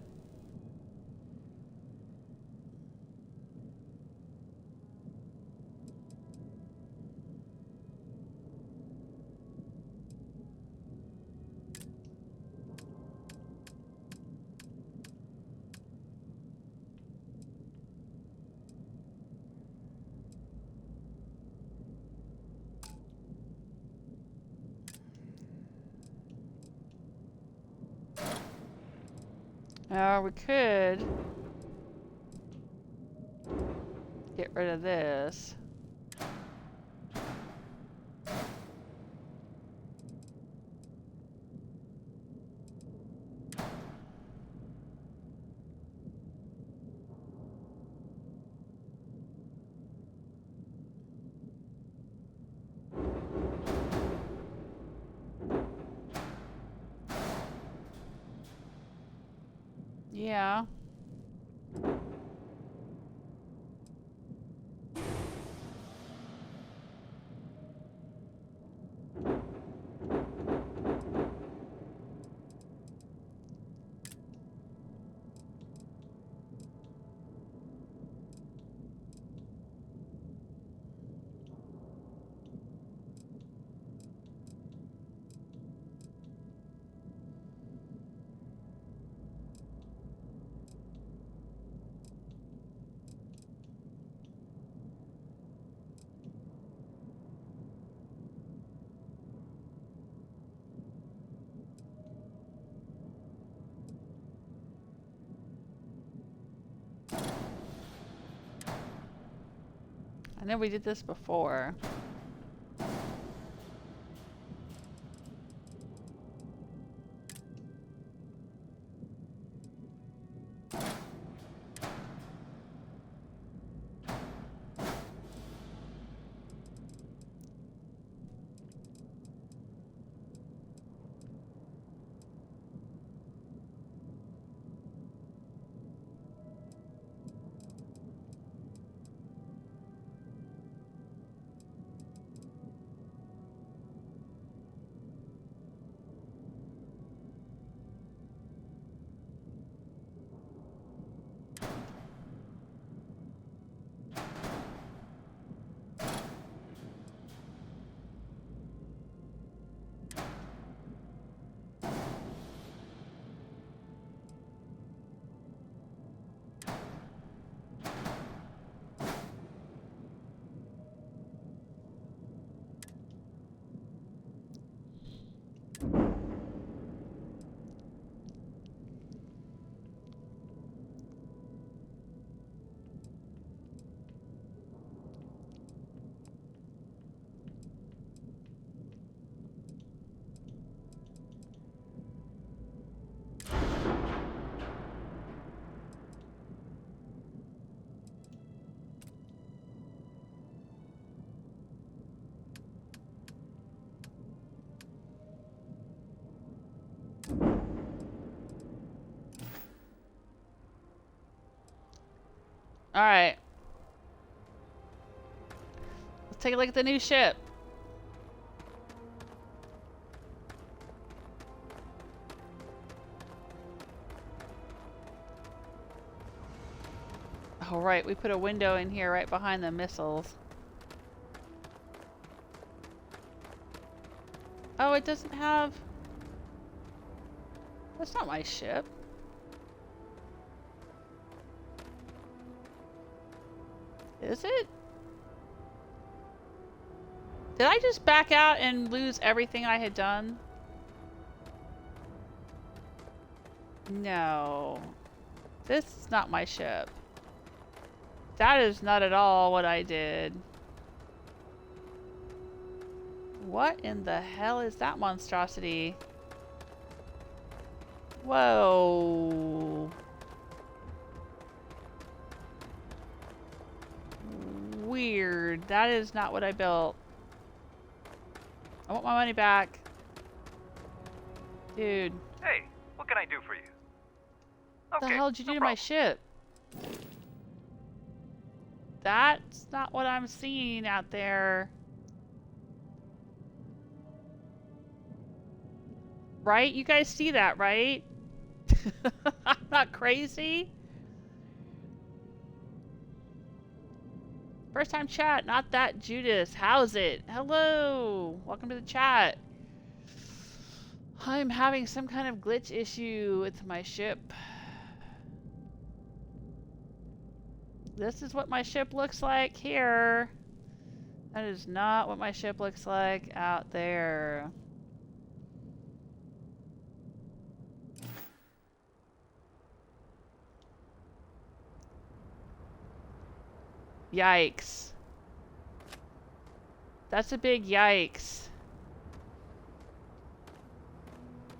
We could get rid of this. Yeah. I know we did this before. All right. Let's take a look at the new ship. Oh, right. We put a window in here right behind the missiles. Oh, it doesn't have... That's not my ship. Is it? Did I just back out and lose everything I had done? No. This is not my ship. That is not at all what I did. What in the hell is that monstrosity? Whoa. Weird. That is not what I built. I want my money back. Dude. Hey, what can I do for you? What the hell did you do to my ship? That's not what I'm seeing out there. Right? You guys see that, right? I'm not crazy. First time chat, not that Judas. How's it? Hello. Welcome to the chat. I'm having some kind of glitch issue with my ship. This is what my ship looks like here. That is not what my ship looks like out there. Yikes. That's a big yikes.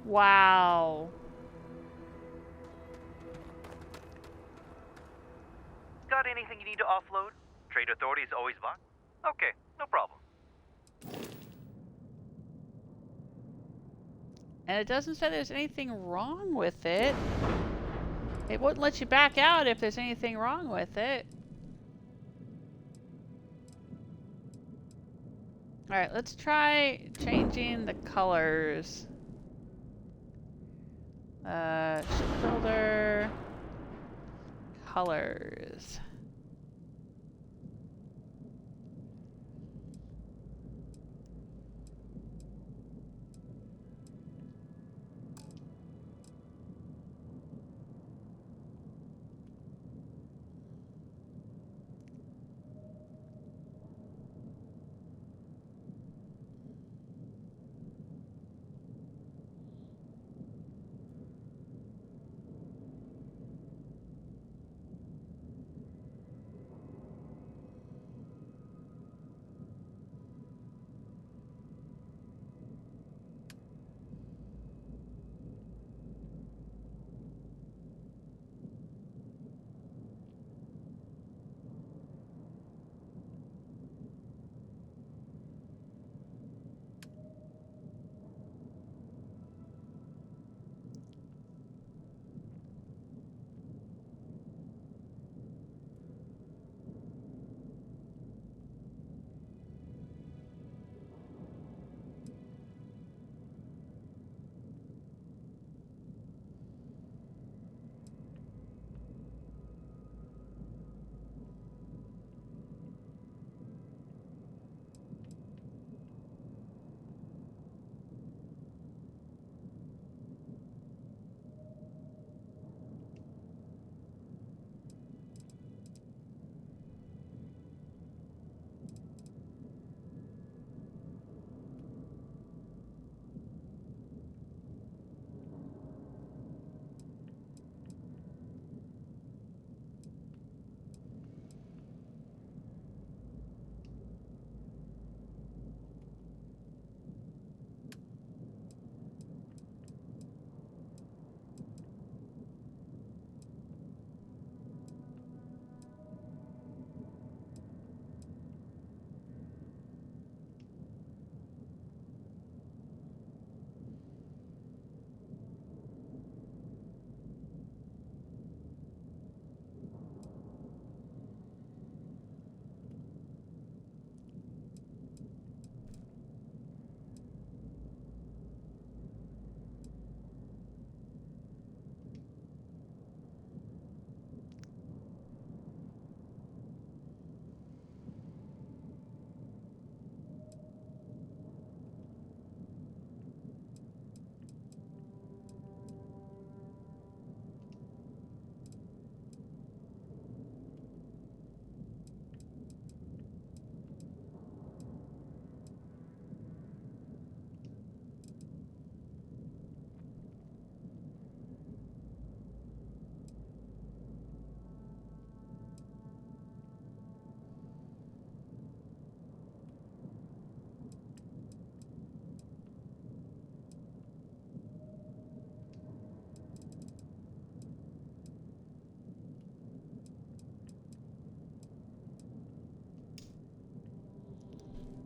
Wow. Got anything you need to offload? Trade authorities always buy? Okay, no problem. And it doesn't say there's anything wrong with it. It wouldn't let you back out if there's anything wrong with it. Alright, let's try changing the colors. Shipbuilder. Colors.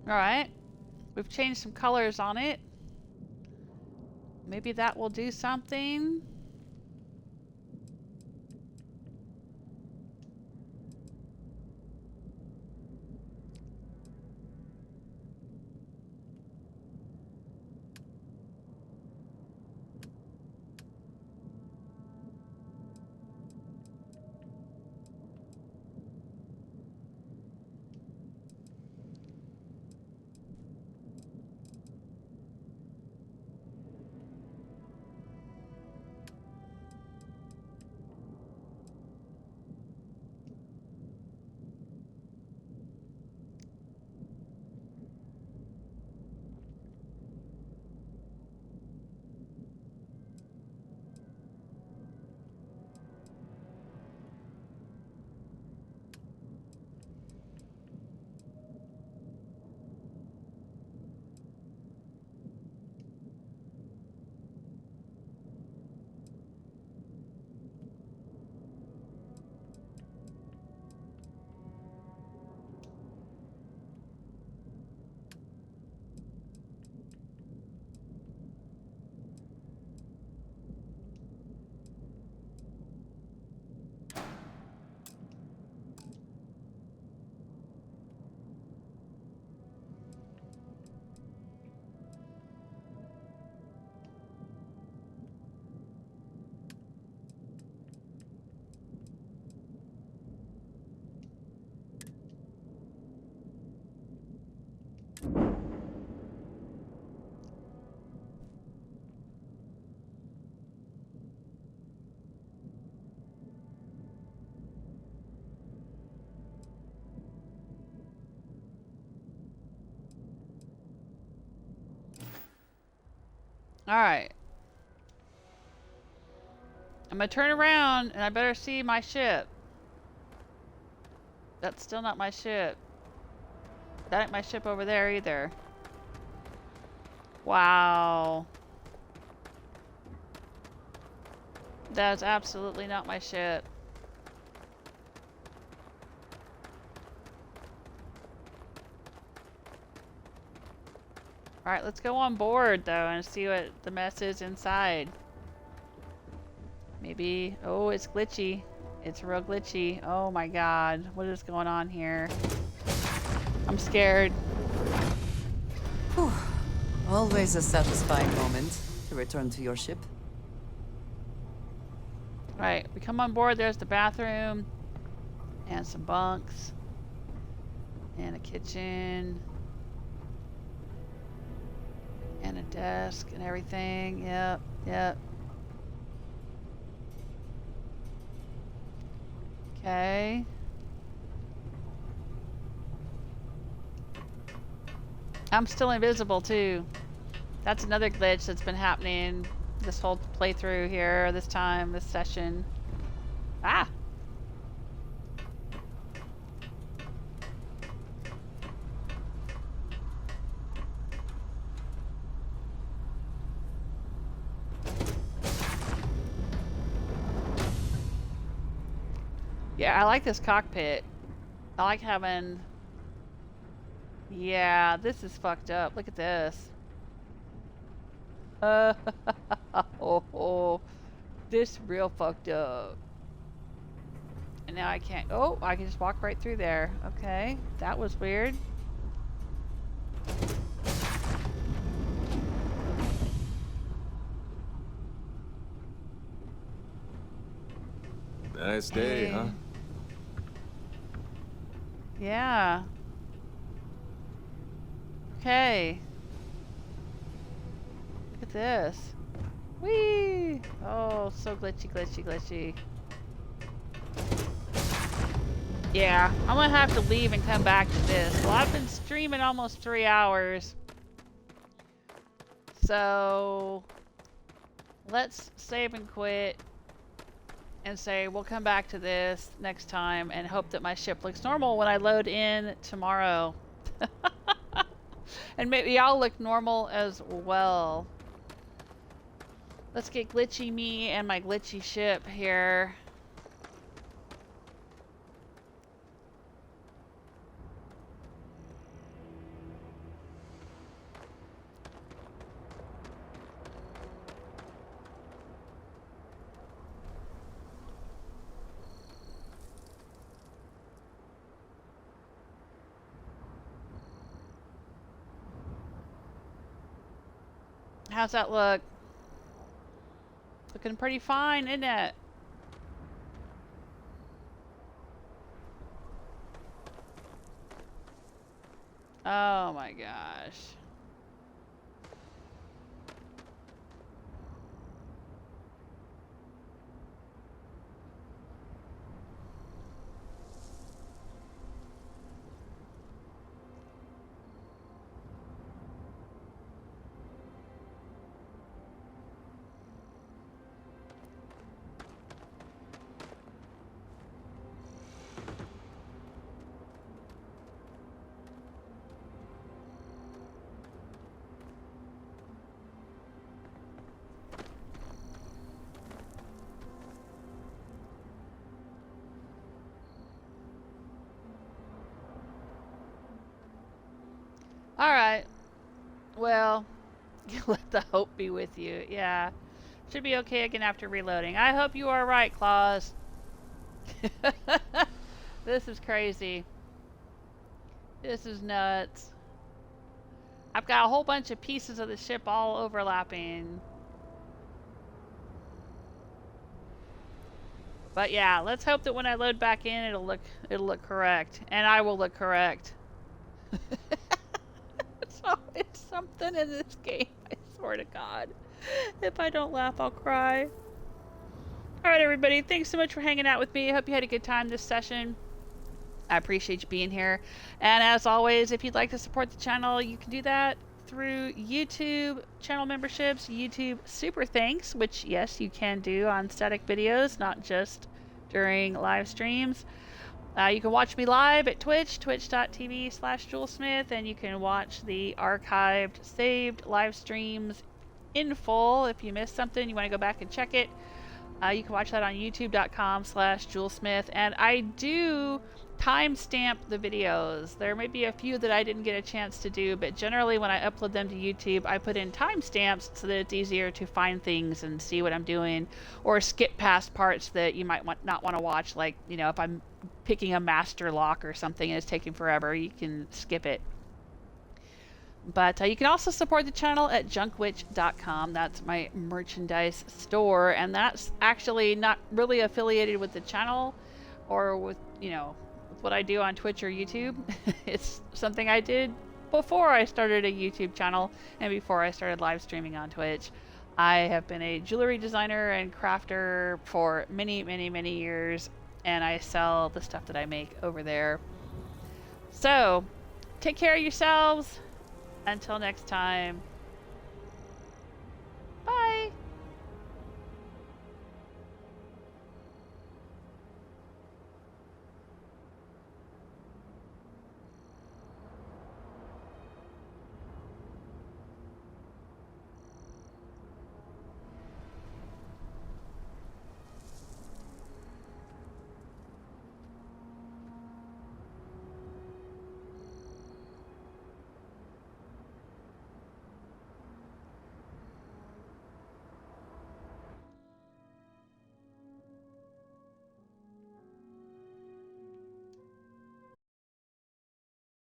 Alright. We've changed some colors on it. Maybe that will do something. Alright. I'm gonna turn around and I better see my ship. That's still not my ship. That ain't my ship over there either. Wow. That is absolutely not my ship. Alright, let's go on board though and see what the mess is inside. Maybe... Oh, it's glitchy. It's real glitchy. Oh my god. What is going on here? I'm scared. Whew. Always a satisfying moment to return to your ship. Right, we come on board. There's the bathroom. And some bunks. And a kitchen. And a desk and everything. Yep, yep. Okay. I'm still invisible too. That's another glitch that's been happening this whole playthrough here, this time, this session. Ah! Yeah, I like this cockpit. I like having... Yeah, this is fucked up. Look at this. Oh, this real fucked up. And now I can't... Oh, I can just walk right through there. Okay, that was weird. Nice day, huh? Yeah. Okay. Look at this. Whee! Oh, so glitchy, glitchy, glitchy. Yeah, I'm gonna have to leave and come back to this. Well, I've been streaming almost 3 hours. So, let's save and quit. And say we'll come back to this next time and hope that my ship looks normal when I load in tomorrow. And maybe I'll look normal as well. Let's get glitchy me and my glitchy ship here. How's that look? Looking pretty fine, isn't it? Oh my gosh. Alright. Well, let the hope be with you. Yeah. Should be okay again after reloading. I hope you are right, Claus. This is crazy. This is nuts. I've got a whole bunch of pieces of the ship all overlapping. But yeah, let's hope that when I load back in, it'll look correct. And I will look correct. It's something in this game, I swear to God. If I don't laugh, I'll cry. Alright, everybody, thanks so much for hanging out with me. I hope you had a good time this session. I appreciate you being here. And as always, if you'd like to support the channel, you can do that through YouTube channel memberships, YouTube Super Thanks, which, yes, you can do on static videos, not just during live streams. You can watch me live at Twitch, twitch.tv/JewelSmith, and you can watch the archived, saved live streams in full. If you missed something, you want to go back and check it, you can watch that on youtube.com/JewelSmith. And I do timestamp the videos. There may be a few that I didn't get a chance to do, but generally when I upload them to YouTube, I put in timestamps so that it's easier to find things and see what I'm doing, or skip past parts that you might not want to watch, like, you know, if I'm picking a master lock or something and it's taking forever, you can skip it. But you can also support the channel at junkwitch.com. That's my merchandise store, and that's actually not really affiliated with the channel or with, you know, with what I do on Twitch or YouTube. It's something I did before I started a YouTube channel and before I started live streaming on Twitch. I have been a jewelry designer and crafter for many, many, many years, and I sell the stuff that I make over there. So, take care of yourselves. Until next time.